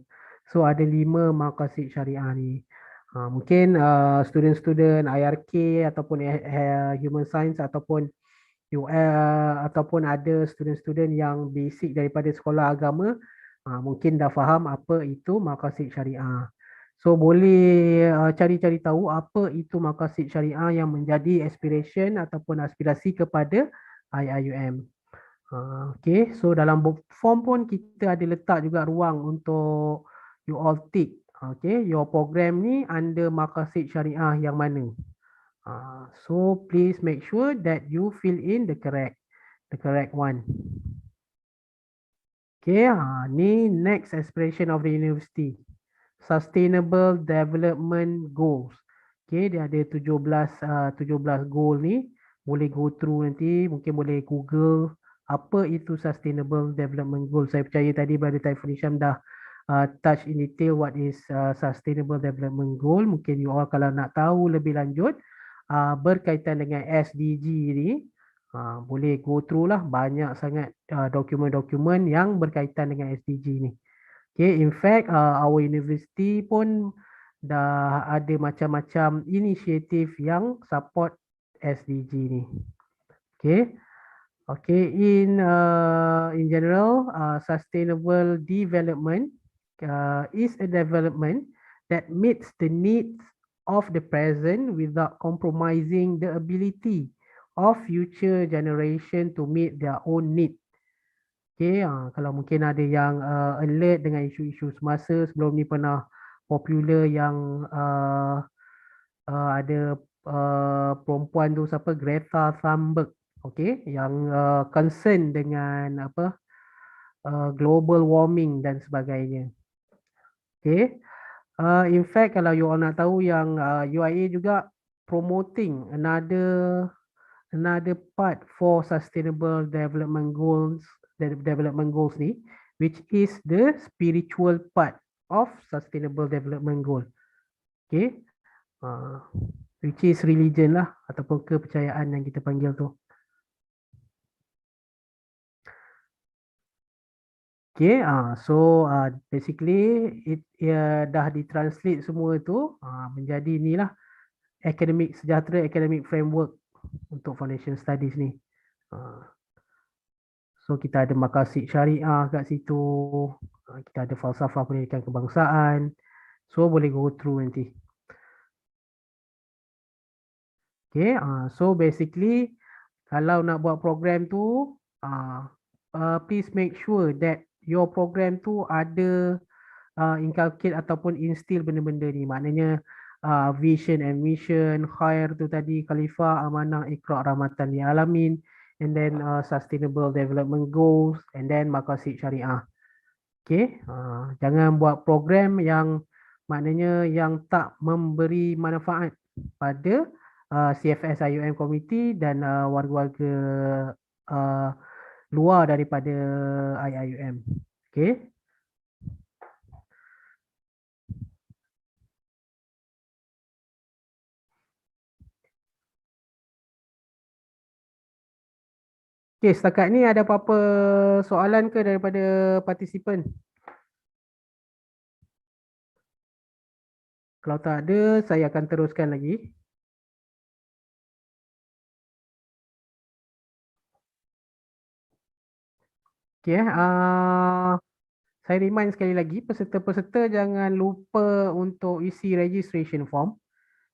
So ada 5 maqasid syariah ni. Mungkin student-student IRK ataupun human science ataupun ataupun ada student-student yang basic daripada sekolah agama mungkin dah faham apa itu maqasid syariah. So boleh cari-cari tahu apa itu maqasid syariah yang menjadi aspiration ataupun aspirasi kepada IIUM. Okay, so dalam form pun kita ada letak juga ruang untuk you all tick. Okay, your program ni under maqasid syariah yang mana. So please make sure that you fill in the correct one. Okay, ni next aspiration of the university. Sustainable Development Goals. Okay, dia ada 17 goal ni. Boleh go through nanti, mungkin boleh Google apa itu Sustainable Development Goal. Saya percaya tadi Brother Taiful Hisham dah touch in detail what is Sustainable Development Goal. Mungkin you all kalau nak tahu lebih lanjut berkaitan dengan SDG ni, boleh go through lah, banyak sangat dokumen-dokumen yang berkaitan dengan SDG ni. Okay, in fact, our university pun dah ada macam-macam inisiatif yang support SDG ni. Okay, in general, sustainable development is a development that meets the needs of the present without compromising the ability of future generation to meet their own need. Okay, kalau mungkin ada yang alert dengan isu-isu semasa, sebelum ni pernah popular yang ada perempuan tu siapa, Greta Thunberg, okay, yang concern dengan apa global warming dan sebagainya. Okay, in fact kalau you all nak tahu yang UIA juga promoting another part for sustainable development goals ni, which is the spiritual part of sustainable development goal. Okay, which is religion lah ataupun kepercayaan yang kita panggil tu. Okay, so basically dah ditranslate semua tu menjadi inilah sejahtera academic framework untuk foundation studies ni. So kita ada maqasid syariah kat situ, kita ada falsafah pendidikan kebangsaan. So boleh go through nanti. Okay, so basically kalau nak buat program tu, please make sure that your program tu ada inculcate ataupun instill benda-benda ni. Maknanya vision and mission, khair tu tadi, khalifah, amanah, iqra', rahmatan lil alamin, and then sustainable development goals, and then maqasid syariah. Okay, jangan buat program yang maknanya yang tak memberi manfaat pada CFS IUM community dan warga-warga luar daripada IIUM. Okay. Okay, setakat ni ada apa-apa soalan ke daripada partisipan? Kalau tak ada, saya akan teruskan lagi. Okay, saya remind sekali lagi, peserta-peserta jangan lupa untuk isi registration form.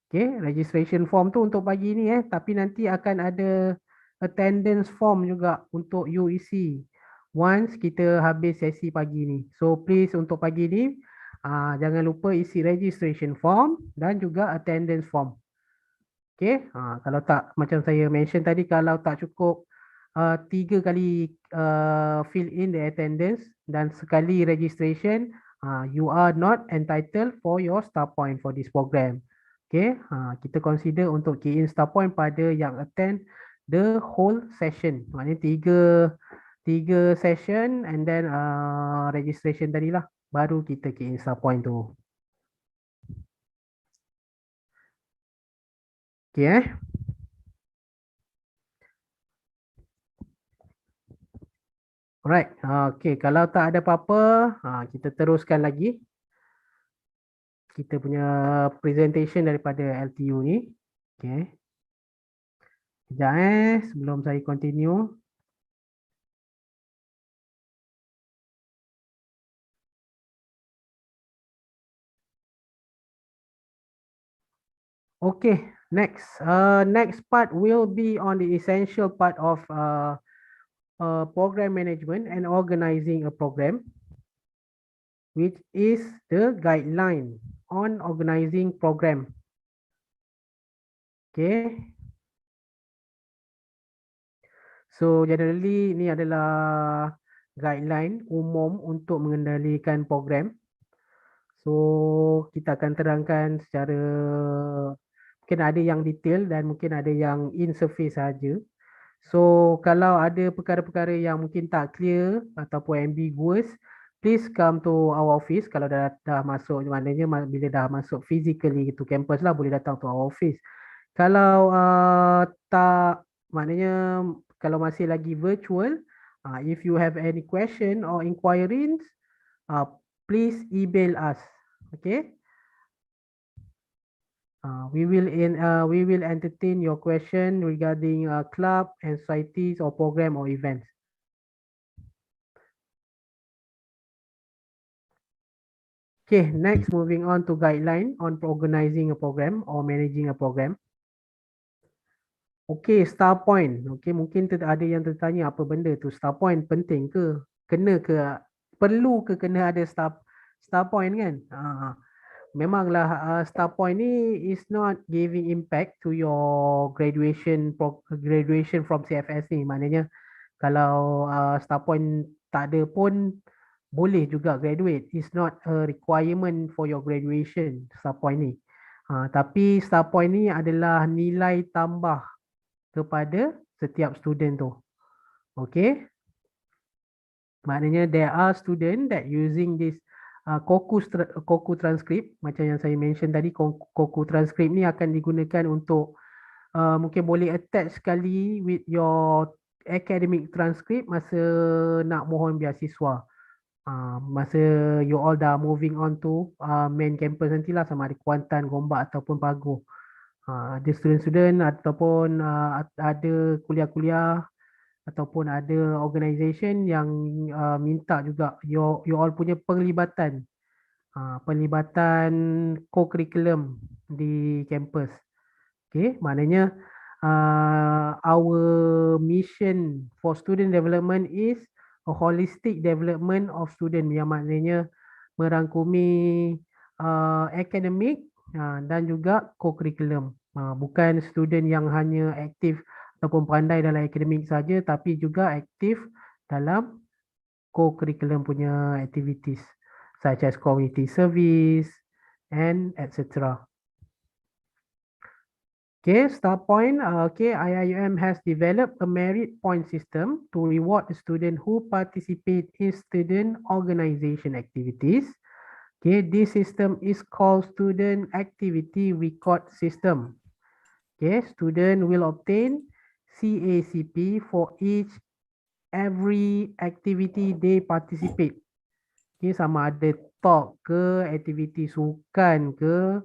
Okay, registration form tu untuk pagi ni tapi nanti akan ada attendance form juga untuk you isi once kita habis sesi pagi ni. So please untuk pagi ni jangan lupa isi registration form dan juga attendance form. Okay, kalau tak, macam saya mention tadi, kalau tak cukup 3 kali fill in the attendance dan sekali registration, you are not entitled for your star point for this program. Okay, kita consider untuk key in star point pada yang attend the whole session. Maknanya 3 session and then registration tadilah, baru kita key in star point tu. Okay, Alright, okay. Kalau tak ada apa-apa, kita teruskan lagi. Kita punya presentation daripada LTU ni. Okay. Sekejap sebelum saya continue. Okay, next. Next part will be on the essential part of program management and organizing a program, which is the guideline on organizing program. Okay. So generally ini adalah guideline umum untuk mengendalikan program. So kita akan terangkan secara mungkin ada yang detail dan mungkin ada yang in surface saja. So kalau ada perkara-perkara yang mungkin tak clear ataupun ambiguous, please come to our office. Kalau dah masuk, maknanya bila dah masuk physically to campus lah, boleh datang to our office. Kalau tak, maknanya kalau masih lagi virtual, if you have any question or inquiries, please email us. Okay. We will entertain your question regarding club and societies or program or events. Okay, next moving on to guideline on organizing a program or managing a program. Okay, star point. Okay, mungkin ada yang tertanya apa benda tu, star point penting ke? Kena ke? Perlu ke kena ada star point kan? Memanglah star point ni is not giving impact to your graduation from CFS ni. Maknanya kalau star point tak ada pun boleh juga graduate. It's not a requirement for your graduation star point ni. Tapi star point ni adalah nilai tambah kepada setiap student tu. Okay. Maknanya there are student that using this Koku transcript, macam yang saya mention tadi, Koku transcript ni akan digunakan untuk mungkin boleh attach sekali with your academic transcript masa nak mohon beasiswa. Masa you all dah moving on to main campus nantilah, sama ada Kuantan, Gombak ataupun Paguh. Ada student-student ataupun ada kuliah-kuliah ataupun ada organisation yang minta juga you all punya pelibatan co-curriculum di kampus. Okay, maknanya our mission for student development is a holistic development of student, yang maknanya merangkumi akademik dan juga co-curriculum. Bukan student yang hanya aktif ataupun pandai dalam akademik saja, tapi juga aktif dalam co-curriculum punya activities such as community service and etc. Okay, start point. Okay, IIUM has developed a merit point system to reward the student who participate in student organization activities. Okay, this system is called Student Activity Record System. Okay, student will obtain CACP for every activity they participate. Okay, sama ada talk ke, aktiviti sukan ke,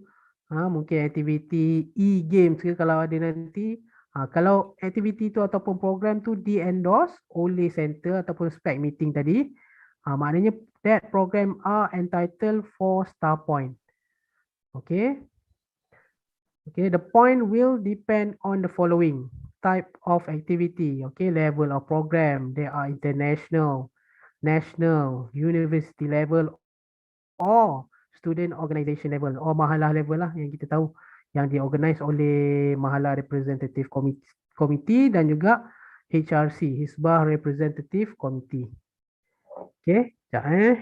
mungkin aktiviti e-games ke kalau ada nanti. Kalau aktiviti tu ataupun program tu di-endorse oleh center ataupun spec meeting tadi, maknanya that program are entitled for star point. Okay. Okay, the point will depend on the following type of activity. Okay, level of program. They are international, national, university level, or student organisation level, or mahalah level lah yang kita tahu, yang diorganize oleh Mahalah Representative Committee dan juga HRC, Hisbah Representative Committee. Okay, sekejap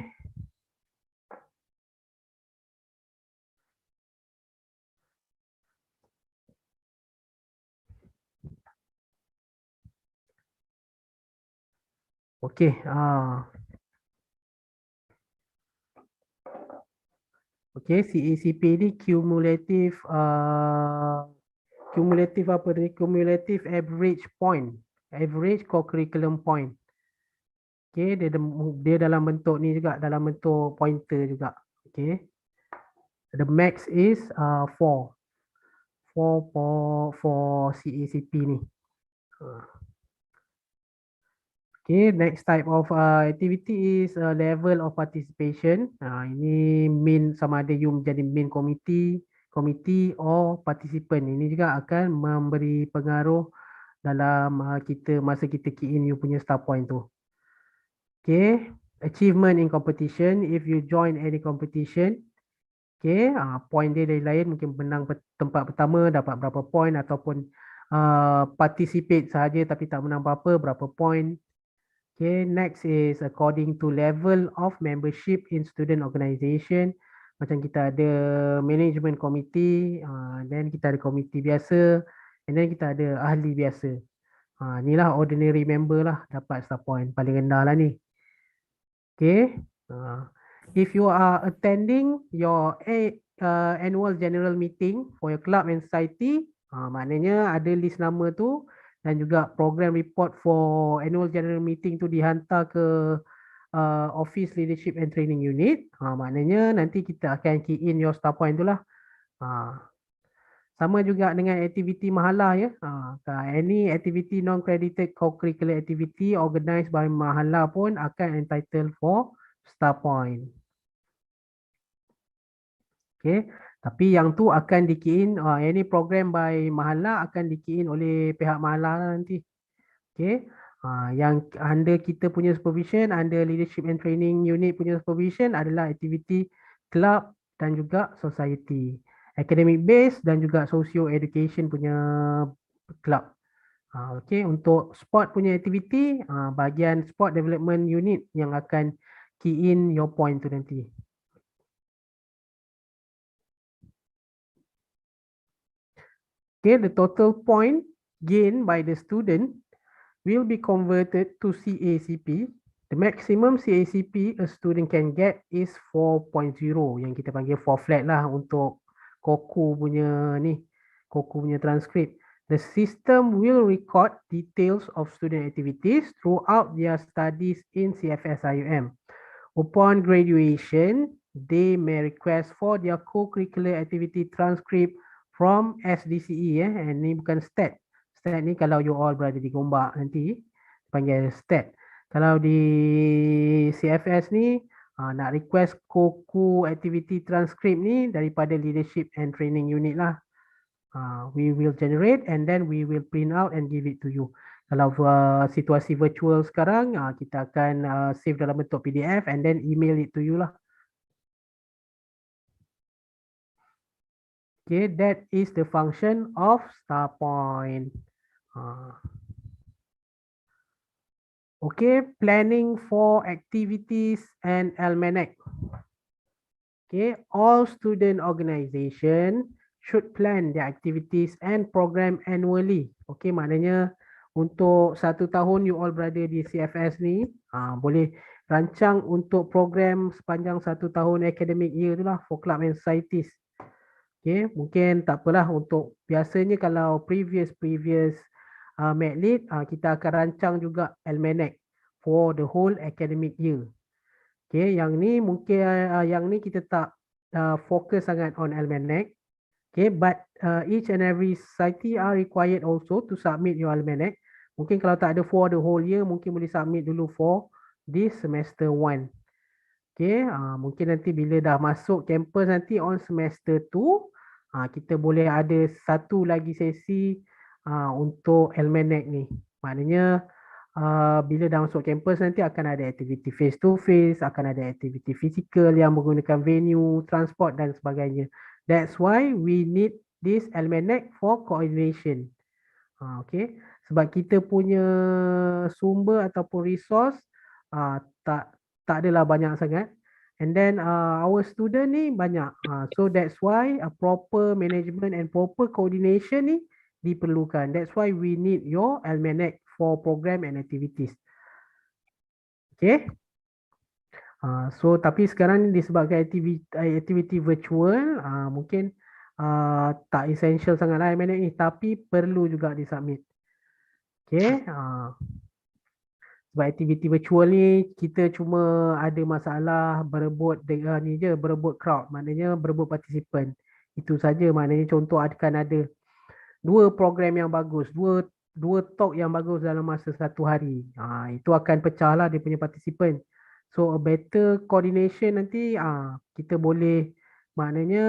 Okay, okay, CACP ni cumulative apa tadi? Cumulative average point, average co-curriculum point. Okay, dia dalam bentuk ni juga, dalam bentuk pointer juga. Okay. The max is 4. 4 for CACP ni. Okay, next type of activity is level of participation. Ini main, sama ada you menjadi main committee or participant. Ini juga akan memberi pengaruh dalam masa kita key in you punya star point tu. Okay, achievement in competition. If you join any competition, okay, point dia lain, mungkin menang tempat pertama dapat berapa point, ataupun participate sahaja tapi tak menang apa-apa, berapa point. Okay, next is according to level of membership in student organisation. Macam kita ada management committee, then kita ada komiti biasa, and then kita ada ahli biasa. Inilah ordinary member lah dapat star point paling rendah lah ni. Okay. If you are attending your annual general meeting for your club and society, maknanya ada list nama tu, dan juga program report for annual general meeting tu dihantar ke office leadership and training unit. Maknanya nanti kita akan key in your star point tu lah. Sama juga dengan aktiviti mahalah ya. Any activity non-credited co-curricular activity organized by mahalah pun akan entitled for star point. Okay. Tapi yang tu akan di-key in, any program by mahalah akan di-key in oleh pihak mahalah lah nanti. Okay. Yang under kita punya supervision, under leadership and training unit punya supervision adalah aktiviti club dan juga society. Academic base dan juga socio education punya club. Okay. Untuk sport punya aktiviti, bahagian sport development unit yang akan key in your point tu nanti. Okay, the total point gained by the student will be converted to CACP. The maximum CACP a student can get is 4.0, yang kita panggil 4 flat lah untuk KOKU punya transcript. The system will record details of student activities throughout their studies in CFS-IUM. Upon graduation, they may request for their co-curricular activity transcript from SDCE and ni bukan STAT. STAT ni kalau you all berada di Gombak nanti panggil STAT. Kalau di CFS ni nak request KOKU activity transcript ni daripada leadership and training unit lah. We will generate and then we will print out and give it to you. Kalau situasi virtual sekarang, kita akan save dalam bentuk PDF and then email it to you lah. Okay, that is the function of star point. Okay, planning for activities and almanac. Okay, all student organization should plan their activities and program annually. Okay, maknanya untuk 1 tahun you all berada di CFS ni, boleh rancang untuk program sepanjang 1 tahun academic year tu lah for club and societies. Okay, mungkin tak apalah, untuk biasanya kalau previous MacLead, kita akan rancang juga almanac for the whole academic year. Okay, yang ni mungkin yang ni kita tak fokus sangat on almanac. Okay, but each and every society are required also to submit your almanac. Mungkin kalau tak ada for the whole year, mungkin boleh submit dulu for this semester 1. Okay, mungkin nanti bila dah masuk campus nanti on semester 2, kita boleh ada satu lagi sesi untuk almanac ni. Maknanya bila dah masuk campus nanti akan ada aktiviti face to face, akan ada aktiviti fizikal yang menggunakan venue, transport dan sebagainya. That's why we need this almanac for coordination. Okay, sebab kita punya sumber ataupun resource tak adalah banyak sangat. And then our student ni banyak. So that's why a proper management and proper coordination ni diperlukan. That's why we need your almanac for program and activities. Okay. So tapi sekarang disebabkan aktiviti virtual, mungkin tak essential sangat lah almanac ni, tapi perlu juga disubmit. Okay. Sebab aktiviti virtual ni kita cuma ada masalah berebut dengan ni je, berebut crowd, maknanya berebut participant. Itu saja, maknanya contoh akan ada dua program yang bagus, dua talk yang bagus dalam masa satu hari. Itu akan pecah lah dia punya participant. So a better coordination nanti kita boleh, maknanya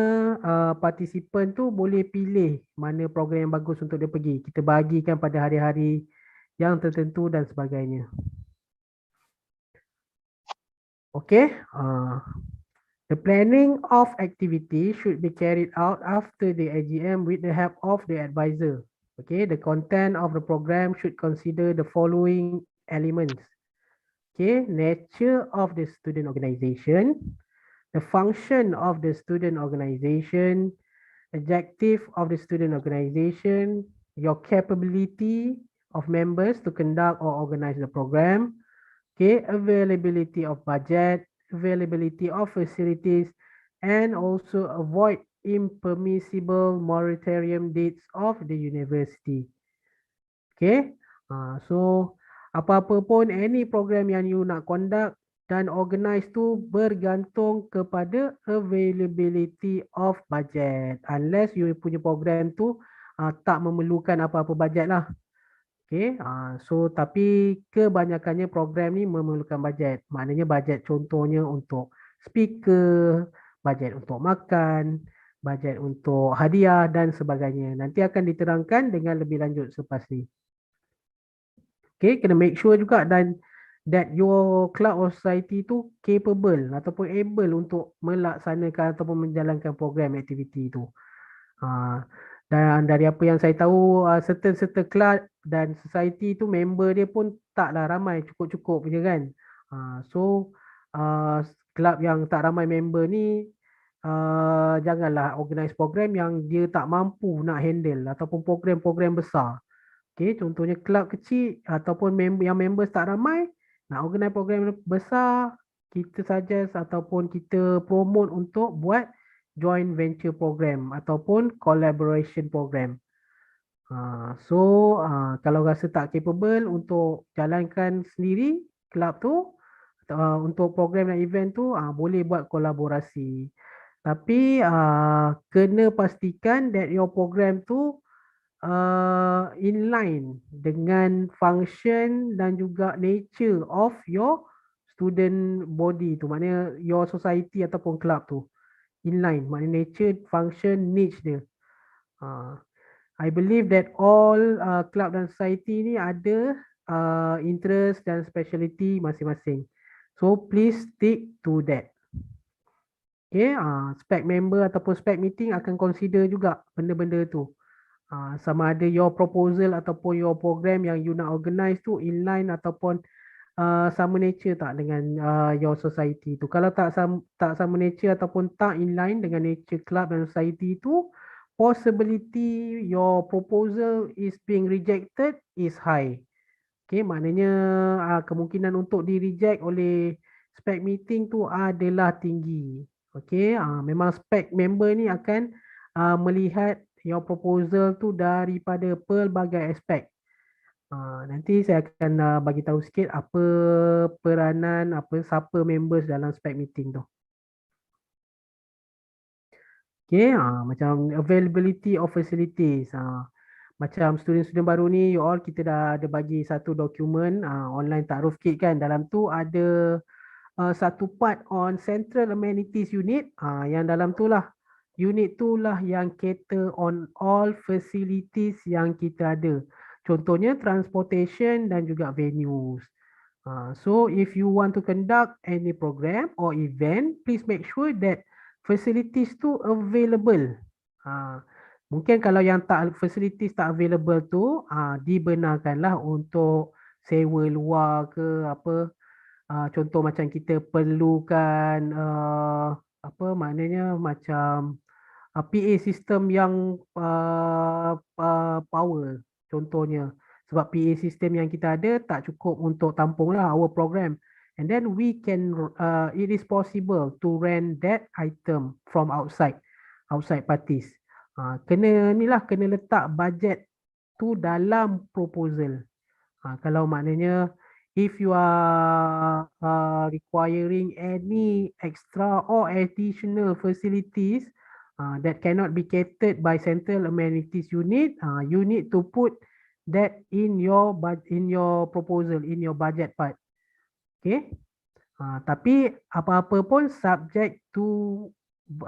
participant tu boleh pilih mana program yang bagus untuk dia pergi. Kita bahagikan pada hari-hari yang tertentu dan sebagainya. Okay. The planning of activity should be carried out after the AGM with the help of the advisor. Okay, the content of the program should consider the following elements. Okay, nature of the student organization, the function of the student organization, objective of the student organization, your capability of members to conduct or organize the program, okay, availability of budget, availability of facilities, and also avoid impermissible moratorium dates of the university. Okay, so apa-apa pun any program yang you nak conduct dan organize tu bergantung kepada availability of budget. Unless you punya program tu tak memerlukan apa-apa budget lah. Okay, so tapi kebanyakannya program ni memerlukan bajet. Maknanya bajet contohnya untuk speaker, bajet untuk makan, bajet untuk hadiah dan sebagainya. Nanti akan diterangkan dengan lebih lanjut selepas ni. Okay, kena make sure juga dan that your club or society tu capable ataupun able untuk melaksanakan ataupun menjalankan program aktiviti tu. Dan dari apa yang saya tahu, certain club dan society tu member dia pun taklah ramai, cukup-cukup punya kan. So club yang tak ramai member ni janganlah organize program yang dia tak mampu nak handle ataupun program-program besar. Okay, contohnya club kecil ataupun yang members tak ramai, nak organize program besar, kita suggest ataupun kita promote untuk buat joint venture program ataupun collaboration program. So kalau rasa tak capable untuk jalankan sendiri club tu, untuk program dan event tu boleh buat kolaborasi. Tapi kena pastikan that your program tu in dengan function dan juga nature of your student body tu, maknanya your society ataupun club tu inline, maknanya nature, function, niche dia. I believe that all club dan society ni ada interest dan speciality masing-masing. So please stick to that. Okay, spec member ataupun spec meeting akan consider juga benda-benda tu. Sama ada your proposal ataupun your program yang you nak organize tu inline ataupun sama nature tak dengan your society tu. Kalau tak sama nature ataupun tak inline dengan nature club dan society tu, possibility your proposal is being rejected is high. Okay, maknanya kemungkinan untuk di reject oleh spec meeting tu adalah tinggi. Okay, memang spec member ni akan melihat your proposal tu daripada pelbagai aspek. Nanti saya akan bagi tahu sikit apa peranan, siapa members dalam spec meeting tu. Okay, macam availability of facilities. Macam student-student baru ni, you all kita dah ada bagi satu dokumen online ta'aruf kit kan. Dalam tu ada satu part on central amenities unit. Yang dalam tu lah, unit tu lah yang cater on all facilities yang kita ada. Contohnya transportation dan juga venues. So if you want to conduct any program or event, please make sure that facilities tu available. Mungkin kalau yang facilities tak available tu dibenarkanlah untuk sewa luar ke apa. Contoh macam kita perlukan apa maknanya macam PA system yang power contohnya, sebab PA system yang kita ada tak cukup untuk tampunglah our program, and then we can it is possible to rent that item from outside parties. Kena letak budget tu dalam proposal. Kalau maknanya if you are requiring any extra or additional facilities that cannot be catered by central amenities unit, you need to put that in your proposal, in your budget part. Okay. Tapi apa-apa pun subject to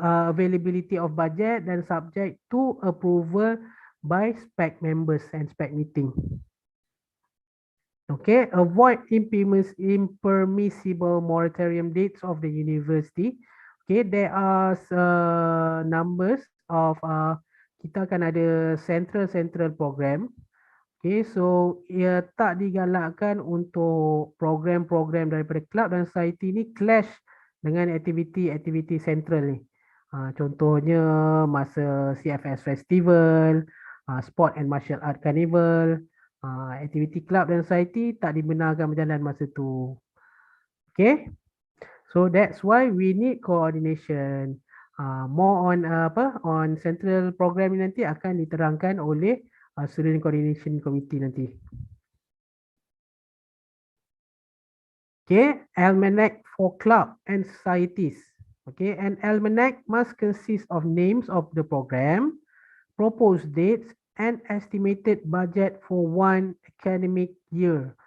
availability of budget dan subject to approval by spec members and spec meeting. Okay, avoid impermissible moratorium dates of the university. Okay, there are numbers of kita akan ada central program. Okay, so ia tak digalakkan untuk program-program daripada club dan society ni clash dengan aktiviti-aktiviti central ni. Contohnya masa CFS Festival, Sport and Martial Art Carnival, aktiviti club dan society tak dibenarkan berjalan masa tu. Okay, so that's why we need coordination. More on on central program ni nanti akan diterangkan oleh Student Coordination Committee nanti. Okay, almanac for club and societies. Okay, an almanac must consist of names of the program, proposed dates, and estimated budget for one academic year.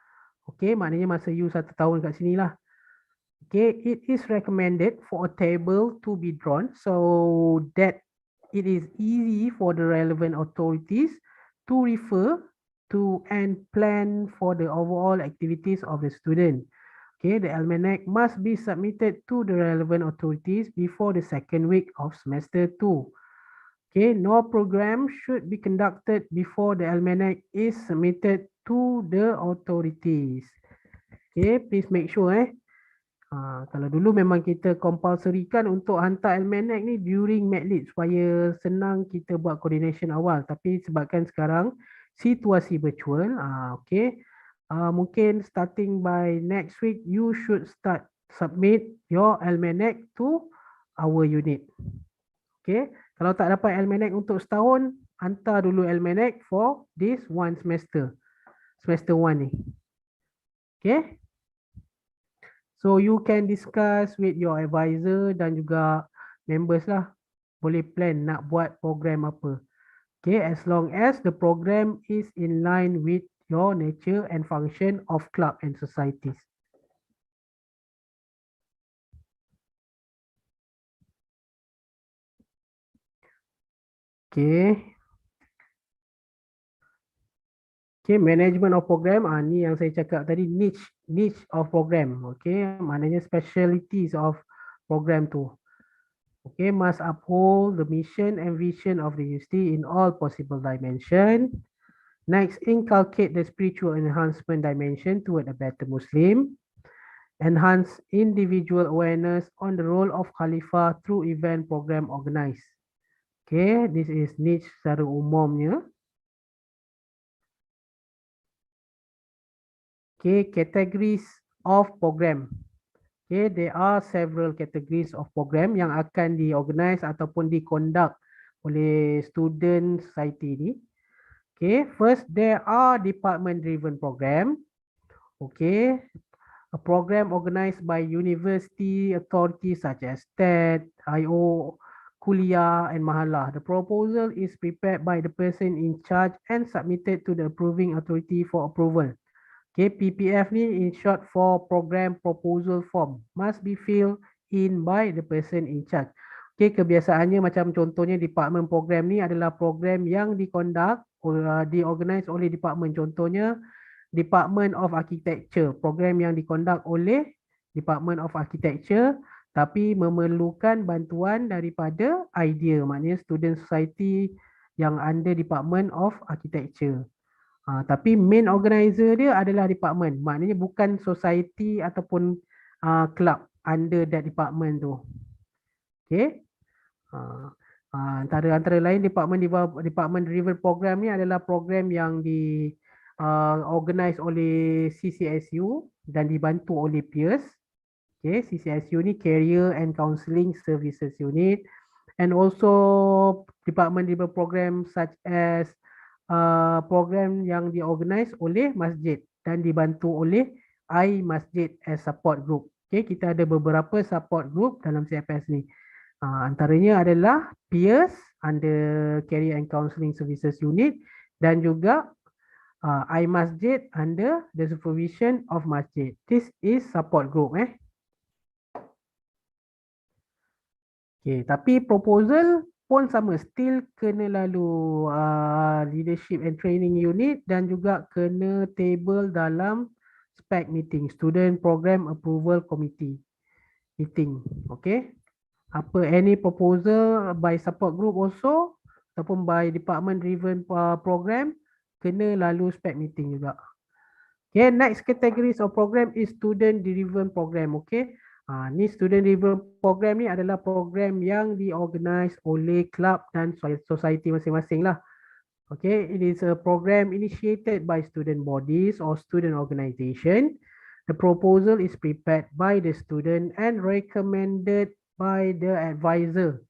Okay, maknanya masa you 1 tahun kat sini lah. Okay, it is recommended for a table to be drawn so that it is easy for the relevant authorities to refer to and plan for the overall activities of the student. Okay, the almanac must be submitted to the relevant authorities before the second week of semester 2. Okay, no program should be conducted before the almanac is submitted to the authorities. Okay, please make sure kalau dulu memang kita compulsorykan untuk hantar almanac ni during MATLIT supaya senang kita buat coordination awal. Tapi sebabkan sekarang situasi virtual, okay, mungkin starting by next week you should start submit your almanac to our unit. Okay, kalau tak dapat almanac untuk setahun, hantar dulu almanac for this one semester 1 ni. Okay, so you can discuss with your advisor dan juga members lah, boleh plan nak buat program apa. Okay, as long as the program is in line with your nature and function of club and societies. Okay. Okay, management of program, ni yang saya cakap tadi, niche of program. Okay, maknanya specialities of program tu. Okay, must uphold the mission and vision of the university in all possible dimension. Next, inculcate the spiritual enhancement dimension toward a better Muslim. Enhance individual awareness on the role of Khalifah through event program organized. Okay, this is niche secara umumnya. Okay, categories of program. Okay, there are several categories of program yang akan diorganize ataupun diconduct oleh student society ni. Okay, first there are department driven program. Okay, a program organized by university authorities such as TED, IO, Kuliah and Mahalah. The proposal is prepared by the person in charge and submitted to the approving authority for approval. Okay, PPF ni in short for program proposal form, must be filled in by the person in charge. Okay, kebiasaannya macam contohnya department program ni adalah program yang diorganize oleh department. Contohnya Department of Architecture, program yang diconduct oleh Department of Architecture tapi memerlukan bantuan daripada IDEA, maknanya student society yang under Department of Architecture. Tapi main organizer dia adalah department, maknanya bukan society ataupun club under that department tu. Okay. Antara lain department driven program ni adalah program yang di organize oleh CCSU dan dibantu oleh peers. Okay, CCSU ni Career and Counselling Services Unit, and also department driven program such as program yang diorganize oleh masjid dan dibantu oleh iMasjid as support group. Okay, kita ada beberapa support group dalam CFS ni. Antaranya adalah peers under Career and Counselling Services Unit dan juga iMasjid under the supervision of masjid. This is support group. Okay, tapi proposal pun sama, still kena lalu leadership and training unit dan juga kena table dalam spec meeting, student program approval committee meeting. Okay, apa any proposal by support group also ataupun by department driven program kena lalu spec meeting juga. Okay, next categories of program is student driven program. Okay, ni student driven program ni adalah program yang diorganize oleh club dan society masing-masing lah. Okay, it is a program initiated by student bodies or student organization. The proposal is prepared by the student and recommended by the advisor.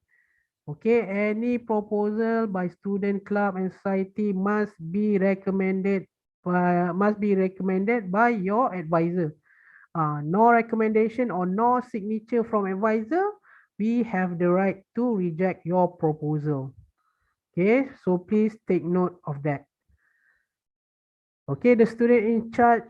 Okay, any proposal by student club and society must be recommended by your advisor. No recommendation or no signature from advisor, we have the right to reject your proposal. Okay, so please take note of that. Okay, the student in charge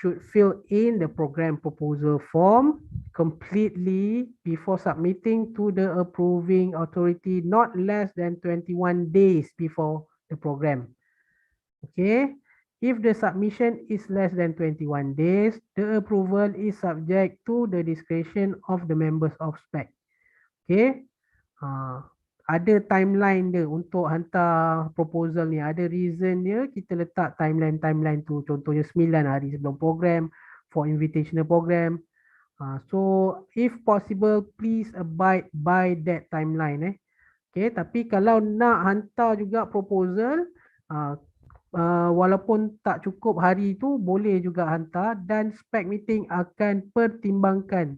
should fill in the program proposal form completely before submitting to the approving authority not less than 21 days before the program. Okay, if the submission is less than 21 days, the approval is subject to the discretion of the members of spec. Okay, ada timeline dia untuk hantar proposal ni, ada reason dia, kita letak timeline tu, contohnya 9 hari sebelum program for invitational program. So if possible, please abide by that timeline. Okay, tapi kalau nak hantar juga proposal, walaupun tak cukup hari tu, boleh juga hantar dan spec meeting akan pertimbangkan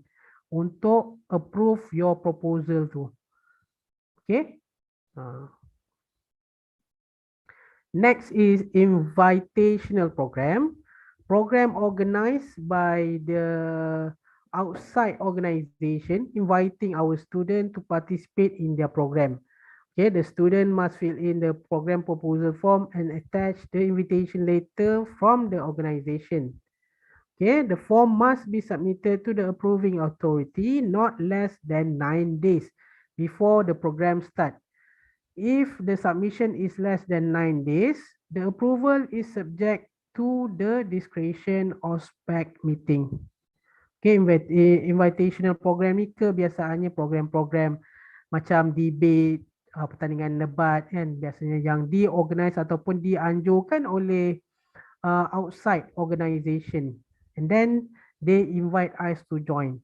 untuk approve your proposal tu. Okay. Next is invitational program. Program organized by the outside organization inviting our student to participate in their program. Okay, the student must fill in the program proposal form and attach the invitation letter from the organization. Okay, the form must be submitted to the approving authority not less than 9 days before the program start. If the submission is less than 9 days, the approval is subject to the discretion of spec meeting. Okay, invitational program ni kebiasaannya program-program macam debate, pertandingan debat kan, biasanya yang diorganize ataupun dianjurkan oleh outside organization, and then they invite us to join.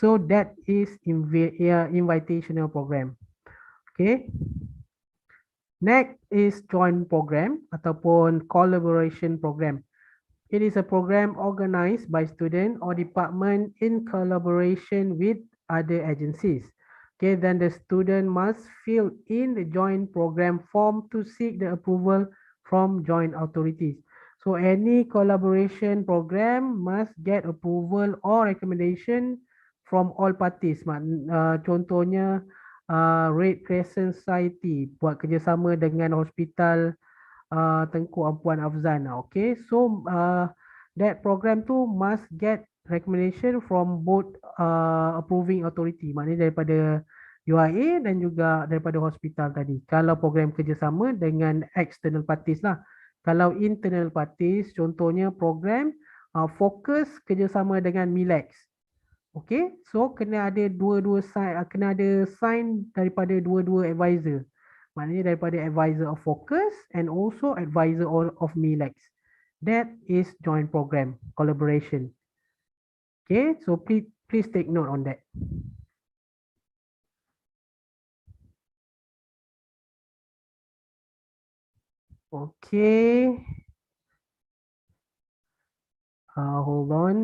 So that is invitational program. Okay. Next is joint program ataupun collaboration program. It is a program organized by student or department in collaboration with other agencies. Okay, then the student must fill in the joint program form to seek the approval from joint authorities. So any collaboration program must get approval or recommendation from all parties. Contohnya Red Crescent Society buat kerjasama dengan Hospital Tengku Ampuan Afzan. Okay, so that program tu must get recommendation from both approving authority, maknanya daripada UIA dan juga daripada hospital tadi. Kalau program kerjasama dengan external parties lah. Kalau internal parties, contohnya program fokus kerjasama dengan MILEX. Okay, so kena ada kena ada sign daripada dua-dua advisor. Maknanya daripada advisor of focus and also advisor of MILEX. That is joint program collaboration. Okay, so please take note on that. Okay. Hold on.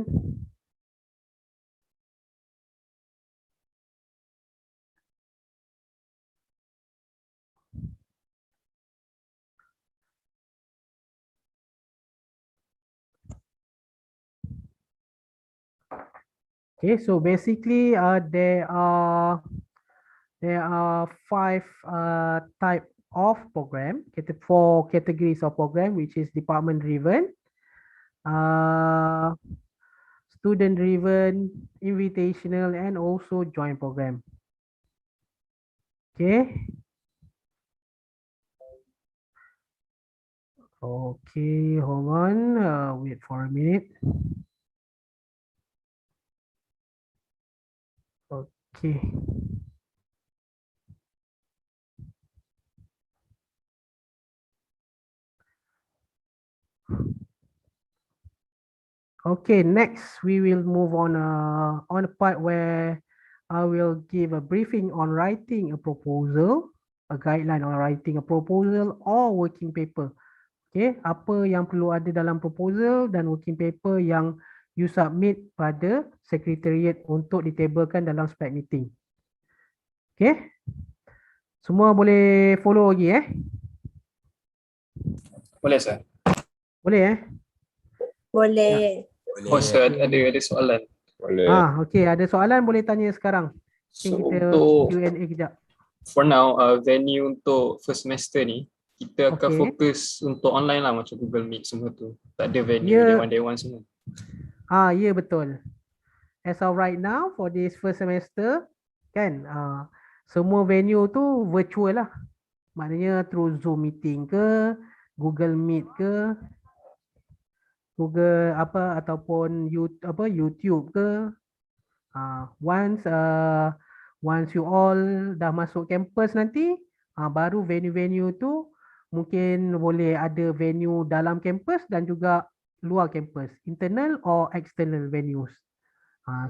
Okay, so basically there are five type of program, four categories of program, which is department driven, uh, student driven, invitational, and also joint program. Okay. Okay, hold on. Wait for a minute. Okay. Okay, next we will move on the part where I will give a briefing on writing a proposal, a guideline on writing a proposal or working paper. Okay, apa yang perlu ada dalam proposal dan working paper yang you submit pada secretariat untuk ditabelkan dalam spec meeting. Okay, semua boleh follow lagi Boleh, Sir. Boleh Boleh. Oh, Sir, ada soalan. Okay, ada soalan boleh tanya sekarang. So, Kita untuk Q&A kejap. for now, venue untuk first semester ni, kita akan Okay. fokus untuk online lah macam Google Meet semua tu. Tak ada venue Ya. dewan-dewan semua. Ya betul. As of right now for this first semester kan, semua venue tu virtual lah. Maknanya through Zoom meeting ke, Google Meet ke, Google ataupun YouTube ke. Once you all dah masuk campus nanti, baru venue-venue tu mungkin boleh ada venue dalam campus dan juga luar campus, internal or external venues.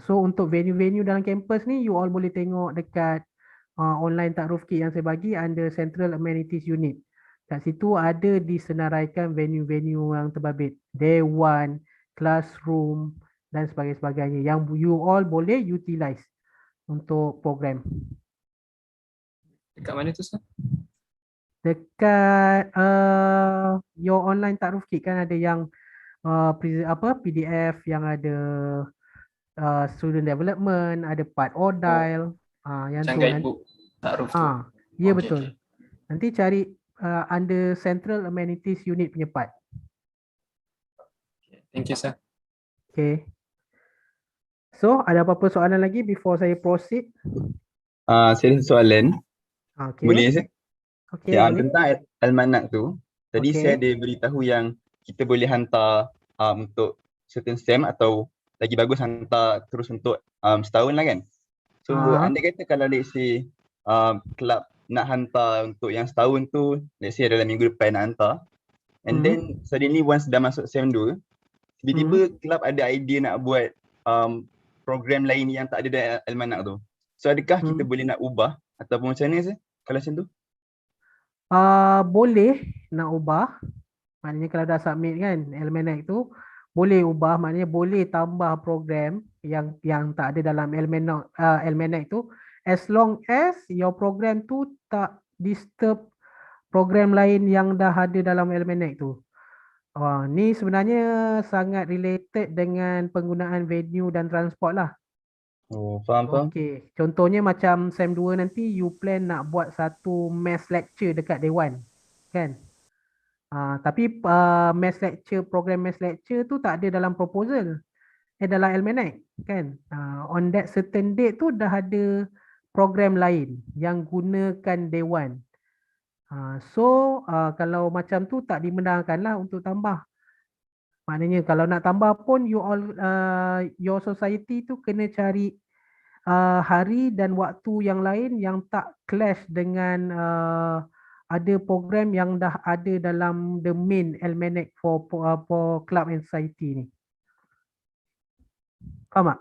So untuk venue-venue dalam campus ni, you all boleh tengok dekat online takruf kit yang saya bagi under Central Amenities Unit. Kat situ ada disenaraikan venue-venue yang terbabit, dewan, classroom dan sebagainya yang you all boleh utilize untuk program. Dekat mana tu, Sir? Dekat your online takruf kit kan ada yang PDF yang ada student development, ada part ordile, yang Macam tu guidebook takruf tu. ya Okay, betul. Nanti cari under Central Amenities Unit punya part. Okay. Thank you, Sir. Okay. So, ada apa-apa soalan lagi before saya proceed? Saya ada soalan. Okay. Boleh saya? Okay, Ya, boleh. tentang almanak tu. Tadi Okay. saya ada beritahu yang kita boleh hantar untuk certain SEM atau lagi bagus hantar terus untuk setahun lah kan. So anda kata kalau let's say club nak hantar untuk yang setahun tu, let's say dalam minggu depan nak hantar. And then suddenly once dah masuk SEM 2, tiba-tiba club ada idea nak buat program lain yang tak ada dalam almanak tu. So adakah kita boleh nak ubah ataupun macam mana sih kalau macam tu? Boleh nak ubah. Maknanya kalau dah submit kan almanac tu, boleh ubah, maknanya boleh tambah program yang tak ada dalam almanac tu, as long as your program tu tak disturb program lain yang dah ada dalam almanac tu. Ni sebenarnya sangat related dengan penggunaan venue dan transport lah. Oh, faham. Okey, contohnya macam SEM 2 nanti you plan nak buat satu mass lecture dekat Dewan, kan? Tapi program mass lecture tu tak ada dalam proposal, dalam almanac, kan? On that certain date tu dah ada program lain yang gunakan Dewan. So kalau macam tu tak dibenarkan lah untuk tambah. Maknanya kalau nak tambah pun you all your society tu kena cari hari dan waktu yang lain yang tak clash dengan ada program yang dah ada dalam the main almanac for club and society ni. Faham tak?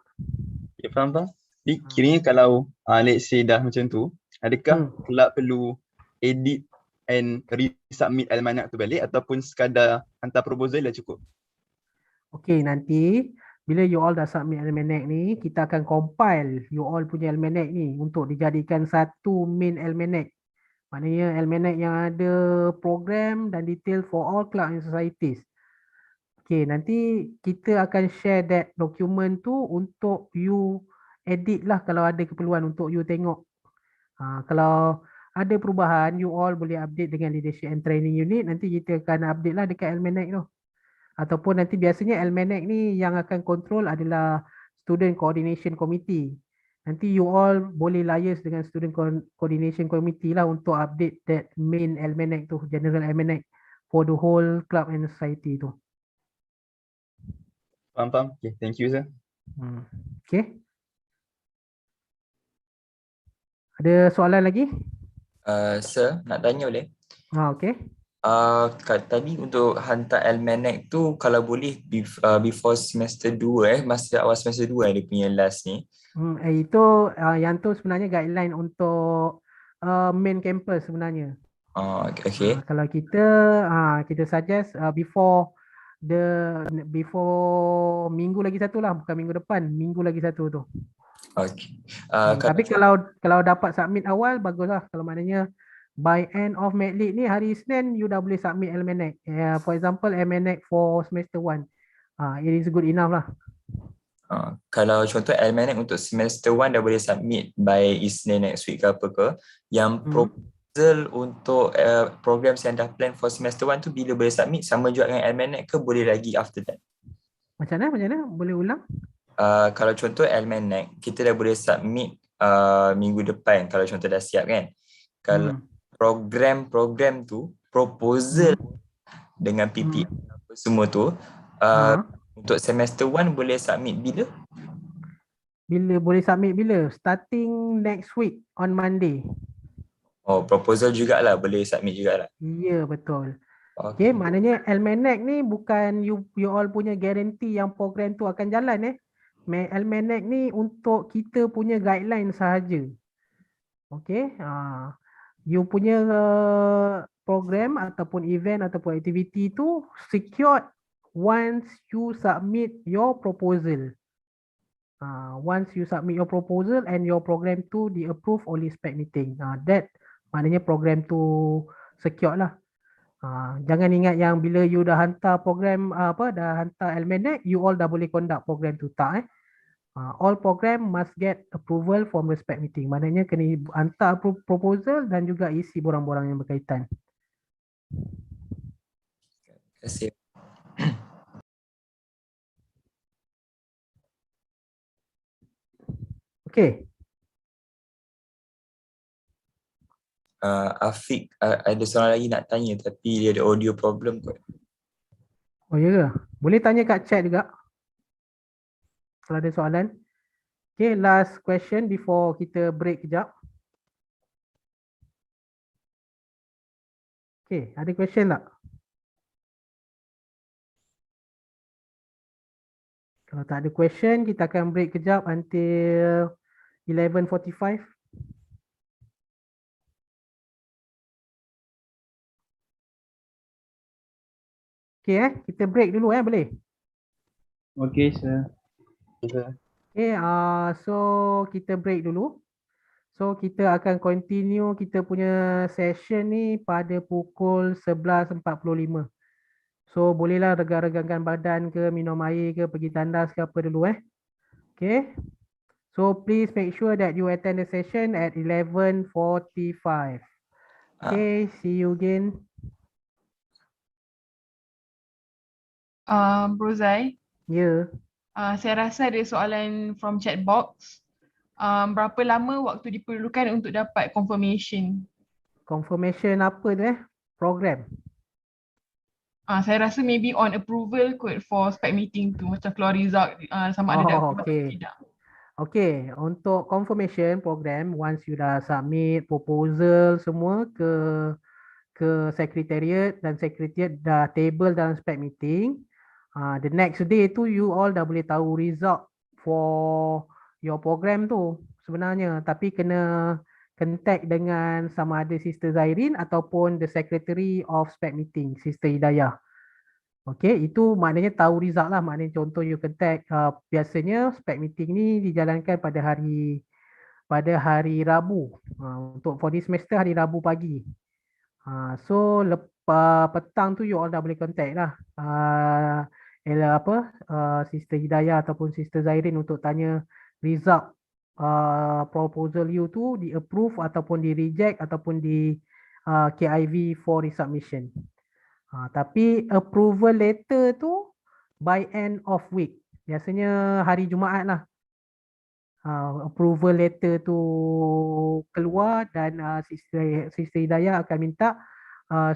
Ya, faham. Jadi kiranya kalau let's say dah macam tu, adakah club perlu edit and resubmit almanak tu balik ataupun sekadar hantar proposal dah cukup? Okay, nanti bila you all dah submit almanac ni, kita akan compile you all punya almanac ni untuk dijadikan satu main almanac. Maknanya almanac yang ada program dan detail for all club and societies. Okay, nanti kita akan share that document tu untuk you edit lah kalau ada keperluan untuk you tengok. Kalau ada perubahan, you all boleh update dengan Leadership and Training Unit. Nanti kita akan update lah dekat Almanac tu. Ataupun nanti biasanya Almanac ni yang akan control adalah Student Coordination Committee. Nanti you all boleh liaise dengan Student Coordination Committee lah untuk update that main Almanac tu, General Almanac for the whole club and society tu. Faham. Okay, thank you sir. Okay. Ada soalan lagi? Sir, nak tanya boleh? Okay. Tadi untuk hantar Almanac tu kalau boleh before semester 2 masa awal semester 2 dia punya last ni. Itu yang tu sebenarnya guideline untuk main campus sebenarnya. Okay. Kalau kita suggest before minggu lagi satu lah, bukan minggu depan, minggu lagi satu tu. Okay. Tapi kalau dapat submit awal baguslah. Kalau maknanya by end of Medlit ni hari Isnin you dah boleh submit Almanac. For example Almanac for semester 1. It is good enough lah. Kalau contoh Almanac untuk semester 1 dah boleh submit by Isnin next week ke apa ke, yang proposal untuk programs yang dah plan for semester 1 tu bila boleh submit, sama juga dengan Almanac ke boleh lagi after that? Macam mana? Boleh ulang? Kalau contoh Almanac, kita dah boleh submit minggu depan kalau contoh dah siap kan. Kalau program tu, proposal dengan PPT semua tu, untuk semester 1 boleh submit bila? Boleh submit bila? Starting next week on Monday. Proposal jugalah, boleh submit jugalah. Ya, betul. Okay, maknanya Almanac ni bukan you all punya guarantee yang program tu akan jalan Almanac ni untuk kita punya guideline sahaja. Okay. You punya program ataupun event ataupun aktiviti tu secured once you submit your proposal. Once you submit your proposal and your program tu di-approve oleh spec meeting. That maknanya program tu secured lah. Jangan ingat yang bila you dah hantar program dah hantar Almanac, you all dah boleh conduct program tu, tak all program must get approval from the spec meeting. Maknanya kena hantar proposal dan juga isi borang-borang yang berkaitan. Terima kasih. Okay. Afiq ada soalan lagi nak tanya tapi dia ada audio problem kot. Oh ya ke? Boleh tanya kat chat juga kalau ada soalan. Okay, last question before kita break kejap. Okay, ada question tak? Kalau tak ada question, kita akan break kejap until 11:45. Okay, kita break dulu boleh? Okay, sir. Okay, so kita break dulu. So kita akan continue kita punya session ni pada pukul 11.45. So bolehlah regang-regangkan badan ke, minum air ke, pergi tandas ke apa dulu Okay. So please make sure that you attend the session at 11:45. Okay, see you again. Bro Zai. Ya. Saya rasa ada soalan from chat box. Berapa lama waktu diperlukan untuk dapat confirmation? Confirmation apa tu Program? Saya rasa maybe on approval kot for spec meeting tu, macam keluar result sama ada dah approve atau tidak. Okay, untuk confirmation program, once you dah submit proposal semua ke secretariat dan secretariat dah table dalam spec meeting, the next day tu you all dah boleh tahu result for your program tu sebenarnya, tapi kena contact dengan sama ada Sister Zairin ataupun the secretary of spec meeting, Sister Hidayah. Okay, itu maknanya tahu result lah. Maknanya contoh you contact, biasanya spec meeting ni dijalankan pada hari Rabu. Untuk for this semester hari Rabu pagi. So lepas petang tu you all dah boleh contact lah Sister Hidayah ataupun Sister Zairin untuk tanya result proposal you tu di approve ataupun di reject ataupun di KIV for resubmission. Tapi approval letter tu by end of week. Biasanya hari Jumaat lah. Approval letter tu keluar dan Sister Hidayah akan minta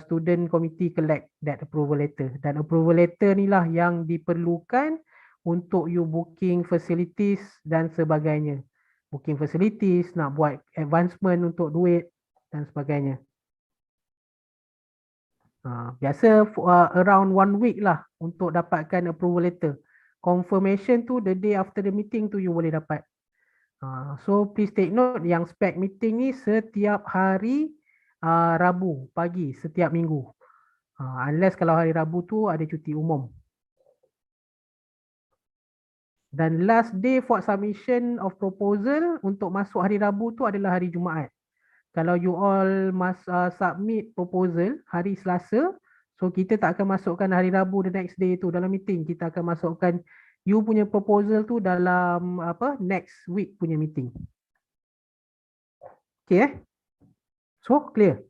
student committee collect that approval letter. Dan approval letter ni lah yang diperlukan untuk you booking facilities dan sebagainya. Booking facilities, nak buat advancement untuk duit dan sebagainya. Biasa around 1 week lah untuk dapatkan approval letter. Confirmation tu the day after the meeting tu you boleh dapat. So please take note yang spec meeting ni setiap hari Rabu pagi setiap minggu. Unless kalau hari Rabu tu ada cuti umum. Dan last day for submission of proposal untuk masuk hari Rabu tu adalah hari Jumaat. Kalau you all must submit proposal hari Selasa, so kita tak akan masukkan hari Rabu the next day tu dalam meeting. Kita akan masukkan you punya proposal tu dalam next week punya meeting. Okay So clear?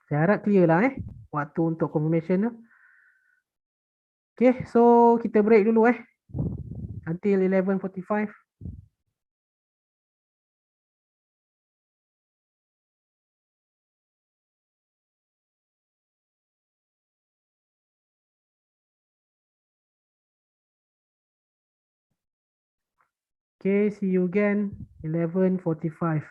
Saya harap clear lah waktu untuk confirmation tu. Okay, so kita break dulu until 11:45. Okay, see you again 11:45.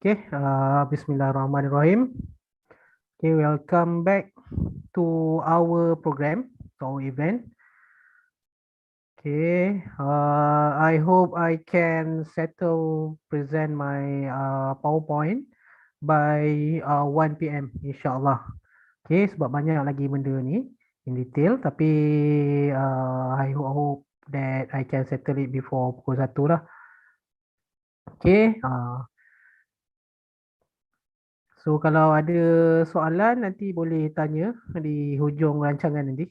Okay, Bismillahirrahmanirrahim. Okay, welcome back to our program, to our event. Okay, I hope I can present my PowerPoint by 1 PM insyaAllah. Okay, sebab banyak lagi benda ni in detail, tapi I hope that I can settle it before pukul 1 lah. Okay, so kalau ada soalan nanti boleh tanya di hujung rancangan nanti.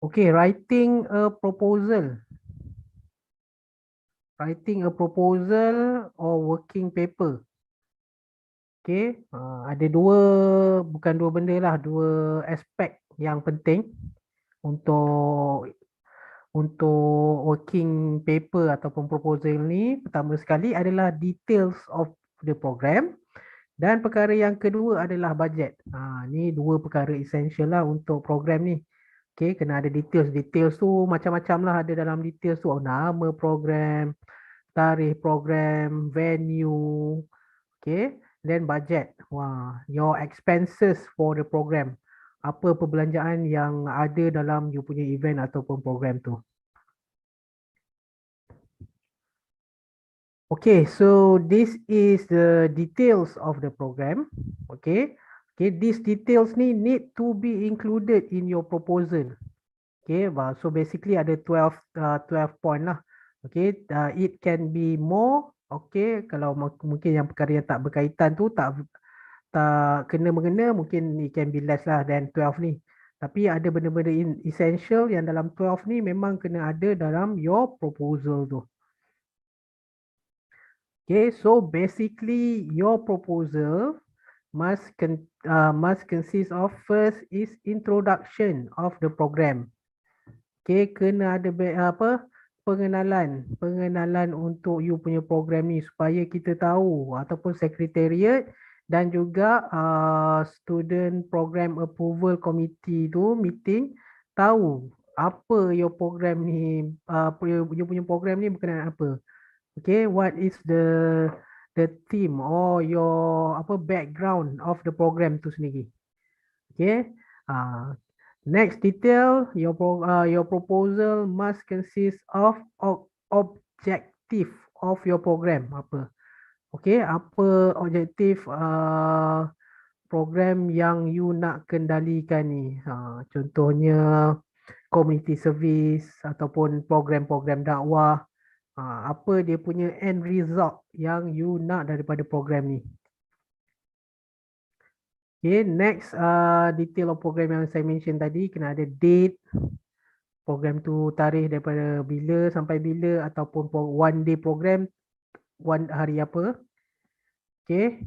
Okay, writing a proposal. Writing a proposal or working paper. Okay, ada bukan dua benda lah, dua aspek yang penting untuk working paper ataupun proposal ni. Pertama sekali adalah details of the program dan perkara yang kedua adalah budget. Ni dua perkara essential lah untuk program ni. Okay, kena ada details. Details tu macam-macam lah ada dalam details tu. Nama program, tarikh program, venue, okay, then budget. Your expenses for the program. Apa perbelanjaan yang ada dalam you punya event ataupun program tu. Okay, so this is the details of the program. Okay, these details ni need to be included in your proposal. Okay, so basically ada 12 point lah. Okay, it can be more. Okay, kalau mungkin yang perkara yang tak berkaitan tu tak kena-mengena, mungkin it can be less lah than 12 ni. Tapi ada benda-benda essential yang dalam 12 ni memang kena ada dalam your proposal tu. Okay, so basically your proposal must consist of first is introduction of the program. Okay, kena ada pengenalan untuk you punya program ni supaya kita tahu ataupun secretariat dan juga student program approval committee tu meeting tahu apa your program ni, you punya program ni berkenaan apa. Okay, what is the theme or your background of the program tu sendiri. Okay, next detail, your proposal must consist of objective of your program. Apa? Okay, apa objektif program yang you nak kendalikan ni? Contohnya community service ataupun program-program dakwah. Apa dia punya end result yang you nak daripada program ni. Okay, next detail of program yang saya mention tadi, kena ada date, program tu tarikh daripada bila sampai bila, ataupun one day program, hari apa. Okay,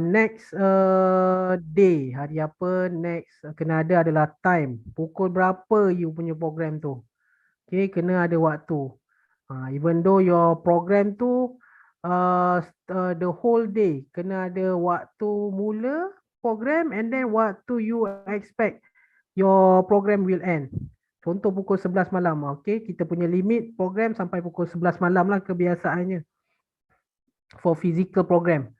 next day, hari apa. Next kena ada adalah time, pukul berapa you punya program tu. Okay, kena ada waktu. Even though your program tu the whole day, kena ada waktu mula program and then waktu you expect your program will end. Contoh pukul 11 malam. Okay, kita punya limit program sampai pukul 11 malam lah kebiasaannya for physical program.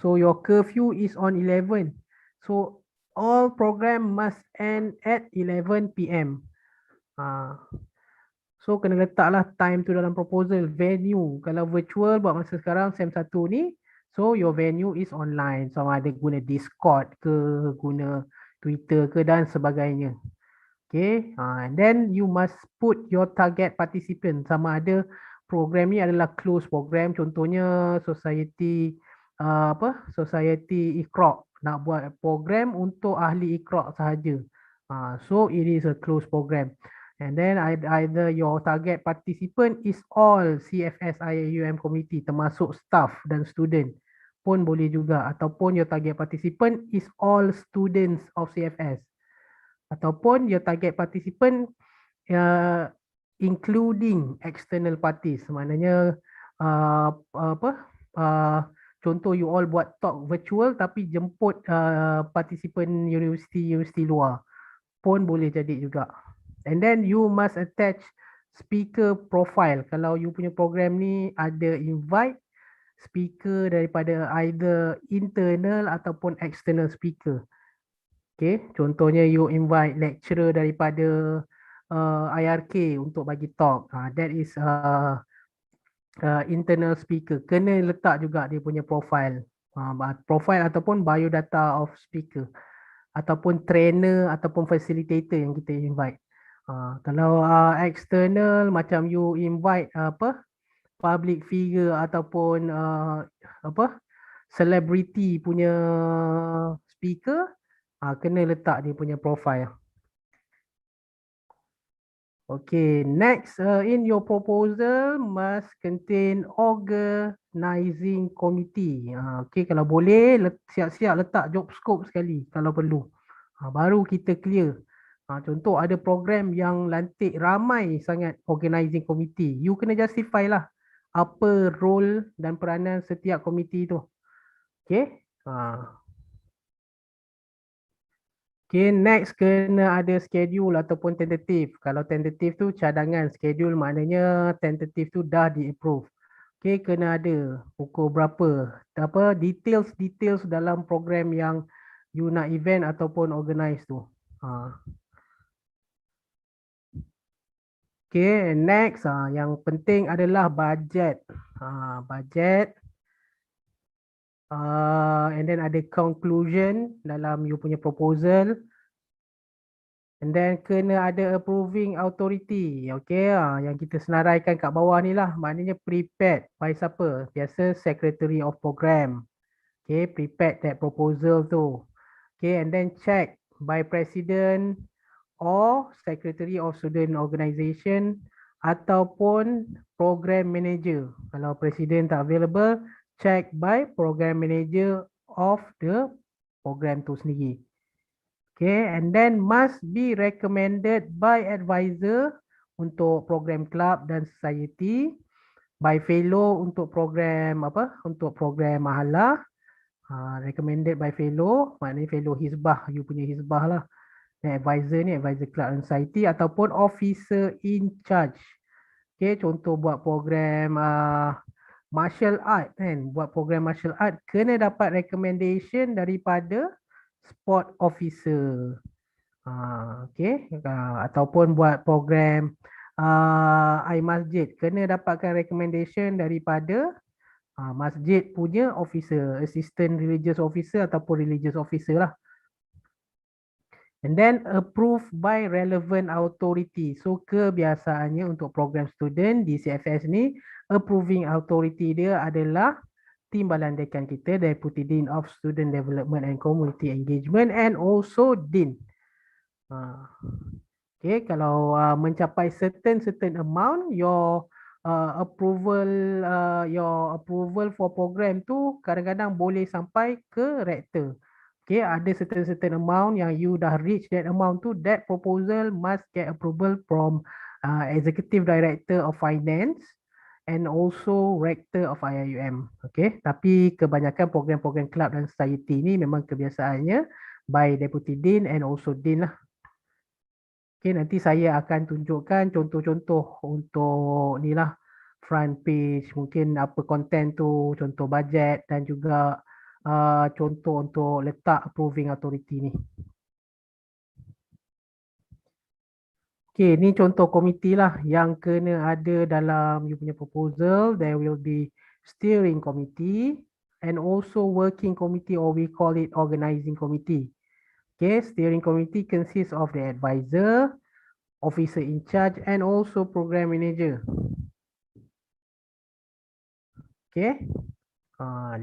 So your curfew is on 11. So all program must end at 11 PM. So kena letaklah time tu dalam proposal. Venue, kalau virtual buat masa sekarang SEM 1 ni, so your venue is online. So ada guna Discord ke, guna Twitter ke dan sebagainya. Okay, and then you must put your target participant. Sama ada program ni adalah close program, contohnya society society Iqra, nak buat program untuk ahli Iqra sahaja. So it is a close program. And then either your target participant is all CFS IAUM committee, termasuk staff dan student pun boleh juga, ataupun your target participant is all students of CFS, ataupun your target participant including external parties. Maknanya contoh you all buat talk virtual tapi jemput participant universiti luar pun boleh jadi juga. And then you must attach speaker profile. Kalau you punya program ni ada invite speaker daripada either internal ataupun external speaker. Okay, contohnya you invite lecturer daripada IRK untuk bagi talk. That is internal speaker. Kena letak juga dia punya profile. Profile ataupun biodata of speaker. Ataupun trainer ataupun facilitator yang kita invite. Kalau external macam you invite public figure ataupun celebrity punya speaker, kena letak dia punya profile. Okay, next in your proposal must contain organizing committee. Okay, kalau boleh siap-siap letak job scope sekali kalau perlu. Baru kita clear. Contoh ada program yang lantik ramai sangat organizing committee. You kena justify lah apa role dan peranan setiap komiti tu. Okay. Okay, next kena ada schedule ataupun tentative. Kalau tentative tu cadangan, schedule maknanya tentative tu dah di-approve. Okay, kena ada pukul berapa, details dalam program yang you nak event ataupun organize tu. Okay, next yang penting adalah budget. Budget. And then ada conclusion dalam you punya proposal. And then kena ada approving authority. Okay, yang kita senaraikan kat bawah ni lah. Maknanya prepared by siapa? Biasa secretary of program. Okay, prepared that proposal tu. Okay, and then check by president or secretary of student organisation ataupun program manager. Kalau presiden tak available, check by program manager of the program tu sendiri. Okay, and then must be recommended by advisor untuk program club dan society, by fellow untuk program untuk program mahalah. Recommended by fellow, maknanya fellow hizbah, you punya hizbah lah. Dan advisor ni advisor club dan society ataupun officer in charge. Okay, contoh buat program martial art kan, buat program martial art kena dapat recommendation daripada sport officer. Okay, ataupun buat program masjid kena dapatkan recommendation daripada masjid punya officer, assistant religious officer ataupun religious officer lah. And then approved by relevant authority. So kebiasaannya untuk program student di CFS ni, approving authority dia adalah Timbalan Dekan kita, Deputy Dean of Student Development and Community Engagement and also Dean. Okay, kalau mencapai certain amount, your approval for program tu kadang-kadang boleh sampai ke rector. Okay, ada certain amount yang you dah reach that amount tu, that proposal must get approval from Executive Director of Finance and also Rector of IIUM. Okay, tapi kebanyakan program-program club dan society ni memang kebiasaannya by Deputy Dean and also Dean lah. Okay, nanti saya akan tunjukkan contoh-contoh untuk ni lah front page, mungkin apa content tu, contoh budget dan juga contoh untuk letak approving authority ni. Okay, ni contoh komiti lah yang kena ada dalam you punya proposal. There will be steering committee and also working committee, or we call it organizing committee. Okay, steering committee consists of the advisor, officer in charge and also program manager. Okay.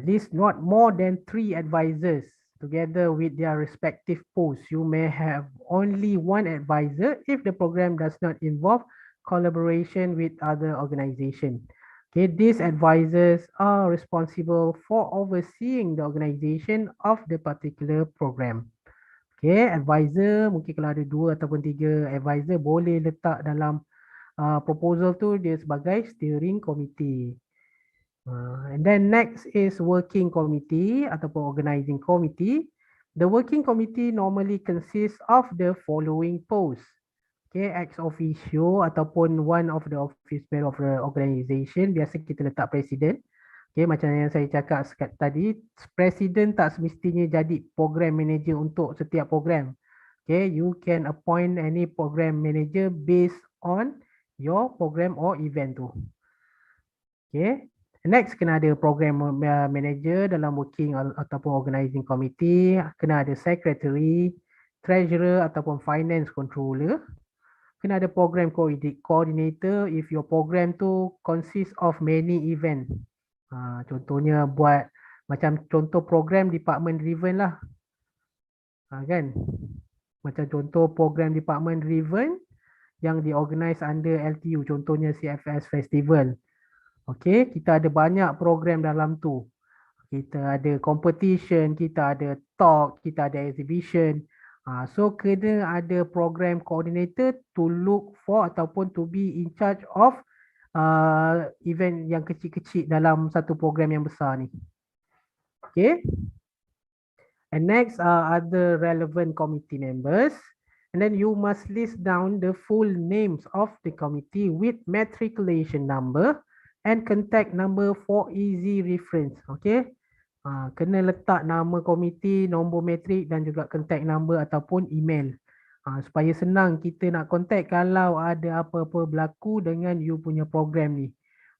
List not more than 3 advisors together with their respective posts. You may have only one advisor if the program does not involve collaboration with other organizations. Okay, these advisors are responsible for overseeing the organization of the particular program. Okay, advisor mungkin kalau ada 2 ataupun 3 advisor boleh letak dalam proposal tu dia sebagai steering committee. And then next is working committee ataupun organizing committee. The working committee normally consists of the following posts. Okay, ex officio ataupun one of the office bearer of the organisation, biasa kita letak presiden. Okay, macam yang saya cakap tadi, presiden tak semestinya jadi program manager untuk setiap program. Okay, you can appoint any program manager based on your program or event tu. Okay, next kena ada program manager dalam working ataupun organizing committee, kena ada secretary, treasurer ataupun finance controller. Kena ada program coordinator if your program tu consist of many event. Contohnya buat macam contoh program department driven lah. Kan? Macam contoh program department driven yang diorganize under LTU, contohnya CFS Festival. Okay, kita ada banyak program dalam tu. Kita ada competition, kita ada talk, kita ada exhibition. So kena ada program coordinator to look for ataupun to be in charge of event yang kecil-kecil dalam satu program yang besar ni. Okay. And next are other relevant committee members. And then you must list down the full names of the committee with matriculation number and contact number for easy reference. Okay. Kena letak nama komiti, nombor matrik dan juga contact number ataupun email. Supaya senang kita nak contact kalau ada apa-apa berlaku dengan you punya program ni.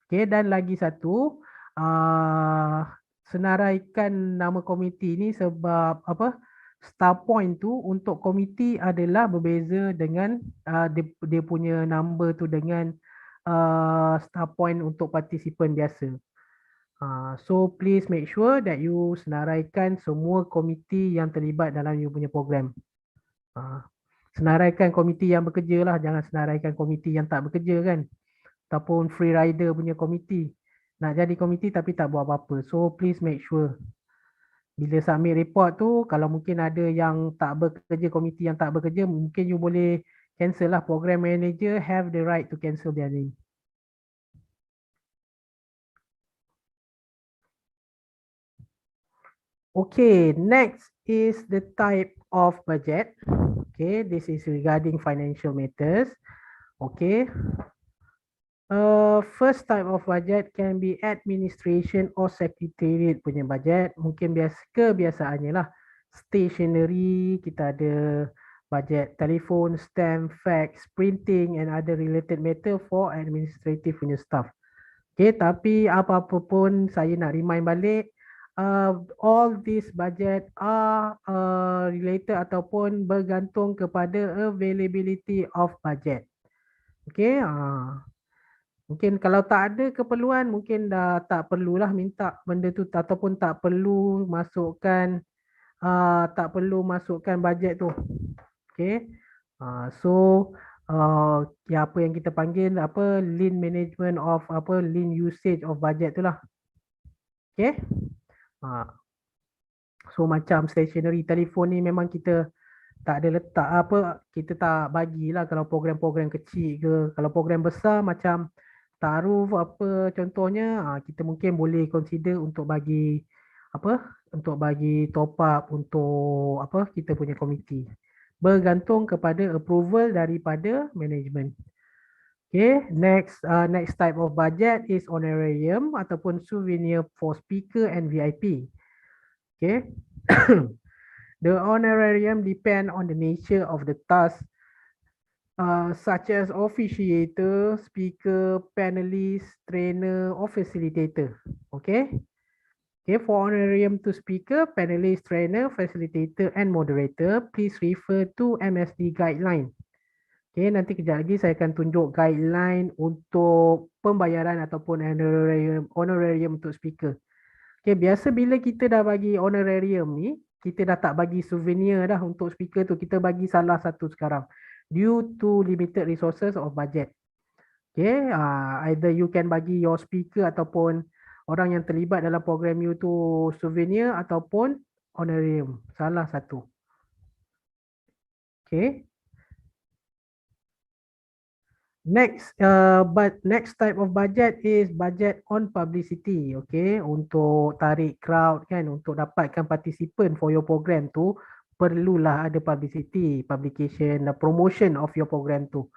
Okay, dan lagi satu, senaraikan nama komiti ni sebab apa? Start point tu untuk komiti adalah berbeza dengan dia punya number tu dengan start point untuk partisipan biasa. So please make sure that you senaraikan semua komiti yang terlibat dalam you punya program. Senaraikan komiti yang bekerja lah, jangan senaraikan komiti yang tak bekerja kan. Ataupun free rider punya komiti. Nak jadi komiti tapi tak buat apa-apa. So please make sure. Bila submit report tu, kalau mungkin ada yang tak bekerja, komiti yang tak bekerja, mungkin you boleh cancel lah. Program manager have the right to cancel their name. Okay, next is the type of budget. Okay, this is regarding financial matters. Okay. First type of budget can be administration or secretariat punya budget. Mungkin kebiasaannya lah. Stationery, kita ada budget telefon, stamp, fax, printing and other related matter for administrative punya staff. Okay, tapi apa-apa pun saya nak remind balik, all these budget are related ataupun bergantung kepada availability of budget. Okay, mungkin kalau tak ada keperluan, mungkin dah tak perlulah minta benda tu ataupun tak perlu masukkan bajet tu. Okay, so ya apa yang kita panggil lean management of lean usage of budget tu lah. Okay. So macam stationery telefon ni memang kita tak ada letak kita tak bagilah kalau program-program kecil ke. Kalau program besar macam taruh contohnya, kita mungkin boleh consider untuk bagi top up untuk kita punya komiti. Bergantung kepada approval daripada management. Okay, next type of budget is honorarium ataupun souvenir for speaker and VIP. Okay. The honorarium depend on the nature of the task, such as officiator, speaker, panelist, trainer, or facilitator. Okay. Okay, for honorarium to speaker, panelist, trainer, facilitator, and moderator, please refer to MSD guideline. Okay, nanti kejap lagi saya akan tunjuk guideline untuk pembayaran ataupun honorarium untuk speaker. Okay, biasa bila kita dah bagi honorarium ni, kita dah tak bagi souvenir dah untuk speaker tu, kita bagi salah satu sekarang. Due to limited resources of budget. Okay, either you can bagi your speaker ataupun orang yang terlibat dalam program you tu souvenir ataupun honorarium. Salah satu. Okay. Next type of budget is budget on publicity. Okay, untuk tarik crowd kan, untuk dapatkan participant for your program tu, perlulah ada publicity, publication, promotion of your program tu.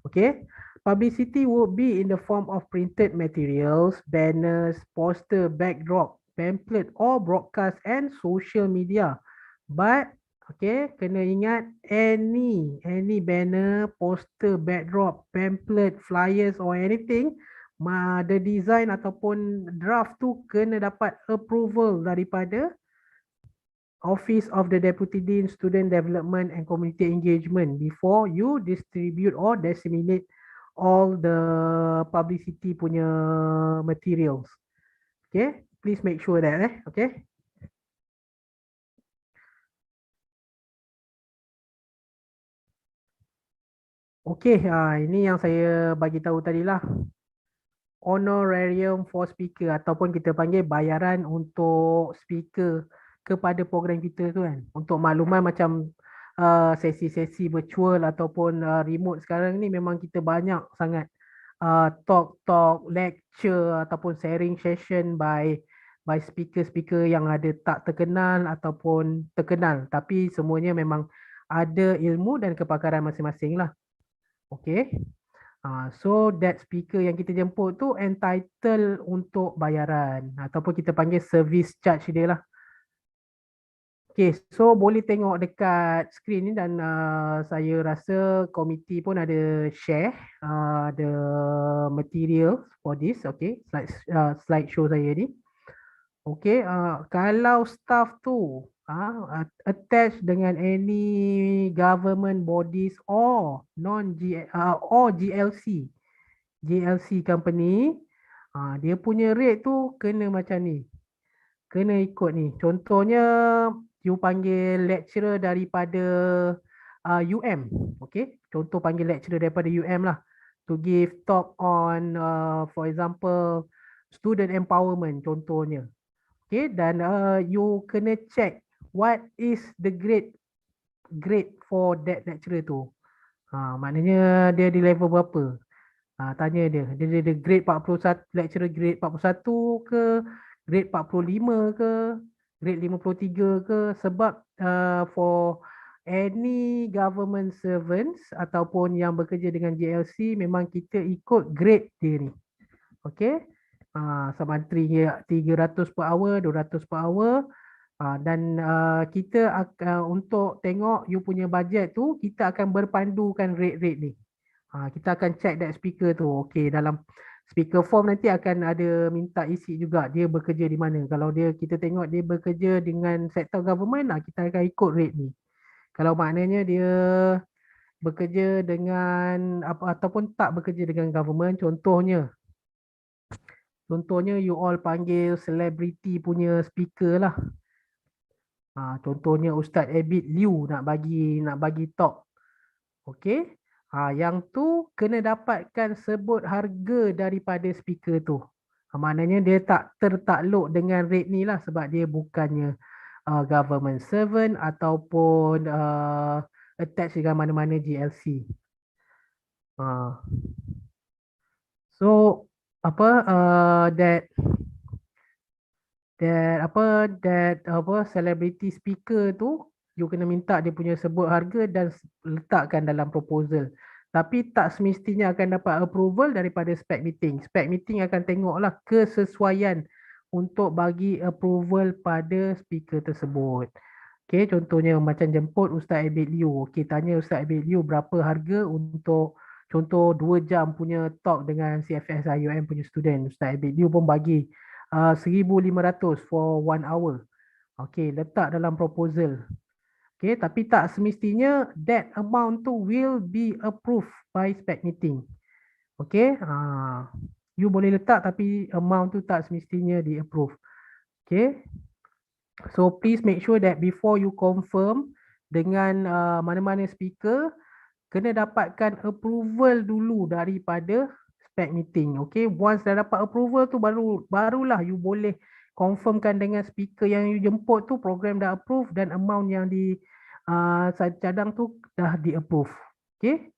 Okay. Publicity would be in the form of printed materials, banners, poster, backdrop, pamphlet or broadcast and social media. But okay, kena ingat any banner, poster, backdrop, pamphlet, flyers or anything, the design ataupun draft tu kena dapat approval daripada Office of the Deputy Dean, Student Development and Community Engagement before you distribute or disseminate all the publicity punya materials. Okay, please make sure that okay. Okay, ini yang saya bagi tahu tadi lah. Honorarium for speaker ataupun kita panggil bayaran untuk speaker kepada program kita tu kan. Untuk makluman macam sesi-sesi virtual ataupun remote sekarang ni memang kita banyak sangat talk, lecture ataupun sharing session by speaker-speaker yang ada tak terkenal ataupun terkenal. Tapi semuanya memang ada ilmu dan kepakaran masing-masing lah. Okay. So that speaker yang kita jemput tu entitled untuk bayaran ataupun kita panggil service charge dia lah. Okay, so boleh tengok dekat screen ni dan saya rasa komiti pun ada share the materials for this. Okay, slide show saya ni. Okay, kalau staff tu attached dengan any government bodies or GLC company, dia punya rate tu kena macam ni, kena ikut ni. Contohnya you panggil lecturer daripada UM, okay, contoh panggil lecturer daripada UM lah to give talk on for example student empowerment contohnya. Okay, dan you kena check what is the grade for that lecturer tu. Maknanya dia di level berapa? Tanya dia grade 41, lecturer grade 41 ke, grade 45 ke, grade 53 ke, sebab for any government servants ataupun yang bekerja dengan JLC memang kita ikut grade dia ni. Okay. Sama 300 per hour, 200 per hour. Dan kita akan untuk tengok you punya budget tu, kita akan berpandukan rate ni. Kita akan check that speaker tu. Okay, dalam speaker form nanti akan ada minta isi juga dia bekerja di mana. Kalau kita tengok dia bekerja dengan sektor government, kita akan ikut rate ni. Kalau maknanya dia bekerja dengan ataupun tak bekerja dengan government, contohnya you all panggil selebriti punya speaker lah. Contohnya Ustaz Abid Liu nak bagi talk. Okey. Yang tu kena dapatkan sebut harga daripada speaker tu. Maknanya dia tak tertakluk dengan rate ni lah sebab dia bukannya government servant ataupun attached dengan mana-mana GLC. So that celebrity speaker tu you kena minta dia punya sebut harga dan letakkan dalam proposal. Tapi tak semestinya akan dapat approval daripada spec meeting. Spec meeting akan tengoklah kesesuaian untuk bagi approval pada speaker tersebut. Okay, contohnya macam jemput Ustaz Abid Liu. Okay, tanya Ustaz Abid Liu berapa harga untuk contoh 2 jam punya talk dengan CFS IUM punya student. Ustaz Abid Liu pun bagi 1,500 for 1 hour. Okay, letak dalam proposal. Okay, tapi tak semestinya that amount tu will be approved by spec meeting. Okay, you boleh letak tapi amount tu tak semestinya di approve. Okay, so please make sure that before you confirm dengan mana-mana speaker, kena dapatkan approval dulu daripada spec meeting. Okay, once dah dapat approval tu barulah you boleh confirmkan dengan speaker yang you jemput tu program dah approve dan amount yang di cadang tu dah di approve. Okay,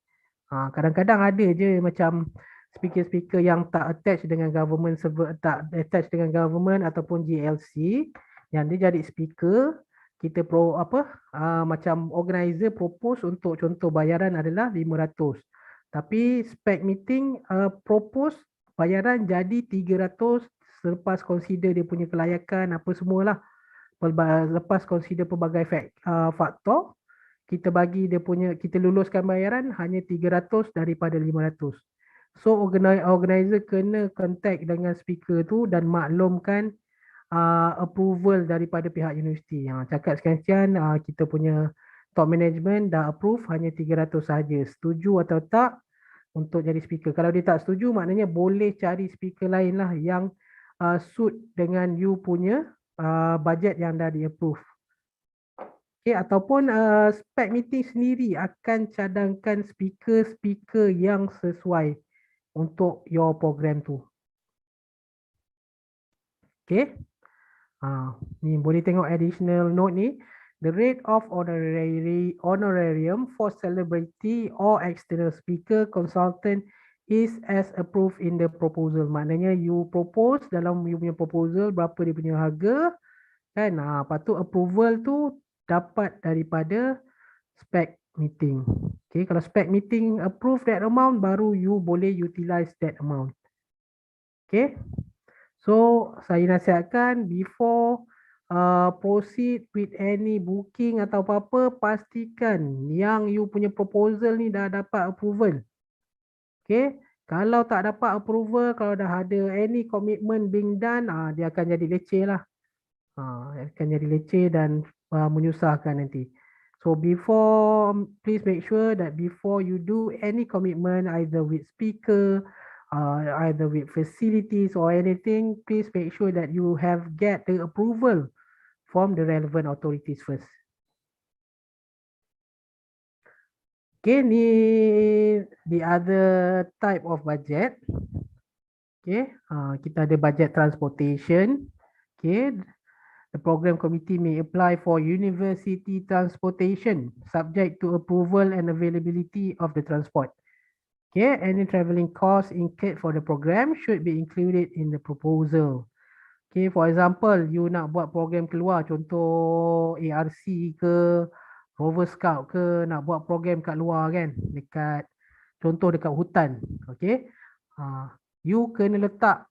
kadang-kadang ada je macam speaker-speaker yang tak attach dengan government server, tak attach dengan government ataupun GLC yang dia jadi speaker kita macam organizer propose untuk contoh bayaran adalah 500. Tapi spec meeting propose bayaran jadi 300 selepas consider dia punya kelayakan apa semualah. Lepas consider pelbagai faktor, kita bagi dia punya, kita luluskan bayaran hanya 300 daripada 500. So organizer kena contact dengan speaker tu dan maklumkan approval daripada pihak universiti. Cakap sekian-sekian, kita punya top management dah approve hanya 300 saja. Setuju atau tak untuk jadi speaker? Kalau dia tak setuju, maknanya boleh cari speaker lain lah yang suit dengan you punya budget yang dah di-approve. Okay, ataupun spec meeting sendiri akan cadangkan speaker-speaker yang sesuai untuk your program tu. Okay. Ni boleh tengok additional note ni. The rate of honorarium for celebrity or external speaker consultant is as approved in the proposal. Maknanya you propose dalam you punya proposal berapa dia punya harga kan. Lepas tu approval tu dapat daripada spec meeting. Okay, kalau spec meeting approve that amount, baru you boleh utilize that amount. Okay. So, saya nasihatkan before proceed with any booking atau apa-apa, pastikan yang you punya proposal ni dah dapat approval. Okay. Kalau tak dapat approval, kalau dah ada any commitment being done, dia akan jadi leceh lah. Akan jadi leceh dan menyusahkan nanti. So please make sure that before you do any commitment, either with speaker, either with facilities or anything, please make sure that you have get the approval from the relevant authorities first. Okay, ni the other type of budget. Okay, kita ada budget transportation. Okay, the program committee may apply for university transportation subject to approval and availability of the transport. Okay, any travelling costs incurred for the program should be included in the proposal. Okay, for example, you nak buat program keluar, contoh ARC ke, Rover Scout ke, nak buat program kat luar kan, contoh dekat hutan. Okay, you kena letak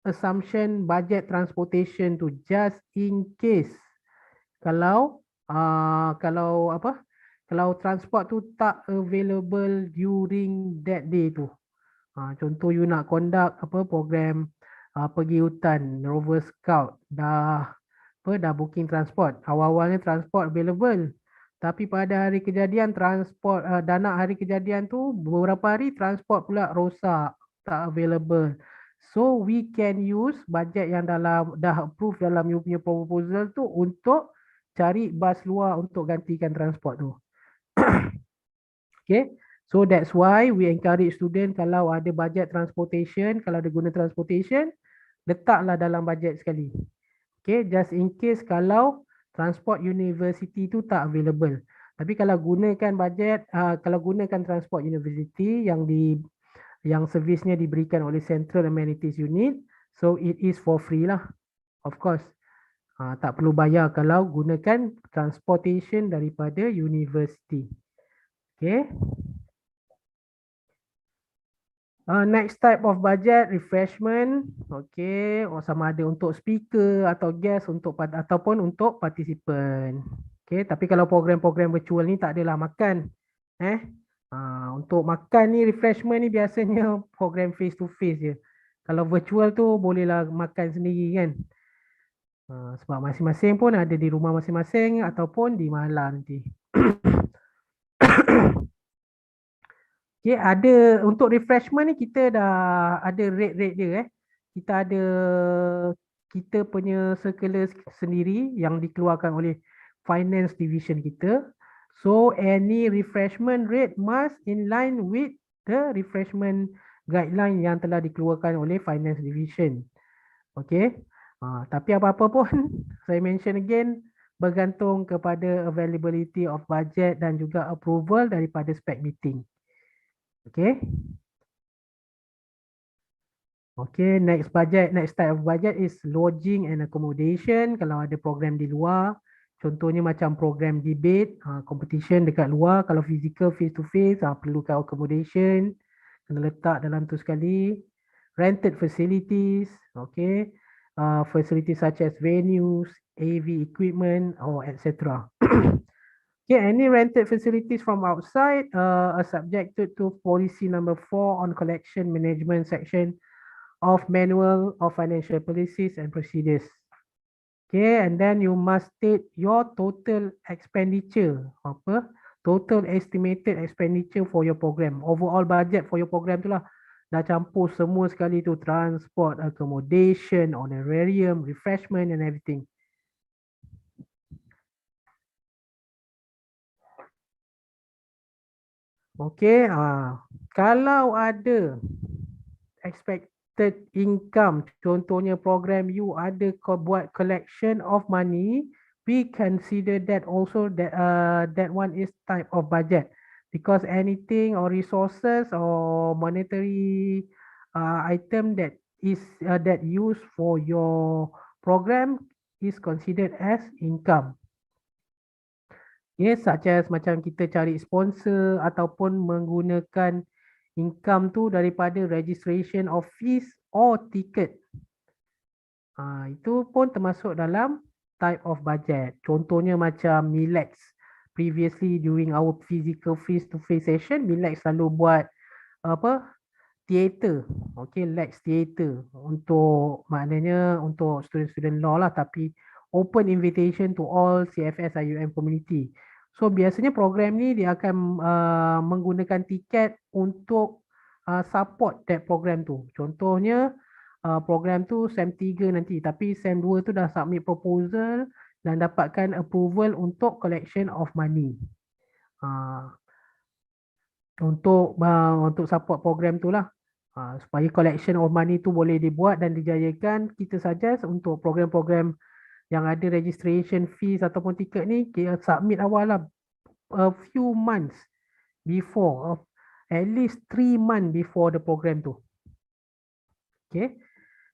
assumption budget transportation tu just in case kalau transport tu tak available during that day tu. Contoh you nak conduct program pergi hutan, Rover Scout dah booking transport. Awal-awalnya transport available, tapi pada hari kejadian transport nak hari kejadian tu beberapa hari transport pula rosak, tak available. So we can use budget yang dah approve dalam you punya proposal tu untuk cari bas luar untuk gantikan transport tu. Okay, so that's why we encourage student kalau ada budget transportation, kalau ada guna transportation, letaklah dalam budget sekali. Okay, just in case kalau transport university tu tak available. Tapi kalau gunakan budget, kalau gunakan transport university yang servisnya diberikan oleh Central Amenities Unit, so it is for free lah, of course. Tak perlu bayar kalau gunakan transportation daripada university. Okay. Next type of budget, refreshment. Okay, sama ada untuk speaker atau guest ataupun untuk participant. Okay, tapi kalau program-program virtual ni tak adalah makan. Untuk makan ni, refreshment ni biasanya program face to face je. Kalau virtual tu bolehlah makan sendiri kan. Sebab masing-masing pun ada di rumah masing-masing ataupun di mahal nanti. Okay, ada untuk refreshment ni kita dah ada rate-rate dia. Kita punya circular sendiri yang dikeluarkan oleh finance division kita. So any refreshment rate must in line with the refreshment guideline yang telah dikeluarkan oleh finance division. Okay. Tapi apa-apa pun saya mention again, bergantung kepada availability of budget dan juga approval daripada spec meeting. Okay. Okay, next type of budget is lodging and accommodation. Kalau ada program di luar, Contohnya macam program debate, competition dekat luar. Kalau physical face to face, perlukan accommodation, kena letak dalam tu sekali. Rented facilities, okay. Facilities such as venues, AV equipment, or etc. Okay, any rented facilities from outside are subjected to policy number 4 on collection management section of manual of financial policies and procedures. Okay, and then you must state your total expenditure, total estimated expenditure for your program, overall budget for your program tu lah. Dah campur semua sekali tu, transport, accommodation, honorarium, refreshment and everything. Okay, kalau ada expected income, contohnya program you ada buat collection of money, we consider that also that one is type of budget, because anything or resources or monetary item that is that used for your program is considered as income. Yes, such as macam kita cari sponsor ataupun menggunakan income tu daripada registration of fees or ticket. Itu pun termasuk dalam type of budget. Contohnya macam Milex. Previously during our physical face-to-face session, Milex selalu buat theater. Okay, Lex Theater. Untuk maknanya untuk student-student law lah, tapi open invitation to all CFS IUM community. So biasanya program ni dia akan menggunakan tiket untuk support that program tu. Contohnya program tu SEM 3 nanti, tapi SEM 2 tu dah submit proposal dan dapatkan approval untuk collection of money. Untuk support program tu lah. Supaya collection of money tu boleh dibuat dan dijayakan, kita suggest untuk program-program yang ada registration fees ataupun tiket ni, kita submit awal lah, a few months before, at least 3 months before the program tu. Okay,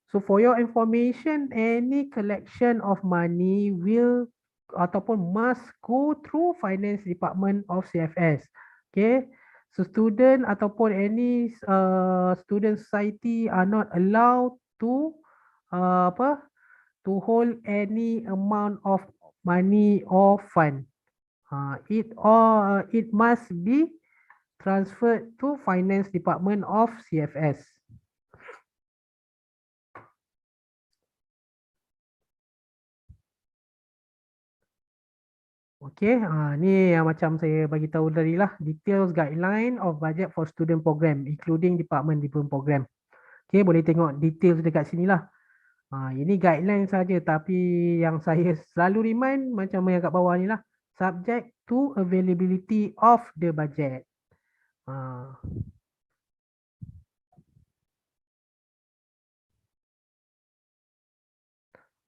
so for your information, any collection of money will ataupun must go through finance department of CFS. Okay, so student ataupun any student society are not allowed to to hold any amount of money or fund. It must be transferred to finance department of CFS. Okay, ni yang macam saya bagi tahu tadi lah, details guideline of budget for student program including department program. Okay, boleh tengok details dekat sini lah. Ini guideline saja, tapi yang saya selalu remind macam yang kat bawah ni lah, subject to availability of the budget.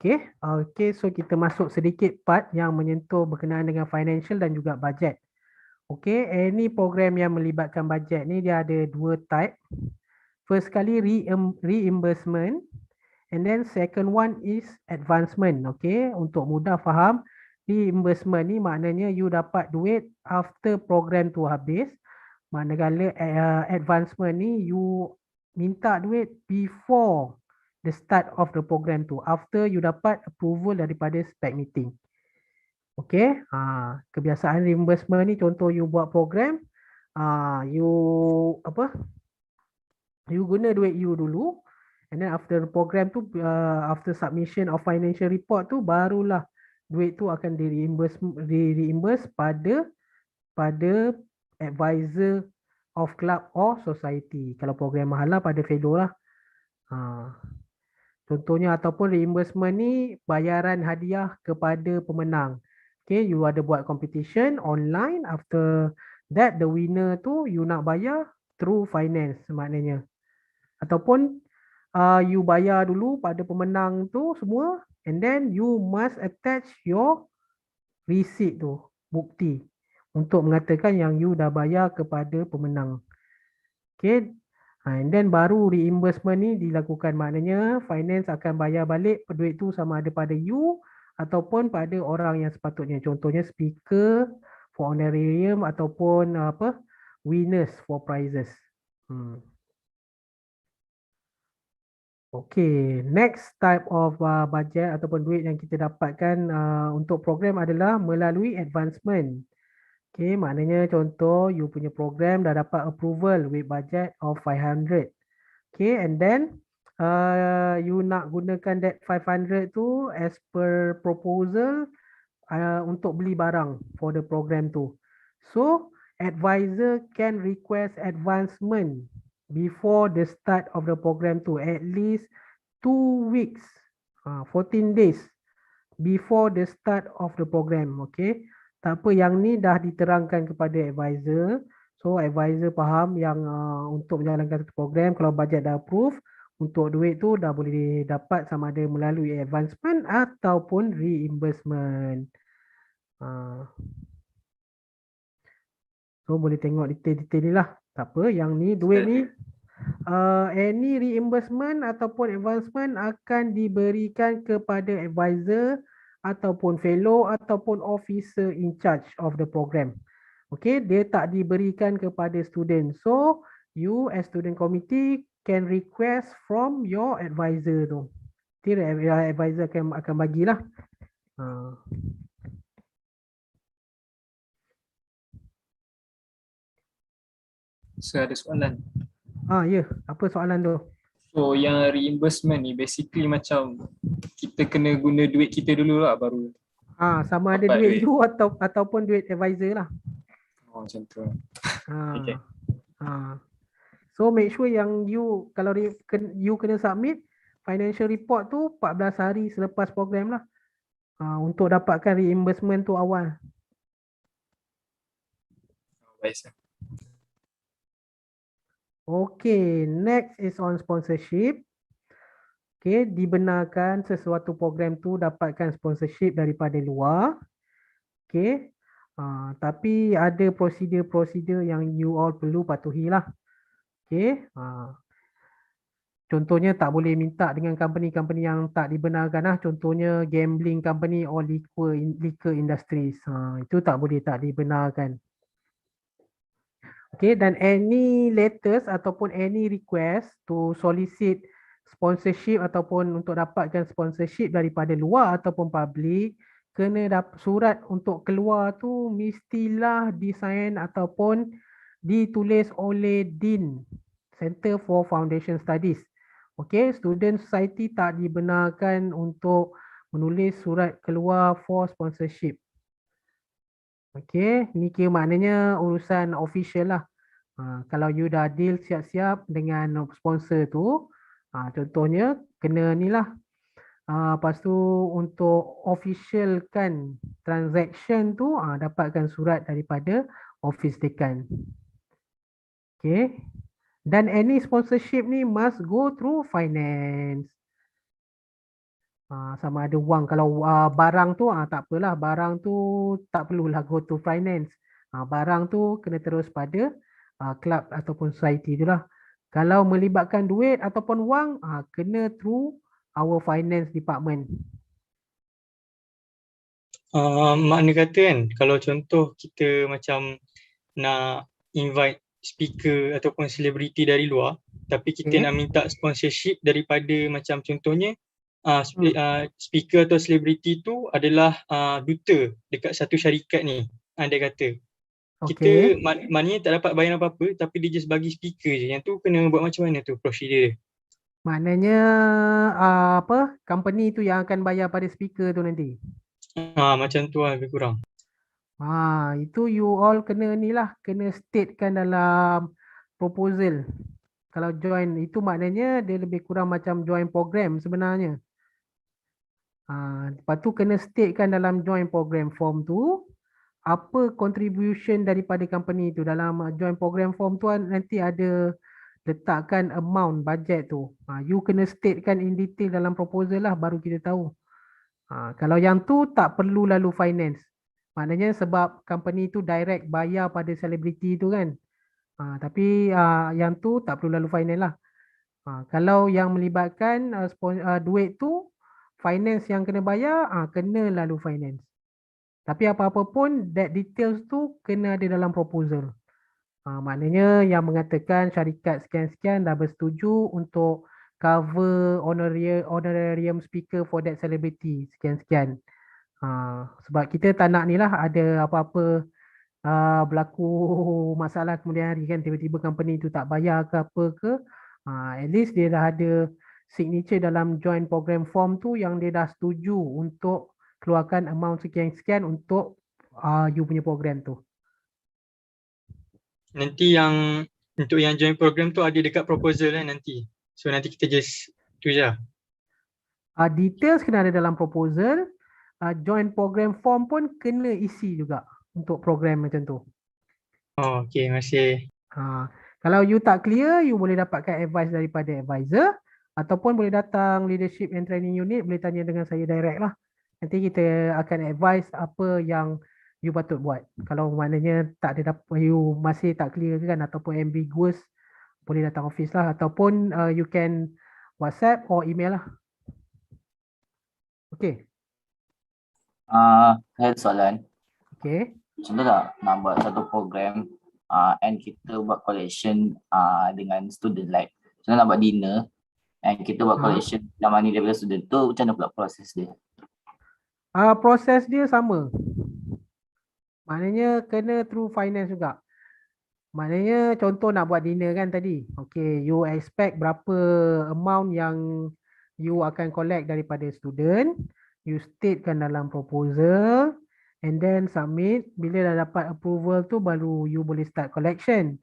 Okay, so kita masuk sedikit part yang menyentuh berkenaan dengan financial dan juga budget. Okay, any program yang melibatkan budget ni dia ada 2 type. First kali reimbursement. And then second one is advancement. Okay, untuk mudah faham, reimbursement ni maknanya you dapat duit after program tu habis. Manakala advancement ni you minta duit before the start of the program tu, after you dapat approval daripada spec meeting. Okay, kebiasaan reimbursement ni, contoh you buat program, you guna duit you dulu. And then after the program tu, after submission of financial report tu, barulah duit tu akan di-reimburse pada advisor of club or society. Kalau program mahal lah, pada fellow lah. Contohnya ataupun reimbursement ni bayaran hadiah kepada pemenang. Okay, you ada buat competition online, after that the winner tu you nak bayar through finance maknanya. Ataupun you bayar dulu pada pemenang tu semua, and then you must attach your receipt tu, bukti, untuk mengatakan yang you dah bayar kepada pemenang. Okay, and then baru reimbursement ni dilakukan, maknanya finance akan bayar balik duit tu sama ada pada you ataupun pada orang yang sepatutnya. Contohnya speaker for honorarium ataupun winners for prizes. Okay, next type of budget ataupun duit yang kita dapatkan untuk program adalah melalui advancement. Okay, maknanya contoh you punya program dah dapat approval with budget of 500. Okay, and then you nak gunakan that 500 tu as per proposal untuk beli barang for the program tu. So, advisor can request advancement before the start of the program tu, at least 2 weeks, 14 days before the start of the program. Okay, tak apa, yang ni dah diterangkan kepada advisor. So advisor faham yang untuk menjalankan satu program, kalau bajet dah approve, untuk duit tu dah boleh dapat sama ada melalui advancement ataupun reimbursement. So boleh tengok detail-detail ni lah. Tak apa, yang ni duit ni any reimbursement ataupun advancement akan diberikan kepada advisor ataupun fellow ataupun officer in charge of the program. Okay, dia tak diberikan kepada student. So you as student committee can request from your advisor tu. Nanti advisor akan bagilah. So ada soalan. Ya, apa soalan tu? So yang reimbursement ni basically macam kita kena guna duit kita dulu lah baru. Sama ada duit you ataupun duit advisor lah. Oh macam tu. Okay. So make sure yang you, kalau you kena submit financial report tu 14 hari selepas program lah. Untuk dapatkan reimbursement tu awal. Baik sir. Okay, next is on sponsorship. Okay, dibenarkan sesuatu program tu dapatkan sponsorship daripada luar. Okay, tapi ada prosedur-prosedur yang you all perlu patuhilah. Okay, contohnya tak boleh minta dengan company-company yang tak dibenarkan lah. Contohnya gambling company or liquor industries. Itu tak boleh, tak dibenarkan. Okay, dan any letters ataupun any request to solicit sponsorship ataupun untuk dapatkan sponsorship daripada luar ataupun public, kena surat untuk keluar tu mestilah design ataupun ditulis oleh Dean, Center for Foundation Studies. Okay, student society tak dibenarkan untuk menulis surat keluar for sponsorship. Okay, ni kira maknanya urusan official lah. Kalau you dah deal siap-siap dengan sponsor tu, contohnya kena ni lah. Lepas tu untuk officialkan transaction tu, dapatkan surat daripada office dekan. Okay, dan any sponsorship ni must go through finance. Sama ada wang, kalau barang tu tak apalah, barang tu tak perlulah go to finance. Barang tu kena terus pada club ataupun society tu lah. Kalau melibatkan duit ataupun wang, kena through our finance department. Makna kata kan, kalau contoh kita macam nak invite speaker ataupun selebriti dari luar, tapi kita nak minta sponsorship daripada macam contohnya speaker atau selebriti tu adalah duta dekat satu syarikat ni, anda kata. Kita maknanya tak dapat bayar apa-apa tapi dia just bagi speaker je. Yang tu kena buat macam mana tu prosedur dia? Maknanya company tu yang akan bayar pada speaker tu nanti. Macam tu lah lebih kurang. Itu you all kena ni lah, kena statekan dalam proposal. Kalau join itu maknanya dia lebih kurang macam join program sebenarnya. Lepas tu kena statekan dalam join program form tu apa contribution daripada company tu. Dalam join program form tu nanti ada letakkan amount budget tu. You kena statekan in detail dalam proposal lah, baru kita tahu. Kalau yang tu tak perlu lalu finance. Maknanya sebab company tu direct bayar pada selebriti tu kan. Tapi yang tu tak perlu lalu finance lah. Kalau yang melibatkan duit tu finance yang kena bayar, kena lalu finance. Tapi apa-apa pun that details tu kena ada dalam proposal. Maknanya yang mengatakan syarikat sekian-sekian dah bersetuju untuk cover honorarium speaker for that celebrity sekian-sekian. Sebab kita tak nak ni lah ada apa-apa berlaku masalah kemudian hari kan, tiba-tiba company tu tak bayar ke apa ke. At least dia dah ada signature dalam joint program form tu yang dia dah setuju untuk keluarkan amount sekian-sekian untuk you punya program tu. Nanti yang untuk yang join program tu ada dekat proposal kan nanti. So nanti kita just tu je. Details kena ada dalam proposal. Joint program form pun kena isi juga untuk program macam tu. Oh, okay, terima kasih. Kalau you tak clear, you boleh dapatkan advice daripada advisor ataupun boleh datang leadership and training unit, boleh tanya dengan saya direct lah. Nanti kita akan advise apa yang you patut buat. Kalau maknanya tak ada you masih tak clear kan ataupun ambiguous, boleh datang office lah ataupun you can WhatsApp or email lah. Okay. Saya ada soalan. Okay. Contoh tak nak buat satu program and kita buat collection dengan student, like contoh nak buat dinner and kita buat collection dalam money daripada student tu, macam mana pula proses dia? Proses dia sama. Maknanya kena through finance juga. Maknanya contoh nak buat dinner kan tadi. Okay, you expect berapa amount yang you akan collect daripada student. You statekan dalam proposal and then submit. Bila dah dapat approval tu baru you boleh start collection.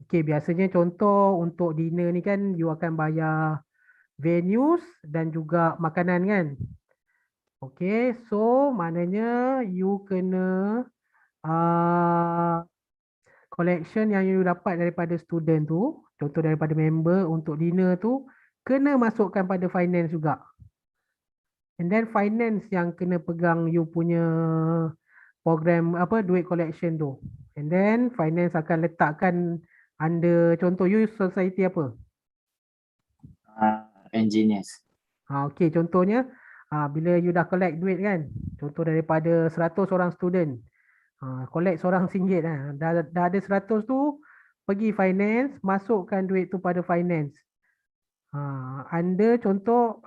Okay, biasanya contoh untuk dinner ni kan you akan bayar venues dan juga makanan kan. Okay, so maknanya you kena collection yang you dapat daripada student tu, contoh daripada member untuk dinner tu, kena masukkan pada finance juga. And then finance yang kena pegang you punya program duit collection tu. And then finance akan letakkan under, contoh you society apa? Engineers. Okay, contohnya bila you dah collect duit kan, contoh daripada 100 orang student, collect seorang RM1 dah ada 100 tu, pergi finance, masukkan duit tu pada finance. Under contoh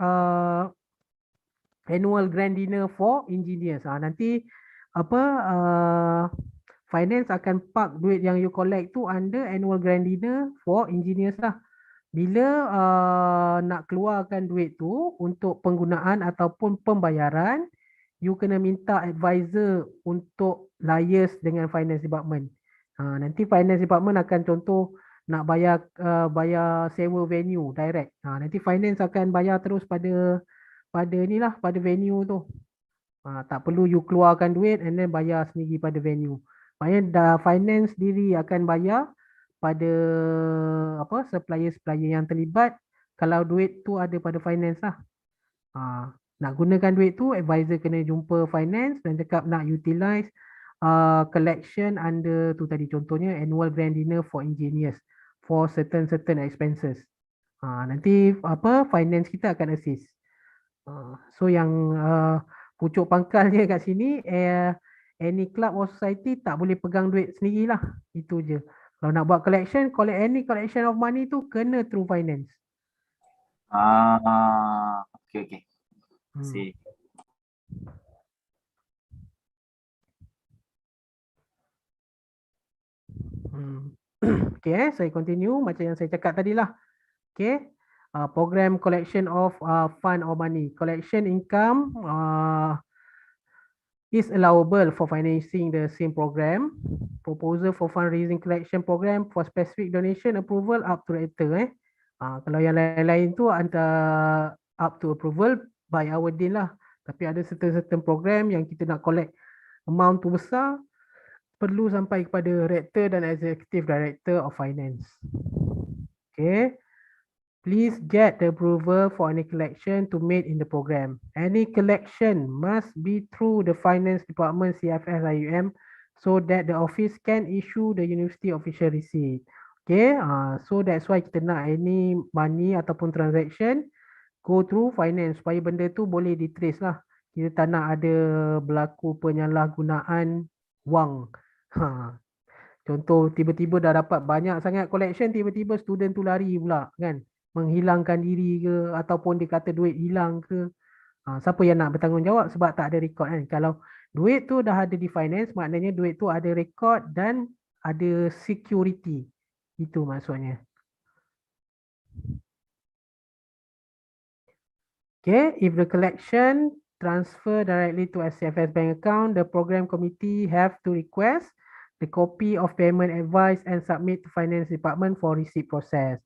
annual grand dinner for engineers. Nanti finance akan park duit yang you collect tu under annual grand dinner for engineers lah. Bila nak keluarkan duit tu untuk penggunaan ataupun pembayaran, you kena minta advisor untuk liaise dengan finance department. Nanti finance department akan contoh nak bayar sewa venue direct. Nanti finance akan bayar terus pada venue tu. Tak perlu you keluarkan duit and then bayar sendiri pada venue. Maknanya finance sendiri akan bayar pada supplier-supplier yang terlibat kalau duit tu ada pada finance lah. Nak gunakan duit tu, advisor kena jumpa finance dan cakap nak utilize collection under tu tadi, contohnya annual grand dinner for engineers for certain expenses. Nanti finance kita akan assist. So yang pucuk pangkalnya kat sini, any club or society tak boleh pegang duit sendirilah. Itu je. Kalau nak buat collection, any collection of money tu kena through finance. Okay. See. Okay, saya continue macam yang saya cakap tadi lah. Okay, program collection of fund or money. Collection income is allowable for financing the same program. Proposal for fundraising collection program for specific donation approval up to director. Kalau yang lain-lain tu antara up to approval by our dean lah. Tapi ada certain program yang kita nak collect amount tu besar, perlu sampai kepada director dan executive director of finance. Okay. Please get the approval for any collection to made in the program. Any collection must be through the finance department CFS IUM so that the office can issue the university official receipt. Okay, so that's why kita nak any money ataupun transaction go through finance supaya benda tu boleh ditrace lah. Kita tak nak ada berlaku penyalahgunaan wang. Contoh tiba-tiba dah dapat banyak sangat collection, tiba-tiba student tu lari pula kan. Menghilangkan diri ke ataupun dia kata duit hilang ke. Siapa yang nak bertanggungjawab sebab tak ada rekod kan. Kalau duit tu dah ada di finance, maknanya duit tu ada rekod dan ada security. Itu maksudnya. Okay, if the collection transfer directly to SCFS bank account, the program committee have to request the copy of payment advice and submit to finance department for receipt process.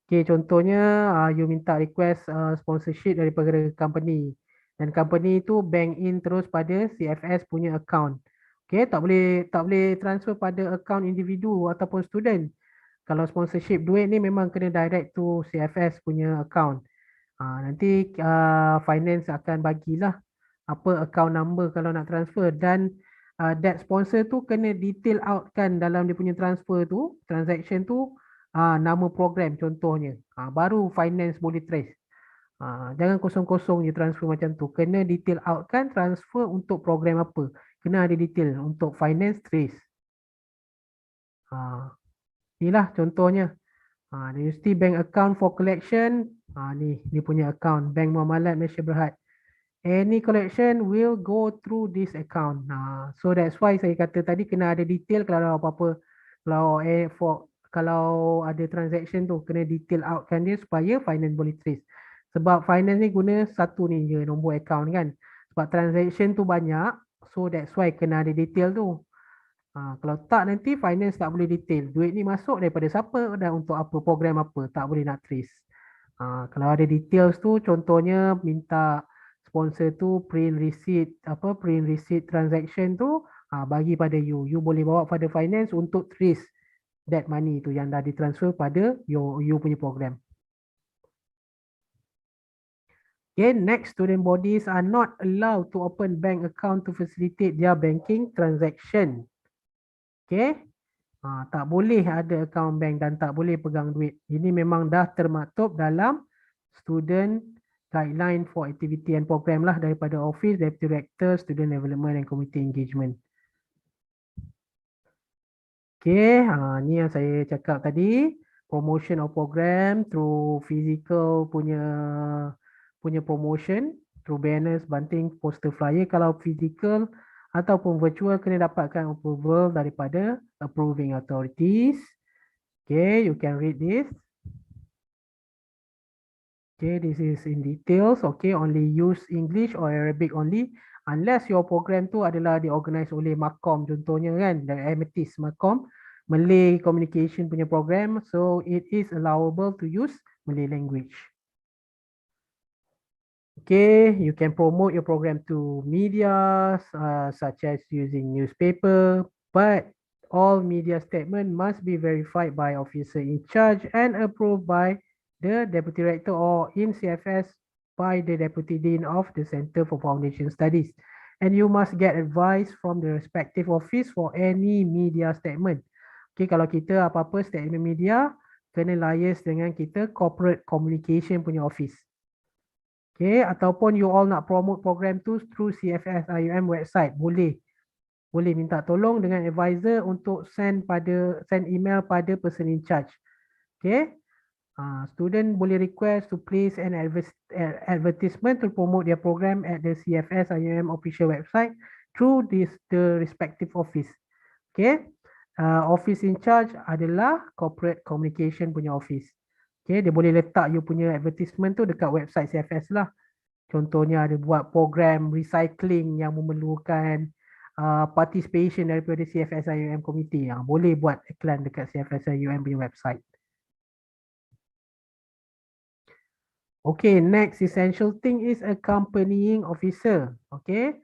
Okay, contohnya you minta request sponsorship daripada company dan company tu bank in terus pada CFS punya account. Okay, tak boleh transfer pada account individu ataupun student. Kalau sponsorship duit ni memang kena direct to CFS punya account. Nanti finance akan bagilah apa account number kalau nak transfer dan that sponsor tu kena detail out kan dalam dia punya transfer tu, transaction tu, nama program contohnya. Baru finance boleh trace. Jangan kosong-kosong je transfer macam tu. Kena detail out kan transfer untuk program apa. Kena ada detail untuk finance trace. Inilah contohnya. The University Bank Account for Collection. Ni dia punya account. Bank Muamalat Malaysia Berhad. Any collection will go through this account. So that's why saya kata tadi kena ada detail kalau apa-apa. Kalau ada transaction tu kena detail out kan dia supaya finance boleh trace. Sebab finance ni guna satu ni je nombor account kan. Sebab transaction tu banyak. So that's why kena ada detail tu. Kalau tak nanti finance tak boleh detail. Duit ni masuk daripada siapa dan untuk apa, program apa. Tak boleh nak trace. Kalau ada details tu contohnya minta sponsor tu print receipt transaction tu bagi pada you. You boleh bawa pada finance untuk trace that money tu yang dah ditransfer pada you punya program. Okay, next, student bodies are not allowed to open bank account to facilitate their banking transaction. Okay, tak boleh ada account bank dan tak boleh pegang duit. Ini memang dah termaktub dalam student guideline for activity and program lah daripada Office Deputy Director Student Development and Community Engagement. Okay, ni yang saya cakap tadi, promotion of program through physical punya promotion, through banners, banting, poster, flyer. Kalau physical ataupun virtual kena dapatkan approval daripada approving authorities. Okay, you can read this. Okay, this is in details. Okay, only use English or Arabic only unless your program tu adalah diorganize oleh Makom contohnya kan, dari Amethyst Makom, Malay Communication punya program, so it is allowable to use Malay language. Okay, you can promote your program to media such as using newspaper, but all media statement must be verified by officer in charge and approved by the Deputy Director or in CFS by the Deputy Dean of the Center for Foundation Studies. And you must get advice from the respective office for any media statement. Okay, kalau kita apa-apa statement media, kena liaise dengan kita corporate communication punya office. Okay, ataupun you all nak promote program tu through CFS IUM website, boleh minta tolong dengan advisor untuk send email pada person in charge. Okay, student boleh request to place an advertisement to promote their program at the CFS IUM official website through the respective office. Okay, office in charge adalah corporate communication punya office. Okay, dia boleh letak you punya advertisement tu dekat website CFS lah. Contohnya ada buat program recycling yang memerlukan participation daripada CFS IUM committee. Boleh buat iklan dekat CFS IUM punya website. Okay, next essential thing is accompanying officer. Okay,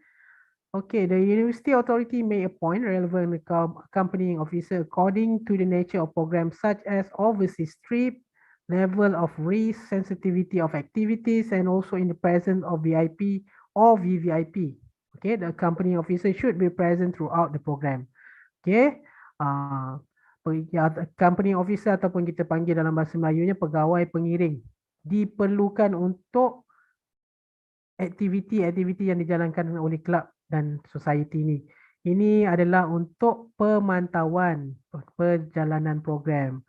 the university authority may appoint relevant accompanying officer according to the nature of program such as overseas trip, level of risk, sensitivity of activities, and also in the presence of VIP or VVIP. Okay, the accompanying officer should be present throughout the program. Okay, accompanying officer ataupun kita panggil dalam bahasa Melayunya pegawai pengiring. diperlukan untuk aktiviti-aktiviti yang dijalankan oleh kelab dan society ni. Ini adalah untuk pemantauan perjalanan program.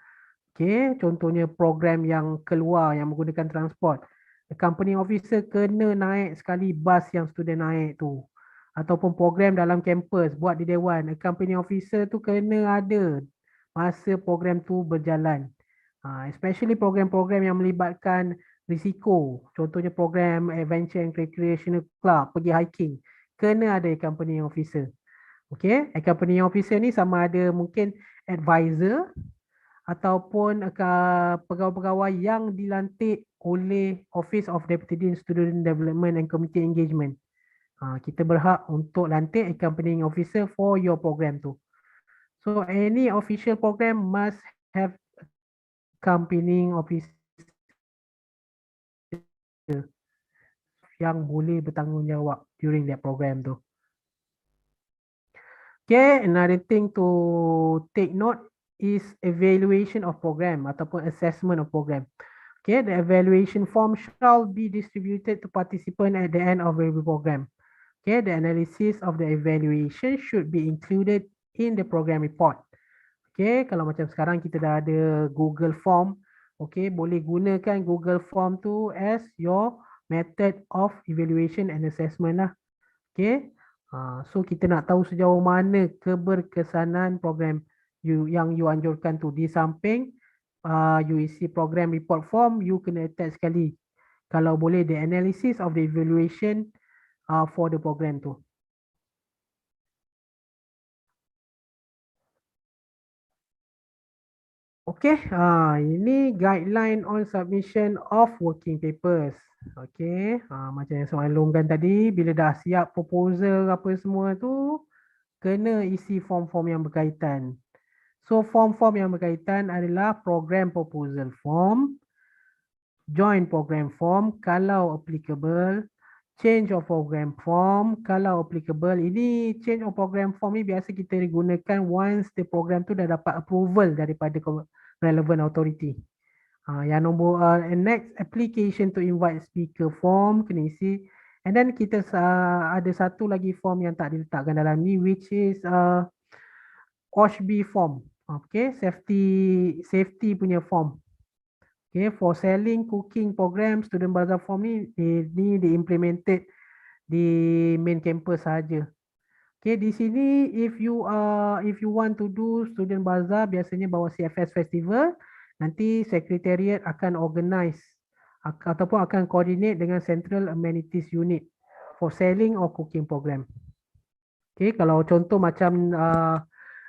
Okey, contohnya program yang keluar yang menggunakan transport. Company officer kena naik sekali bas yang student naik tu. Ataupun program dalam kampus buat di dewan. Company officer tu kena ada masa program tu berjalan. Especially program-program yang melibatkan risiko. Contohnya program Adventure and Recreational Club, pergi hiking. Kena ada company officer. Okay, company officer ni sama ada mungkin advisor ataupun pegawai-pegawai yang dilantik oleh Office of Deputy Dean Student Development and Community Engagement. Kita berhak untuk lantik accompanying officer for your program tu. So any official program must have accompanying officer yang boleh bertanggungjawab during that program tu. Okay, another thing to take note is evaluation of program ataupun assessment of program. Okay, the evaluation form shall be distributed to participant at the end of every program. Okay, the analysis of the evaluation should be included in the program report. Okay, kalau macam sekarang kita dah ada Google Form, okay, boleh gunakan Google Form tu as your method of evaluation and assessment lah. Okay, so kita nak tahu sejauh mana keberkesanan program yang you anjurkan tu. Di samping you isi program report form, you kena attach sekali. Kalau boleh, the analysis of the evaluation for the program tu. Okay, ini guideline on submission of working papers. Okay, macam yang saya maklumkan tadi, bila dah siap proposal apa semua tu, kena isi form-form yang berkaitan. So form-form yang berkaitan adalah program proposal form, joint program form kalau applicable, change of program form kalau applicable. Ini change of program form ni biasa kita gunakan once the program tu dah dapat approval daripada relevant authority. Yang nombor next, application to invite speaker form kena isi. And then kita ada satu lagi form yang tak diletakkan dalam ni, which is OSHB form. Okay, safety punya form. Okay, for selling cooking program, student bazaar form ni di-implemented di main campus saja. Okay, di sini if you want to do student bazaar, biasanya bawa CFS festival, nanti secretariat akan organize ataupun akan coordinate dengan central amenities unit for selling or cooking program. Okay, kalau contoh macam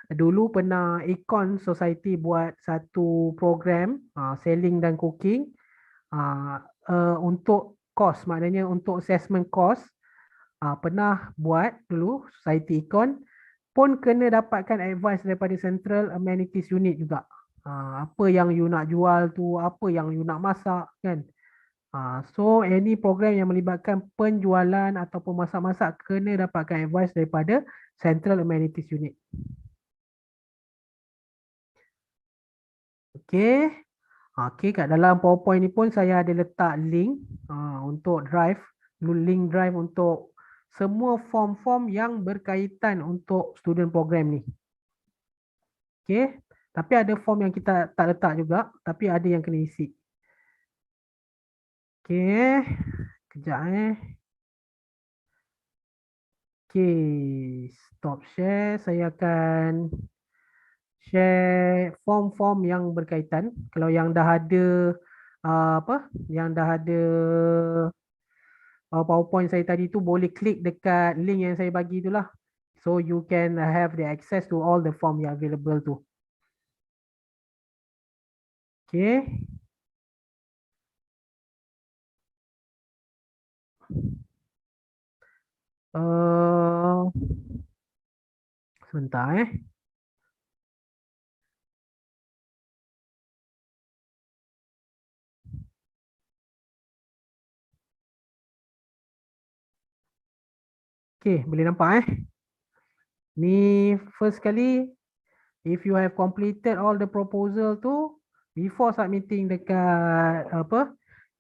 dulu pernah Econ Society buat satu program selling dan cooking untuk cost, maknanya untuk assessment cost, pernah buat dulu Society Econ, pun kena dapatkan advice daripada Central Amenities Unit juga. Apa yang you nak jual tu, apa yang you nak masak kan. So any program yang melibatkan penjualan ataupun masak-masak kena dapatkan advice daripada Central Amenities Unit. Okay. Okay, kat dalam PowerPoint ni pun saya ada letak link untuk drive, link drive untuk semua form-form yang berkaitan untuk student program ni. Okay, tapi ada form yang kita tak letak juga, tapi ada yang kena isi. Okay, kejap Okay, stop share. Saya akan share form-form yang berkaitan. Kalau yang dah ada yang dah ada PowerPoint saya tadi tu, boleh klik dekat link yang saya bagi tu lah. So you can have the access to all the form yang available tu. Okay. Sebentar Okay, boleh nampak Ni first kali, if you have completed all the proposal tu, before submitting dekat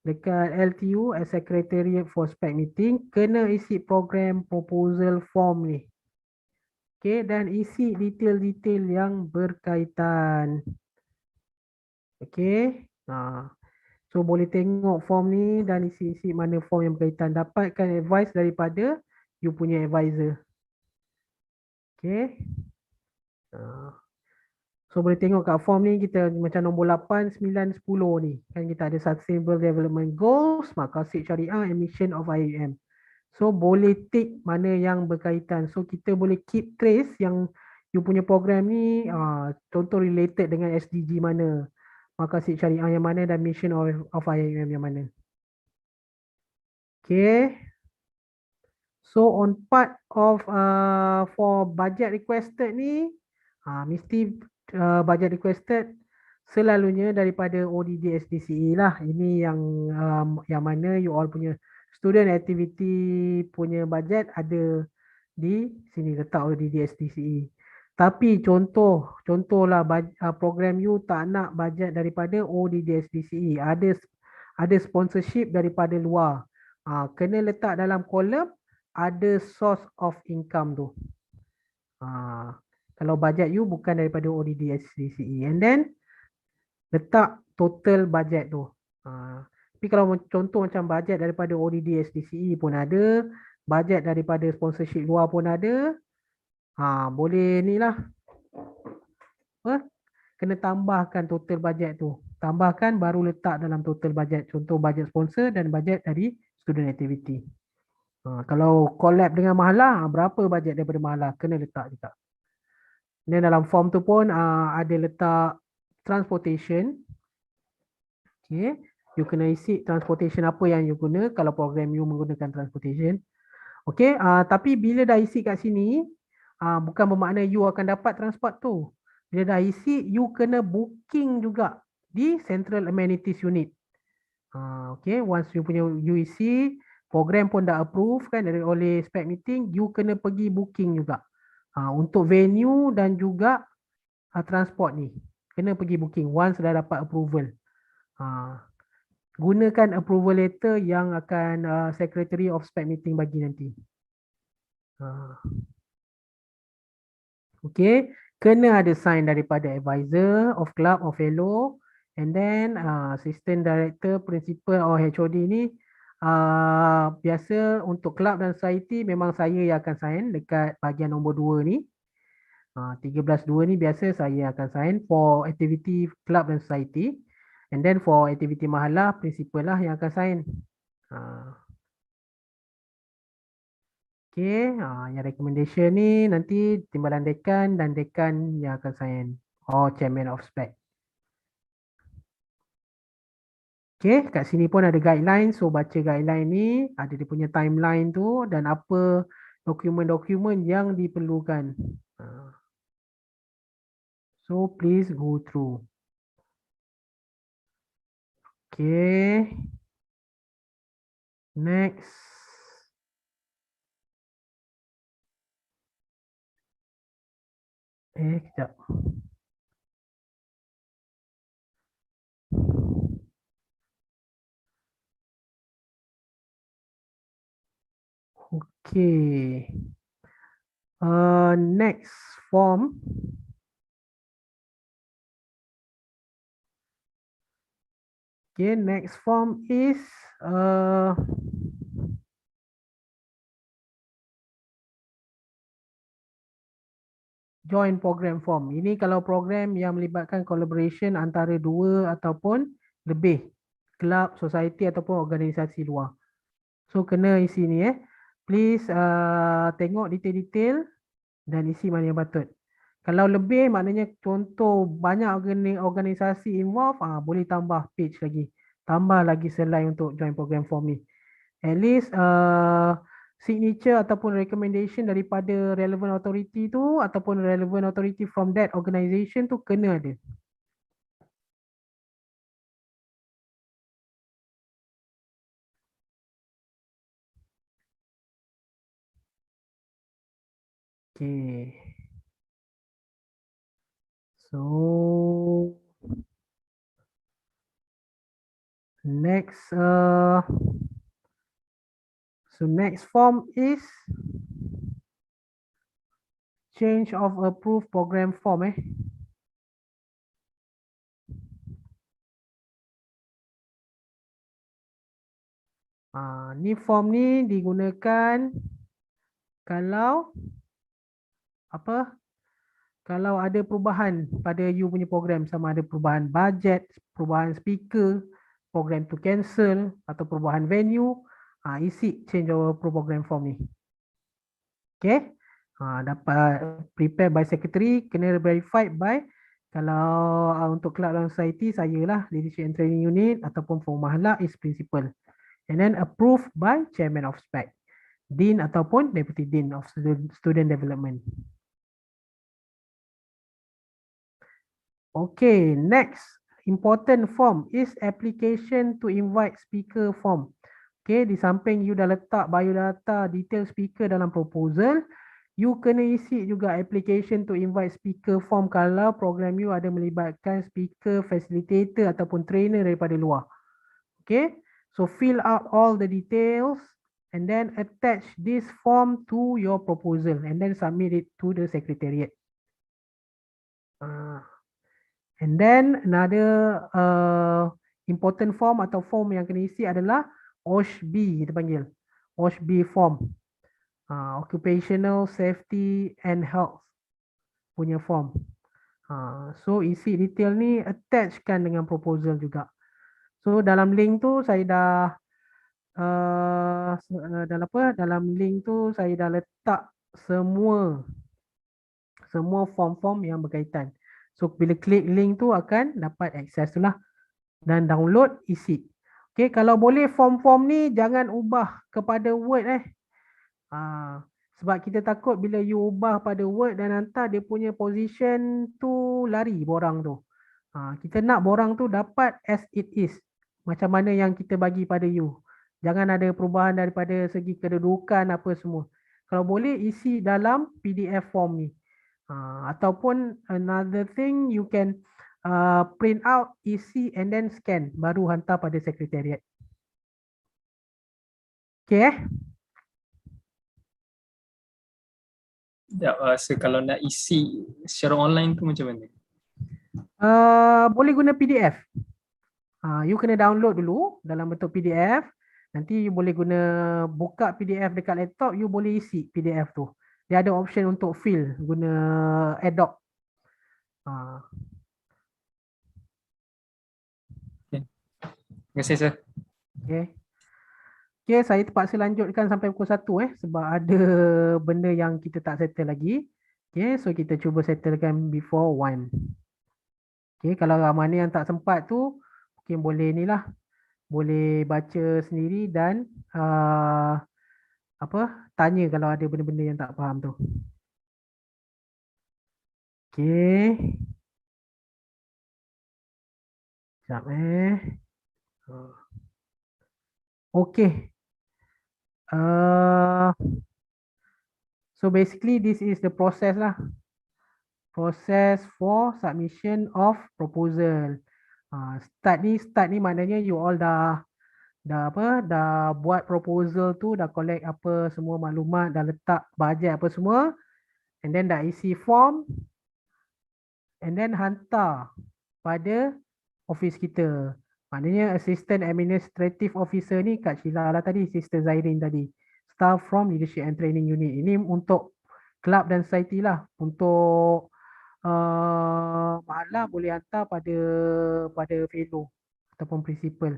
dekat LTU as Secretariat for Spec Meeting, kena isi program proposal form ni. Okay, dan isi detail-detail yang berkaitan. Okay, so boleh tengok form ni dan isi-isi mana form yang berkaitan. Dapatkan advice daripada you punya advisor. Okay. So boleh tengok kat form ni kita macam nombor 8, 9, 10 ni. Kan kita ada Sustainable Development Goals, Maqasid Syariah and Mission of IUM. So boleh tick mana yang berkaitan. So kita boleh keep trace yang you punya program ni contoh related dengan SDG mana. Maqasid Syariah yang mana dan Mission of IUM yang mana. Okay. So on part of for budget requested ni, mesti budget requested selalunya daripada ODD SDCE lah. Ini yang mana you all punya student activity punya budget ada di sini letak ODD SDCE. Tapi contohlah program you tak nak budget daripada ODD SDCE, ada sponsorship daripada luar. Kena letak dalam kolom ada source of income tu. Kalau budget you bukan daripada ODD SDCE, and then letak total budget tu. Tapi kalau contoh macam budget daripada ODD SDCE pun ada, budget daripada sponsorship luar pun ada, boleh ni lah. Kena tambahkan total budget tu. Tambahkan baru letak dalam total budget. Contoh budget sponsor dan budget dari student activity. Kalau collab dengan Mahalah, berapa bajet daripada Mahalah? Kena letak juga. Dan dalam form tu pun ada letak transportation. Okay. You kena isi transportation apa yang you guna kalau program you menggunakan transportation. Okay. Tapi bila dah isi kat sini, bukan bermakna you akan dapat transport tu. Bila dah isi, you kena booking juga di Central Amenities Unit. Okay. Once you isi, program pun dah approve kan oleh spec meeting, you kena pergi booking juga. Untuk venue dan juga transport ni. Kena pergi booking once dah dapat approval. Gunakan approval letter yang akan Secretary of Spec Meeting bagi nanti. Okay. Kena ada sign daripada advisor of club or fellow, and then assistant director, principal or HOD ni. Biasa untuk club dan society memang saya yang akan sign dekat bahagian nombor 2 ni. 13.2 ni biasa saya akan sign for activity club dan society. And then for activity Mahalah, principal lah yang akan sign. Okay, yang recommendation ni nanti timbalan dekan dan dekan yang akan sign. Or chairman of spec. Okay, kat sini pun ada guideline. So baca guideline ni, ada dia punya timeline tu dan apa dokumen-dokumen yang diperlukan. So please go through. Okay. Next. Sekejap. Okay. Next form. Okay, next form is joint program form. Ini kalau program yang melibatkan collaboration antara 2 ataupun lebih club, society ataupun organisasi luar. So kena isi ni Please tengok detail-detail dan isi mana yang patut. Kalau lebih maknanya contoh banyak organisasi involved, boleh tambah page lagi. Tambah lagi slide untuk join program form ni. At least signature ataupun recommendation daripada relevant authority tu ataupun relevant authority from that organisation tu kena ada. Okay. So Next, so next form is change of approved program form. Ni form ni digunakan kalau apa? Kalau ada perubahan pada you punya program, sama ada perubahan bajet, perubahan speaker, program to cancel atau perubahan venue, isi change of approved program form ni. Okay, dapat prepare by secretary, kena verified by, kalau untuk club dan society saya lah leadership and training unit, ataupun for mahala is principal, and then approved by chairman of spec, dean ataupun deputy dean of student development. Okay, next important form is application to invite speaker form. Okay, di samping you dah letak biodata detail speaker dalam proposal, you kena isi juga application to invite speaker form kalau program you ada melibatkan speaker, facilitator ataupun trainer daripada luar. Okay, so fill out all the details and then attach this form to your proposal and then submit it to the secretariat. And then another important form atau form yang kena isi adalah OSHB, kita panggil OSHB form, Occupational Safety and Health punya form. So isi detail ni attachkan dengan proposal juga. So dalam link tu saya dah dalam link tu saya dah letak semua form-form yang berkaitan. So bila klik link tu akan dapat akses tu lah dan download, isi. Okay, kalau boleh form-form ni jangan ubah kepada Word sebab kita takut bila you ubah pada Word dan hantar dia punya position tu lari borang tu. Kita nak borang tu dapat as it is, macam mana yang kita bagi pada you. Jangan ada perubahan daripada segi kedudukan apa semua. Kalau boleh isi dalam PDF form ni. Ataupun another thing, you can print out, isi and then scan, baru hantar pada sekretariat. Okay. So kalau nak isi secara online tu macam mana? Boleh guna PDF. You kena download dulu dalam bentuk PDF. Nanti you boleh guna buka PDF dekat laptop, you boleh isi PDF tu. Dia ada option untuk fill guna Adobe. Okay. Terima kasih, sir. Okay. Okay, saya terpaksa lanjutkan sampai pukul 1 sebab ada benda yang kita tak settle lagi. Okay, so kita cuba settlekan before 1. Okay, kalau mana yang tak sempat tu mungkin boleh ni lah. Boleh baca sendiri dan tanya kalau ada benda-benda yang tak faham tu. Okay. Sekejap Okay. So basically this is the process lah. Process for submission of proposal. Start ni maknanya you all dah buat proposal tu, dah collect apa semua maklumat, dah letak bajet apa semua, and then dah isi form and then hantar pada office kita. Maknanya assistant administrative officer ni Kak Sheila lah tadi, Sister Zairin tadi, staff from leadership and training unit. Ini untuk club dan society lah. Untuk mahala boleh hantar pada fellow ataupun principal.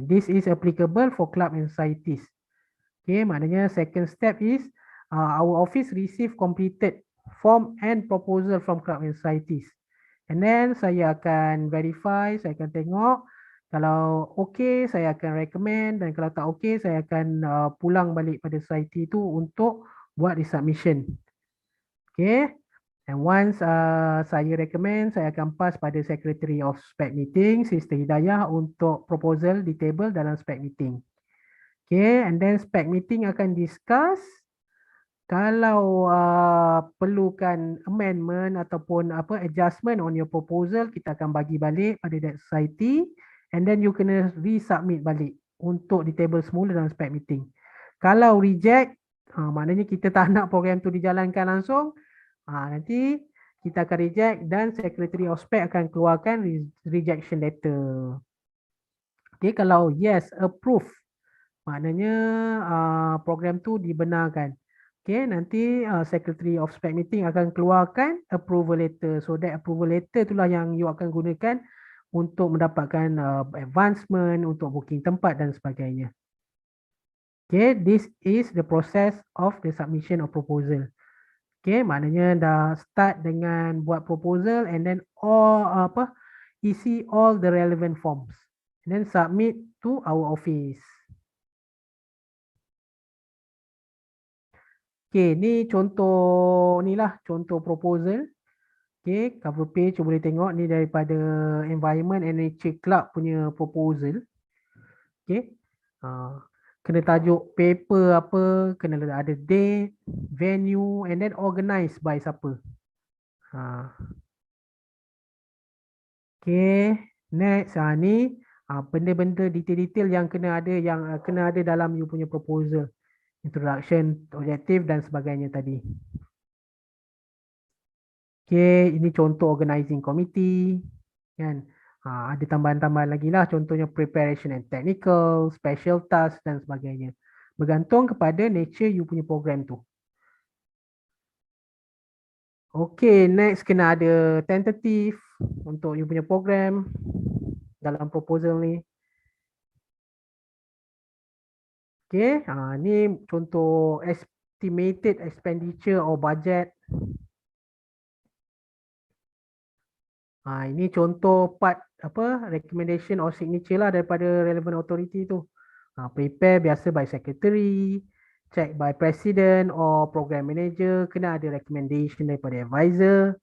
This is applicable for club and societies. Okay, maknanya second step is our office receive completed form and proposal from club and societies. And then saya akan verify, saya akan tengok. Kalau okay, saya akan recommend, dan kalau tak okay, saya akan pulang balik pada society tu untuk buat resubmission. Okay. And once saya recommend, saya akan pass pada Secretary of Spec Meeting, Sister Hidayah, untuk proposal di table dalam Spec Meeting. Okay, and then Spec Meeting akan discuss kalau perlukan amendment ataupun adjustment on your proposal, kita akan bagi balik pada that society and then you kena resubmit balik untuk di table semula dalam spec meeting. Kalau reject, maknanya kita tak nak program tu dijalankan langsung, nanti kita akan reject dan Secretary of Spec akan keluarkan rejection letter. Okay, kalau yes, approve, maknanya program tu dibenarkan. Okay, nanti Secretary of Spec meeting akan keluarkan approval letter. So that approval letter itulah yang you akan gunakan untuk mendapatkan advancement, untuk booking tempat dan sebagainya. Okay, this is the process of the submission of proposal. Okay, maknanya dah start dengan buat proposal and then isi all the relevant forms and then submit to our office. Okay, ni contoh ni lah, contoh proposal. Okay, cover page boleh tengok ni daripada Environment and Nature Club punya proposal. Okay, kena tajuk paper apa, kena ada date, venue and then organized by siapa. Okay, next ni benda-benda detail-detail yang kena ada dalam you punya proposal. Introduction, objektif dan sebagainya tadi. Okay, ini contoh organizing committee kan. Ada tambahan-tambahan lagi lah, contohnya preparation and technical, special task dan sebagainya. Bergantung kepada nature you punya program tu. Okay, next kena ada tentative untuk you punya program dalam proposal ni. Okay, ni contoh estimated expenditure or budget. Ini contoh part recommendation or signature lah daripada relevant authority tu. Prepare biasa by secretary, check by president or program manager, kena ada recommendation daripada advisor.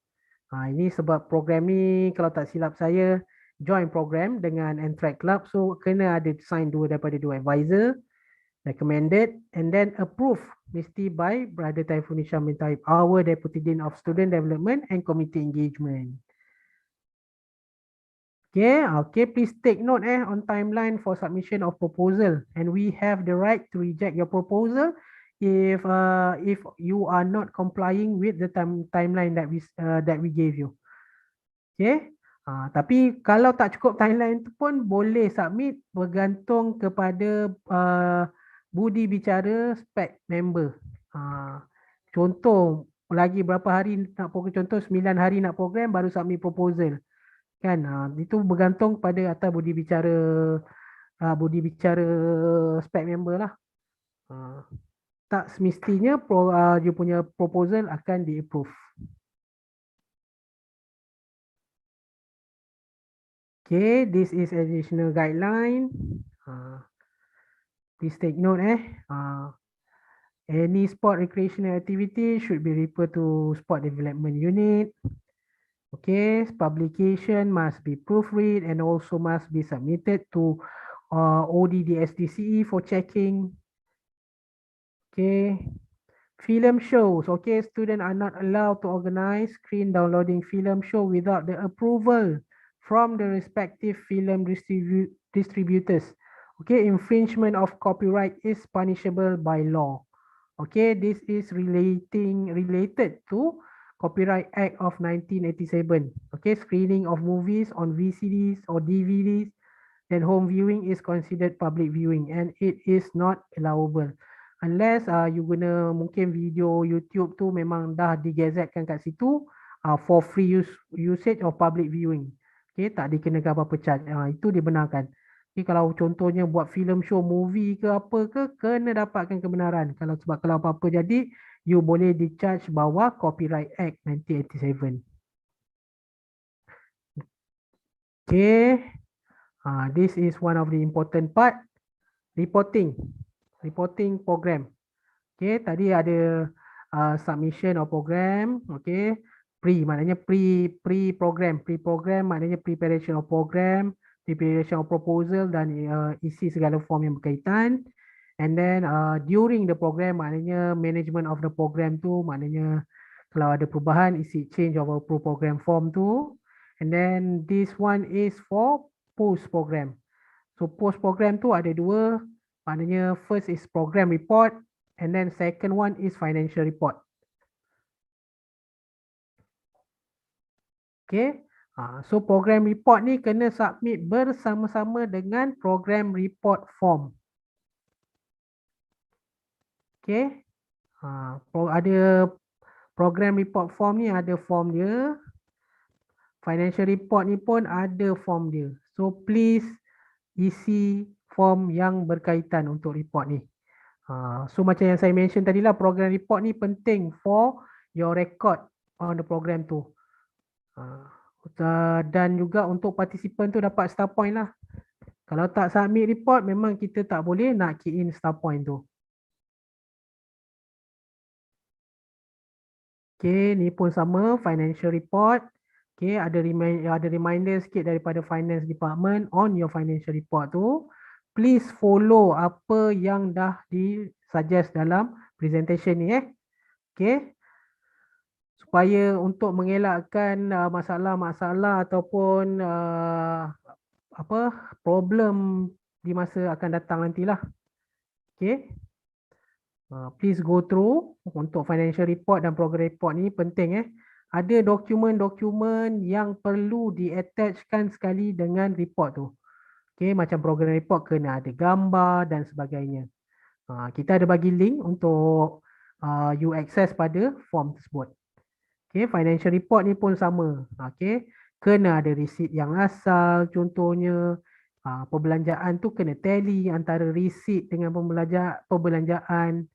Ini sebab program ni kalau tak silap saya join program dengan Antrack Club, so kena ada sign daripada dua advisor, recommended and then approved mesti by Brother Typhoon Hisham bin Taib, our Deputy Dean of Student Development and Community Engagement. Okay, please take note on timeline for submission of proposal, and we have the right to reject your proposal if you are not complying with the timeline that we gave you. Okay, tapi kalau tak cukup timeline tu pun boleh submit, bergantung kepada budi bicara spec member. Contoh lagi berapa hari nak program, contoh 9 hari nak program baru submit proposal. Kan, itu bergantung pada atas budi bicara spec member lah. Tak semestinya dia punya proposal akan di-approve. Okay, this is additional guideline. Please take note any sport recreational activity should be referred to sport development unit. Okay, publication must be proofread and also must be submitted to ODDSDCE for checking. Okay, film shows. Okay, students are not allowed to organize screen downloading film show without the approval from the respective film distributors. Okay, infringement of copyright is punishable by law. Okay, this is related to Copyright Act of 1987. Okay, screening of movies on VCDs or DVDs, then home viewing is considered public viewing and it is not allowable. Unless you guna mungkin video YouTube tu memang dah digazetkan kat situ for free usage of public viewing. Okay, tak dikenakan apa-apa charge. Itu dibenarkan. Okay, kalau contohnya buat film show movie ke apa ke, kena dapatkan kebenaran. Sebab kalau apa-apa jadi, you boleh di-charge bawah Copyright Act 1987. Okay, this is one of the important part, reporting program. Okay, tadi ada submission of program. Okay, maknanya pre-program maknanya preparation of program, preparation of proposal dan isi segala form yang berkaitan. And then during the program maknanya management of the program tu, maknanya kalau ada perubahan isi change of a program form tu. And then this one is for post program. So post program tu ada dua, maknanya first is program report and then second one is financial report. Okay, so program report ni kena submit bersama-sama dengan program report form. Okay, ada program report form ni ada form dia. Financial report ni pun ada form dia. So please isi form yang berkaitan untuk report ni. So macam yang saya mention tadi lah, program report ni penting for your record on the program tu. Dan juga untuk participant tu dapat star point lah. Kalau tak submit report, memang kita tak boleh nak key in star point tu. Okay, ni pun sama financial report. Okay, ada reminder sikit daripada finance department on your financial report tu. Please follow apa yang dah disuggest dalam presentation ni Okay. Supaya untuk mengelakkan masalah-masalah ataupun problem di masa akan datang nantilah. Okay. Please go through untuk financial report dan program report ni penting Ada dokumen-dokumen yang perlu di-attachkan sekali dengan report tu. Okay, macam program report kena ada gambar dan sebagainya. Kita ada bagi link untuk you access pada form tersebut. Okay, financial report ni pun sama. Okay, kena ada receipt yang asal contohnya. Perbelanjaan tu kena tally antara receipt dengan perbelanjaan.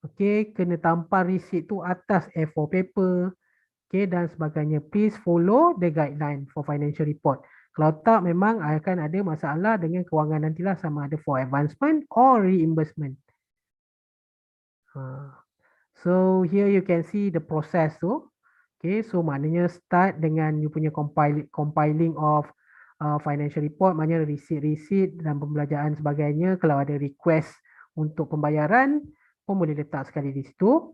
Okay, kena tampal receipt tu atas A4 paper. Okay, dan sebagainya. Please follow the guideline for financial report. Kalau tak, memang akan ada masalah dengan kewangan nantilah sama ada for advancement or reimbursement. So here you can see the process tu. Okay, so maknanya start dengan you punya compiling of financial report, maknanya receipt dan pembelanjaan sebagainya. Kalau ada request untuk pembayaran, pun boleh letak sekali di situ.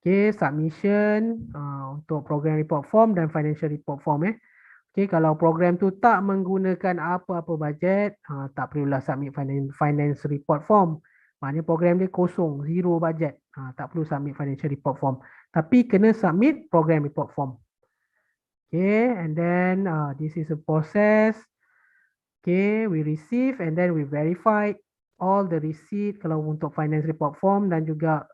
Okay, submission untuk program report form dan financial report form Okay, kalau program tu tak menggunakan apa-apa bajet, tak perlulah submit finance report form. Maknanya program dia kosong, zero bajet. Tak perlu submit financial report form. Tapi kena submit program report form. Okay, and then this is a process. Okay, we receive and then we verify all the receipt kalau untuk finance report form dan juga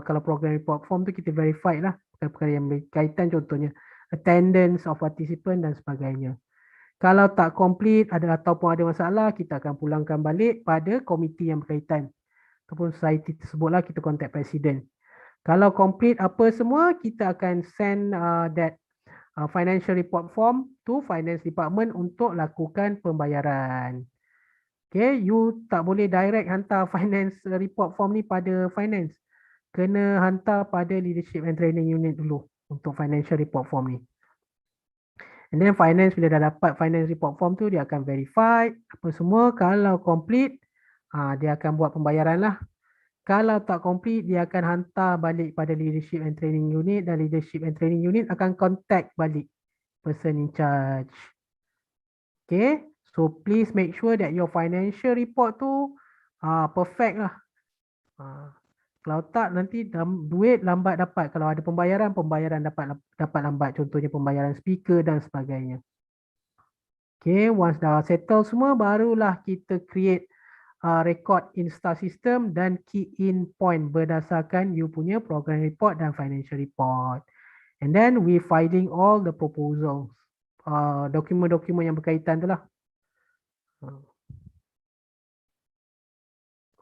kalau program report form tu kita verify lah perkara-perkara yang berkaitan contohnya attendance of participant dan sebagainya. Kalau tak complete ataupun ada masalah, kita akan pulangkan balik pada komiti yang berkaitan ataupun society tersebutlah, kita contact presiden. Kalau complete apa semua, kita akan send that financial report form to finance department untuk lakukan pembayaran. Okay, you tak boleh direct hantar finance report form ni pada finance. Kena hantar pada leadership and training unit dulu untuk financial report form ni. And then finance bila dah dapat finance report form tu, dia akan verify apa semua. Kalau complete, dia akan buat pembayaran lah. Kalau tak complete, dia akan hantar balik pada leadership and training unit dan leadership and training unit akan contact balik person in charge. Okay. So please make sure that your financial report tu perfect lah. Kalau tak nanti duit lambat dapat. Kalau ada pembayaran dapat lambat. Contohnya pembayaran speaker dan sebagainya. Okay, once dah settle semua, barulah kita create record in star system dan key in point berdasarkan you punya program report dan financial report. And then we filing all the proposals. Dokumen-dokumen yang berkaitan tu lah.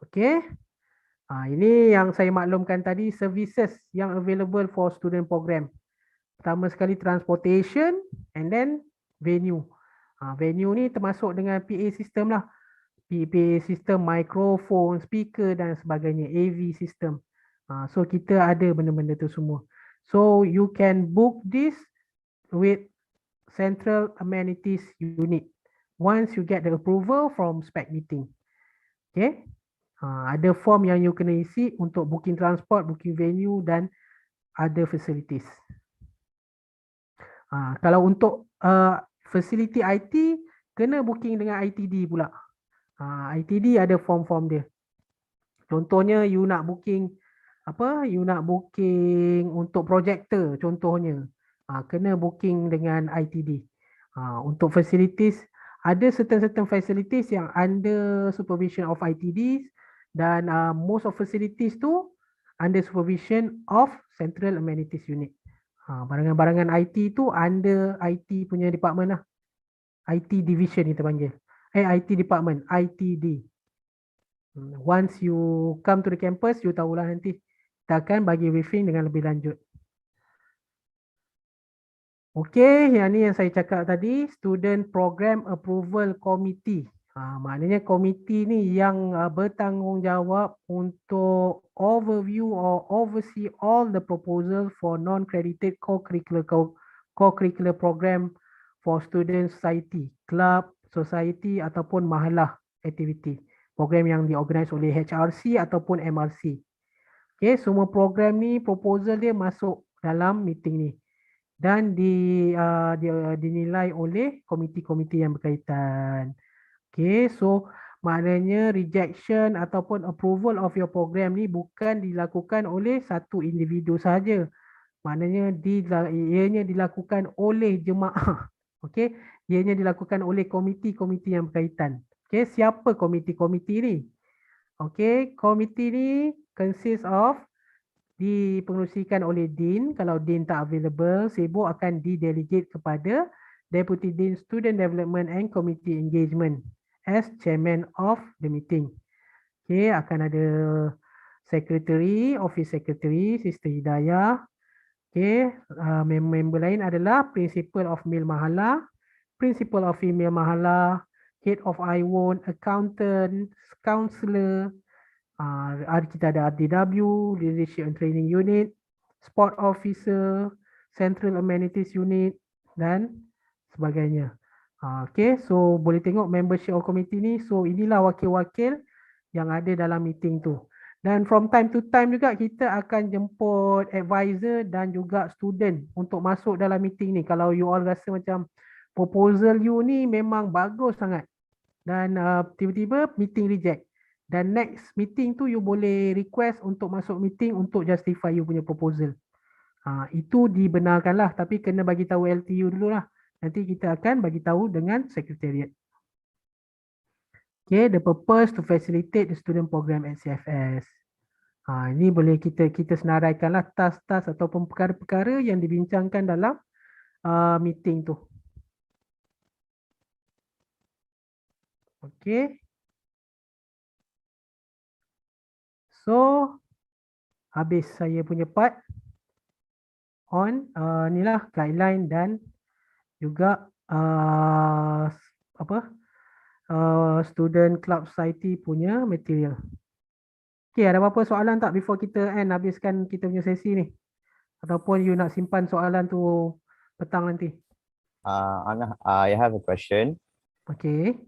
Okay. Ini yang saya maklumkan tadi, services yang available for student program. Pertama sekali transportation and then venue. Venue ni termasuk dengan PA system lah. PA system, microphone, speaker dan sebagainya, AV system. So kita ada benda-benda tu semua. So you can book this with Central Amenities Unit once you get the approval from spec meeting. Okay. Ada form yang you kena isi untuk booking transport, booking venue dan other facilities. Kalau untuk facility IT, kena booking dengan ITD pula. ITD ada form-form dia. Contohnya you nak booking you nak booking untuk projector contohnya. Kena booking dengan ITD. Untuk facilities, ada certain facilities yang under supervision of ITDs dan most of facilities tu under supervision of Central Amenities Unit. Barangan-barangan IT tu under IT punya department lah. IT division kita panggil. IT department, ITD. Once you come to the campus, you tahulah nanti. Kita akan bagi briefing dengan lebih lanjut. Okey, yang ni yang saya cakap tadi, Student Program Approval Committee. Maknanya komiti ni yang bertanggungjawab untuk overview or oversee all the proposal for non-credited co-curricular program for student society, club, society ataupun mahalah activity. Program yang diorganize oleh HRC ataupun MRC. Okay, semua program ni proposal dia masuk dalam meeting ni dan dinilai oleh komiti-komiti yang berkaitan. Okay, so maknanya rejection ataupun approval of your program ni bukan dilakukan oleh satu individu saja. Maknanya ianya dilakukan oleh jemaah. Okay, ianya dilakukan oleh komiti-komiti yang berkaitan. Okay, siapa komiti-komiti ni? Okay, komiti ni consist of dipengerusikan oleh Dean. Kalau Dean tak available, sibuk akan di-delegate kepada Deputy Dean Student Development and Community Engagement as Chairman of the meeting. Okay, akan ada Secretary, Office Secretary, Sister Hidayah. Okay, member lain adalah Principal of Male Mahala, Principal of Female Mahala, Head of IWON, Accountant, Counselor, kita ada RDW, Leadership and Training Unit, Sport Officer, Central Amenities Unit dan sebagainya. Okay, so boleh tengok membership of committee ni. So inilah wakil-wakil yang ada dalam meeting tu. Dan from time to time juga kita akan jemput advisor dan juga student untuk masuk dalam meeting ni. Kalau you all rasa macam proposal you ni memang bagus sangat dan tiba-tiba meeting reject. Dan next meeting tu you boleh request untuk masuk meeting untuk justify you punya proposal. Itu dibenarkan lah, tapi kena bagi tahu LTU dulu lah. Nanti kita akan bagi tahu dengan Secretariat. Okay, the purpose to facilitate the student program at CFS. Ini boleh kita senaraikan lah task-task ataupun perkara-perkara yang dibincangkan dalam meeting tu. Okay. So, habis saya punya part on inilah guideline dan juga student club society punya material. Okay, ada apa-apa soalan tak before kita habiskan kita punya sesi ni? Ataupun you nak simpan soalan tu petang nanti? I have a question. Okay.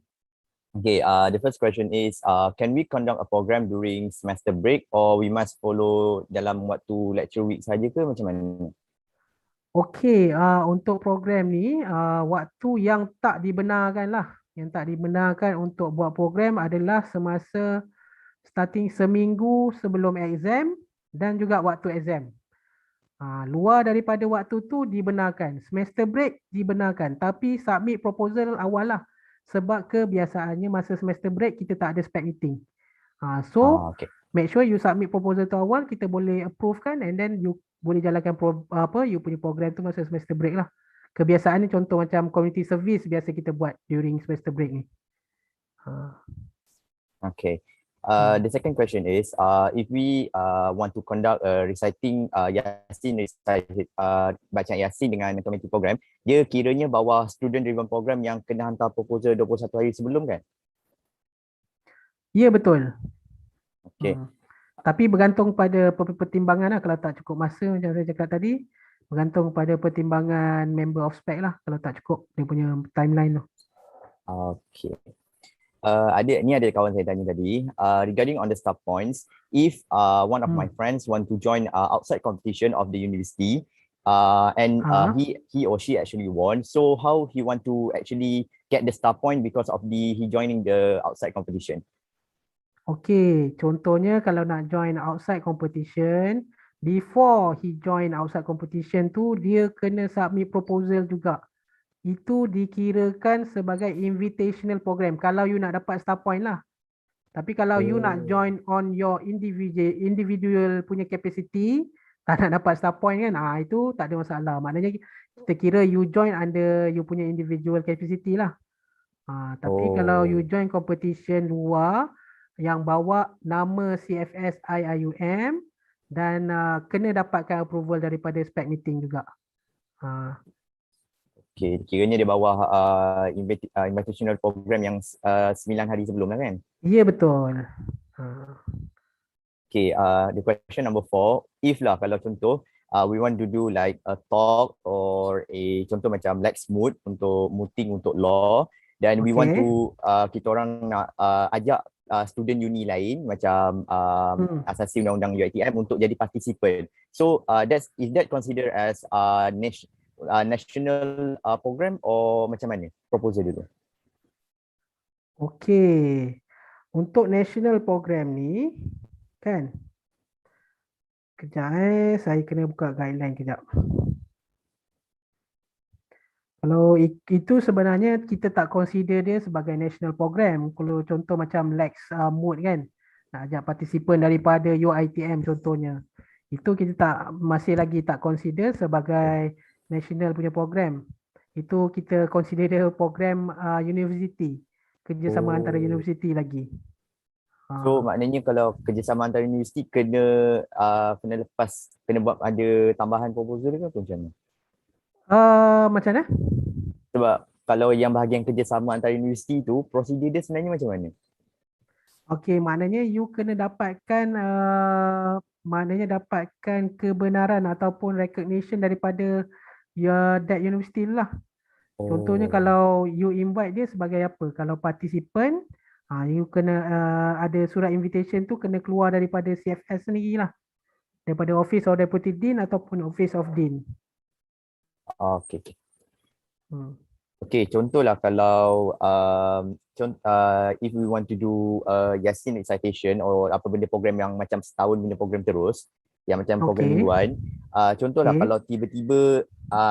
Okay, the first question is, can we conduct a program during semester break or we must follow dalam waktu lecture week saja ke macam mana? Okay, untuk program ni, waktu yang tak dibenarkan lah. Yang tak dibenarkan untuk buat program adalah semasa starting seminggu sebelum exam dan juga waktu exam. Luar daripada waktu tu dibenarkan. Semester break dibenarkan, tapi submit proposal awal lah. Sebab kebiasaannya masa semester break kita tak ada spec meeting. Okay. Make sure you submit proposal tu awal, kita boleh approve kan, and then you boleh jalankan you punya program tu masa semester break lah. Kebiasaannya contoh macam community service biasa kita buat during semester break ni. Okay. The second question is, if we want to conduct a reciting Yasin, bacaan Yasin dengan community program, dia kiranya bawah student driven program yang kena hantar proposal 21 hari sebelum kan? Ya, betul. Okay. Tapi bergantung pada pertimbangan lah. Kalau tak cukup masa macam saya cakap tadi, bergantung pada pertimbangan member of spec lah kalau tak cukup dia punya timeline tu. Okay. Ada kawan saya tanya tadi, regarding on the staff points, if one of my friends want to join outside competition of the university, and he or she actually won, so how he want to actually get the star point because of he joining the outside competition? Okay, contohnya kalau nak join outside competition, before he join outside competition tu, dia kena submit proposal juga. Itu dikirakan sebagai invitational program kalau you nak dapat star point lah. Tapi kalau you nak join on your individual punya capacity, tak nak dapat star point kan, itu tak ada masalah. Maknanya kita kira you join under you punya individual capacity lah. Tapi kalau you join competition luar yang bawa nama CFS IIUM dan kena dapatkan approval daripada spec meeting juga. Okay, kiranya dia bawah invitational program yang 9 hari sebelum lah kan? Ya, betul. Okay, the question number 4, if lah kalau contoh we want to do like a talk or a contoh macam Lex Mood untuk mooting untuk law, dan we want to kita orang nak ajak student uni lain macam asasi undang-undang UiTM untuk jadi participant. So is that considered as national program or macam mana proposal dulu? Okay, untuk national program ni kan, kejap saya kena buka guideline kejap. Kalau itu sebenarnya kita tak consider dia sebagai national program. Kalau contoh macam Lex Mood kan, nak ajak participant daripada UiTM contohnya, itu kita masih lagi tak consider sebagai national punya program. Itu kita consider dia program university, kerjasama antara universiti lagi. So maknanya kalau kerjasama antara universiti kena buat ada tambahan proposal ke macam mana? Macam mana? Sebab kalau yang bahagian kerjasama antara universiti tu, prosedur dia sebenarnya macam mana? Okey, maknanya you kena dapatkan kebenaran ataupun recognition daripada that university lah. Contohnya kalau you invite dia sebagai apa? Kalau participant, you kena ada surat invitation tu kena keluar daripada CFS sendiri lah. Daripada Office of Deputy Dean ataupun Office of Dean. Okay. Okay, contohlah kalau if we want to do Yasin recitation or apa benda program yang macam setahun benda program terus, yang macam program mingguan, contohlah kalau tiba-tiba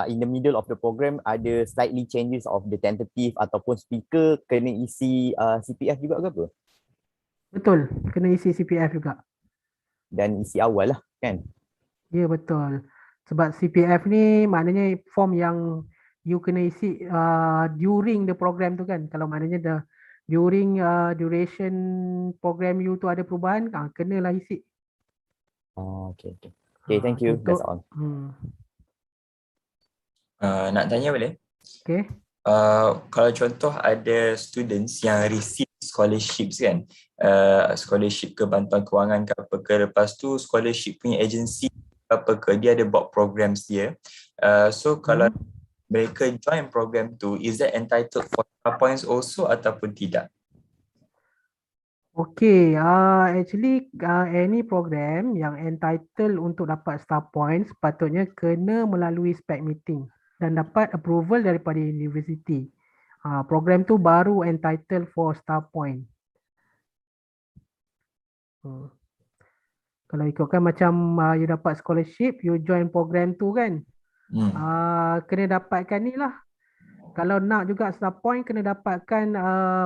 in the middle of the program ada slightly changes of the tentative ataupun speaker, kena isi CPF juga ke apa? Betul, kena isi CPF juga. Dan isi awal lah kan? Ya, betul. Sebab CPF ni maknanya form yang you kena isi during the program tu kan. Kalau maknanya during duration program you tu ada perubahan, kenalah isi. Okay, thank you. That's all. Nak tanya boleh? Okay. Kalau contoh ada students yang receive scholarships kan, scholarship ke bantuan kewangan ke apa ke, lepas tu scholarship punya agency apa ke, dia ada buat programs dia. So kalau mereka join program tu, is that entitled for star points also ataupun tidak? Okay, actually any program yang entitled untuk dapat star points patutnya kena melalui spec meeting dan dapat approval daripada universiti. Program tu baru entitled for star point. Kalau ikutkan macam you dapat scholarship, you join program tu kan, kena dapatkan ni lah. Kalau nak juga star point, kena dapatkan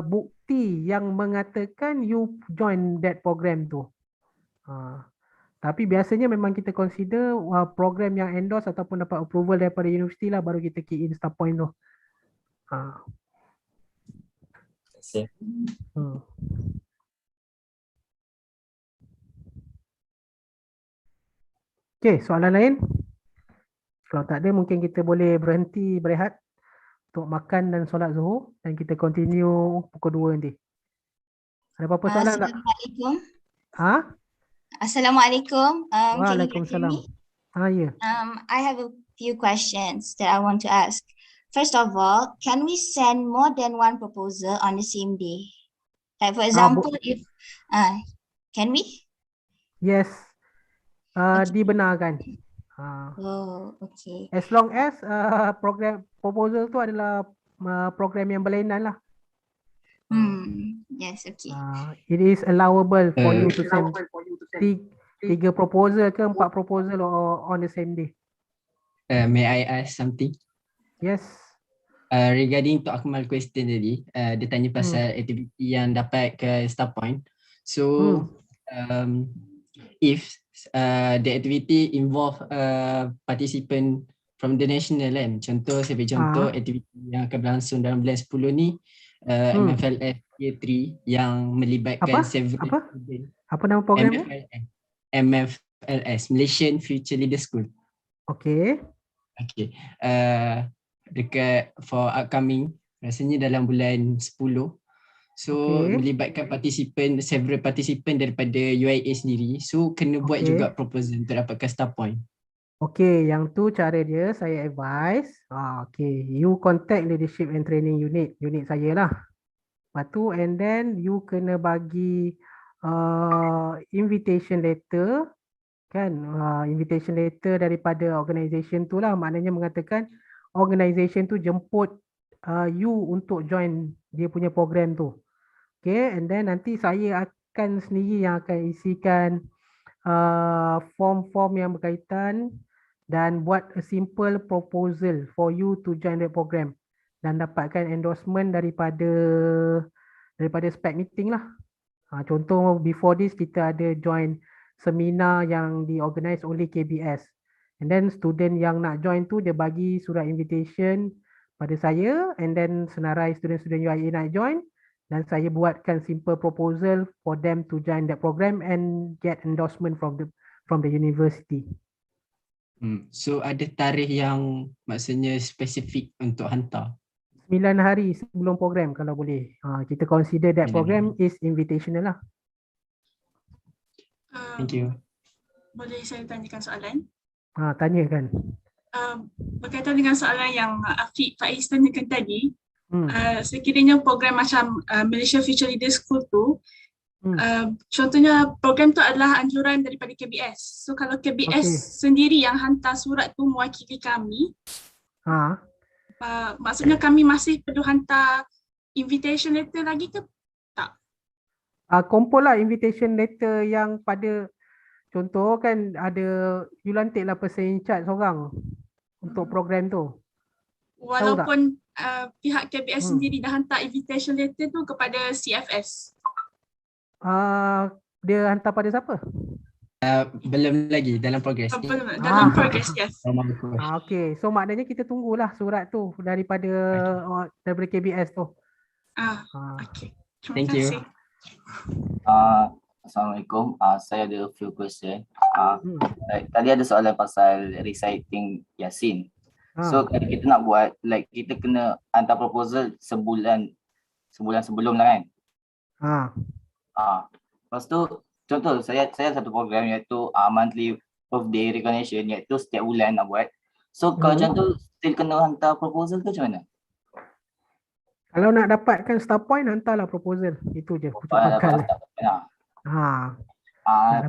bukti yang mengatakan you join that program tu. Tapi biasanya memang kita consider program yang endorse ataupun dapat approval daripada universiti lah, baru kita key in star point tu. Okay, soalan lain? Kalau tak ada, mungkin kita boleh berhenti berehat untuk makan dan solat zuhur dan kita continue pukul 2 nanti. Ada apa-apa soalan tak? Assalamualaikum. Assalamualaikum. Waalaikumsalam. Ya. I have a few questions that I want to ask. First of all, can we send more than one proposal on the same day? Like for example, if can we? Yes. Dibenarkan. Oh, okay. As long as program proposal tu adalah program yang berlainan lah. Yes, okay. It is allowable for you to send 3 proposal ke 4 proposal on the same day. May I ask something? Yes. Regarding to Akmal question tadi, dia tanya pasal aktiviti yang dapat ke Star Point. So, if the activity involve participant from the national kan, contoh saya beri contoh aktiviti yang akan berlangsung dalam bulan 10 ni, MFLF Year 3 yang melibatkan several student. Apa nama program? MFLS, Malaysian Future Leader School. Okay. Okay. Dekat for upcoming, rasanya dalam bulan 10. So melibatkan several participant daripada UIA sendiri. So kena buat juga proposal untuk dapatkan Star Point. Okay, yang tu cara dia saya advise. Okay, you contact leadership and training unit saya lah. Lepas tu and then you kena bagi invitation letter kan, invitation letter daripada organisation tu lah, maknanya mengatakan organisation tu jemput you untuk join dia punya program tu. Okay, and then nanti saya akan sendiri yang akan isikan form-form yang berkaitan dan buat a simple proposal for you to join the program dan dapatkan endorsement daripada spec meeting lah. Contoh before this kita ada join seminar yang diorganize oleh KBS, and then student yang nak join tu dia bagi surat invitation pada saya, and then senarai student-student UIA nak join dan saya buatkan simple proposal for them to join that program and get endorsement from the university. So ada tarikh yang maksudnya spesifik untuk hantar? 9 hari sebelum program kalau boleh. Kita consider that program is invitational lah. Thank you. Boleh saya tanyakan soalan? Tanyakan. Berkaitan dengan soalan yang Afiq Faiz tanyakan tadi, sekiranya program macam Malaysia Future Leader School tu, contohnya program tu adalah anjuran daripada KBS. So kalau KBS sendiri yang hantar surat tu mewakili kami, maksudnya kami masih perlu hantar invitation letter lagi ke tak? Kumpul lah invitation letter yang pada contoh kan ada you lantik lah person in charge seorang untuk program tu. Walaupun pihak KBS sendiri dah hantar invitation letter tu kepada CFS. Dia hantar pada siapa? Belum lagi, dalam progress. Dalam progress, yes. Okay, so maknanya kita tunggulah surat tu daripada KBS tu. Okay. Thank you. Assalamualaikum. Saya ada few question. Tadi ada soalan pasal reciting Yasin. So kalau kita nak buat, like kita kena hantar proposal sebulan sebelum lah kan? Lepas tu contoh saya satu program iaitu monthly birthday recognition, iaitu setiap bulan nak buat. So kalau contoh still kena hantar proposal tu macam mana? Kalau nak dapatkan Star Point, hantarlah proposal. Itu je. Nak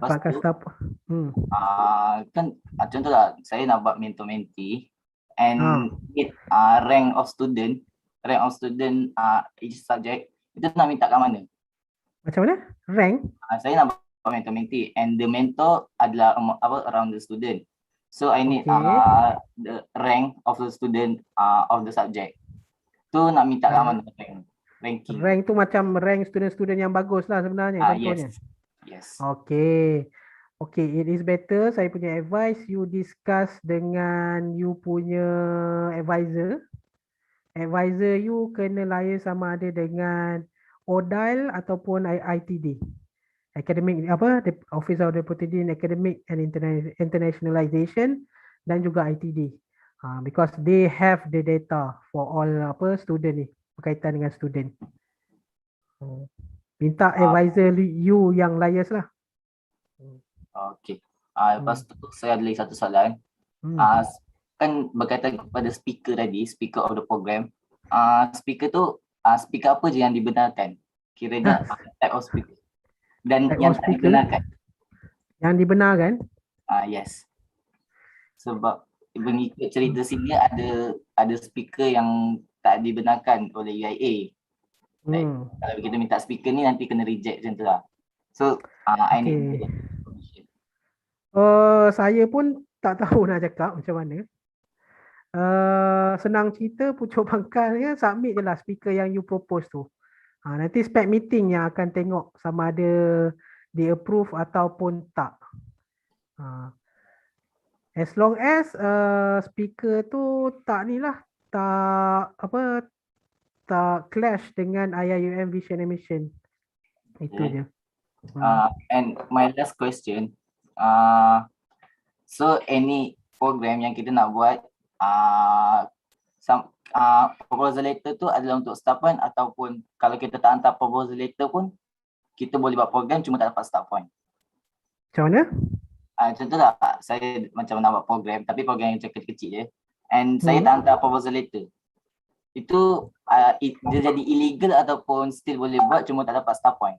dapatkan Star Point. Kan contohlah saya nak buat mentor-mentee and rank of student each subject, itu nak minta kat mana? Macam mana? Rank? Saya nak buat mentor-mentee and the mentor adalah around the student. So I need the rank of the student of the subject. Tu nak minta kat mana ranking? Rank tu macam rank student-student yang bagus lah sebenarnya contohnya. Yes. Okay, it is better. Saya punya advice, you discuss dengan you punya advisor. Advisor you kena liaise sama ada dengan ODAIL ataupun ITD. Academic Office of Deputy Dean Academic and Internationalization, dan juga ITD. Because they have the data for all student ni, berkaitan dengan student. Minta advisor you yang liaise lah. Okay. Lepas tu saya ada lagi satu soalan. Kan berkaitan kepada speaker tadi, speaker of the program. Speaker tu, speaker apa je yang dibenarkan? Kiranya type of speaker. Dan type yang tak dibenarkan. Yang dibenarkan? Yes. Sebab mengikut cerita sini ada speaker yang tak dibenarkan oleh UIA. Like, kalau kita minta speaker ni nanti kena reject macam tu lah. So I need permission. Saya pun tak tahu nak cakap macam mana. Senang cerita, pucuk pangkalnya submit je lah speaker yang you propose tu. Nanti spec meeting yang akan tengok sama ada di approve ataupun tak. As long as speaker tu tak ni lah, tak clash dengan IIUM Vision and Mission. Itu je. And my last question, so any program yang kita nak buat, proposal letter tu adalah untuk start point, ataupun kalau kita tak hantar proposal letter pun kita boleh buat program cuma tak dapat start point. Macam mana? Contohlah saya macam nak buat program tapi program yang kecil-kecil je, and saya tak hantar proposal letter. Itu dia jadi illegal ataupun still boleh buat cuma tak dapat start point?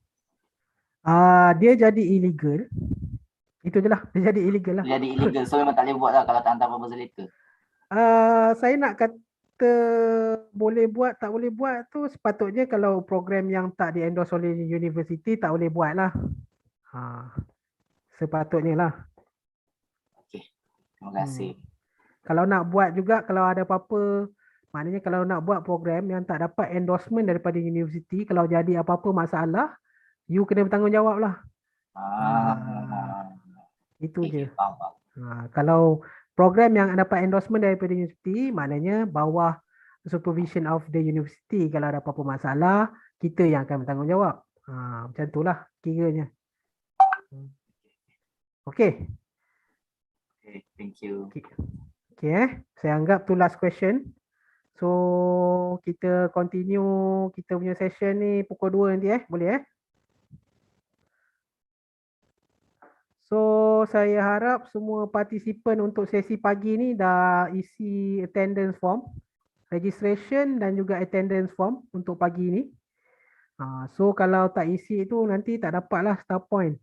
Dia jadi illegal. Itu je lah, dia jadi illegal lah. Jadi illegal, so memang tak boleh buat lah kalau tak hantar proposal letter. Saya nak kata boleh buat, tak boleh buat tu sepatutnya kalau program yang tak di-endorse oleh universiti tak boleh buat lah. Sepatutnya lah. Okay, terima kasih. Kalau nak buat juga, kalau ada apa-apa, maknanya kalau nak buat program yang tak dapat endorsement daripada universiti, kalau jadi apa-apa masalah, you kena bertanggungjawab lah. Itu je. Kalau program yang dapat endorsement daripada universiti, maknanya bawah supervision of the university. Kalau ada apa-apa masalah, kita yang akan bertanggungjawab. Macam itulah kiranya. Okay. Okay, thank you. Okay, saya anggap tu last question. So kita continue kita punya session ni pukul 2 nanti boleh So saya harap semua partisipan untuk sesi pagi ni dah isi attendance form, registration dan juga attendance form untuk pagi ni. So kalau tak isi tu nanti tak dapatlah start point.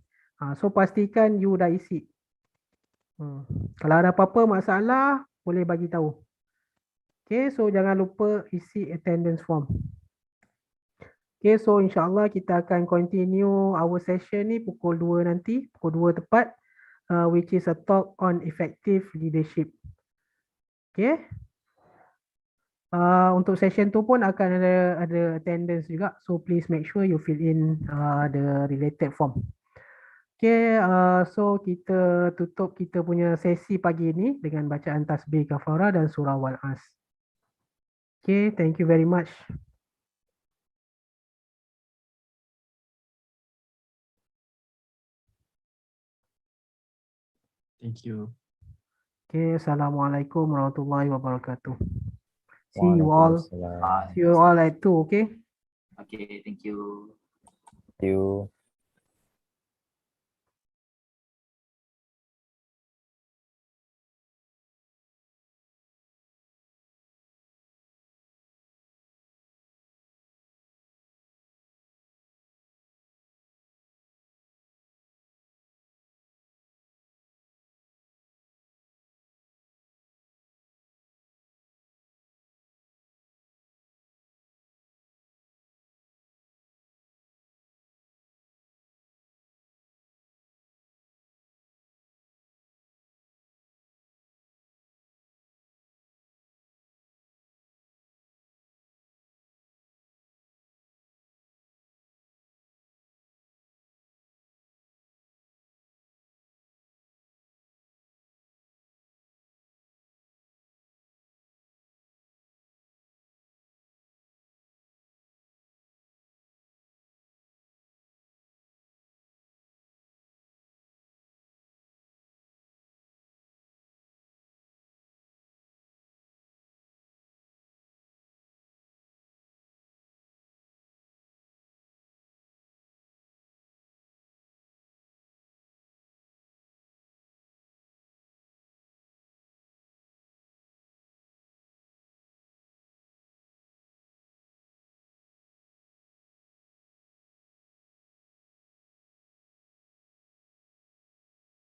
So pastikan you dah isi. Kalau ada apa-apa masalah boleh bagi tahu. Okay, so jangan lupa isi attendance form. Okay, so insyaAllah kita akan continue our session ni pukul 2 nanti, pukul 2 tepat, which is a talk on effective leadership. Okay. Untuk session tu pun akan ada attendance juga, so please make sure you fill in the related form. Okay, so kita tutup kita punya sesi pagi ni dengan bacaan tasbih kafarah dan surah Wal-As. Okay, thank you very much. Thank you. Okay, Assalamualaikum warahmatullahi wabarakatuh. See you all. See you all at 2, okay? Okay, thank you. Thank you.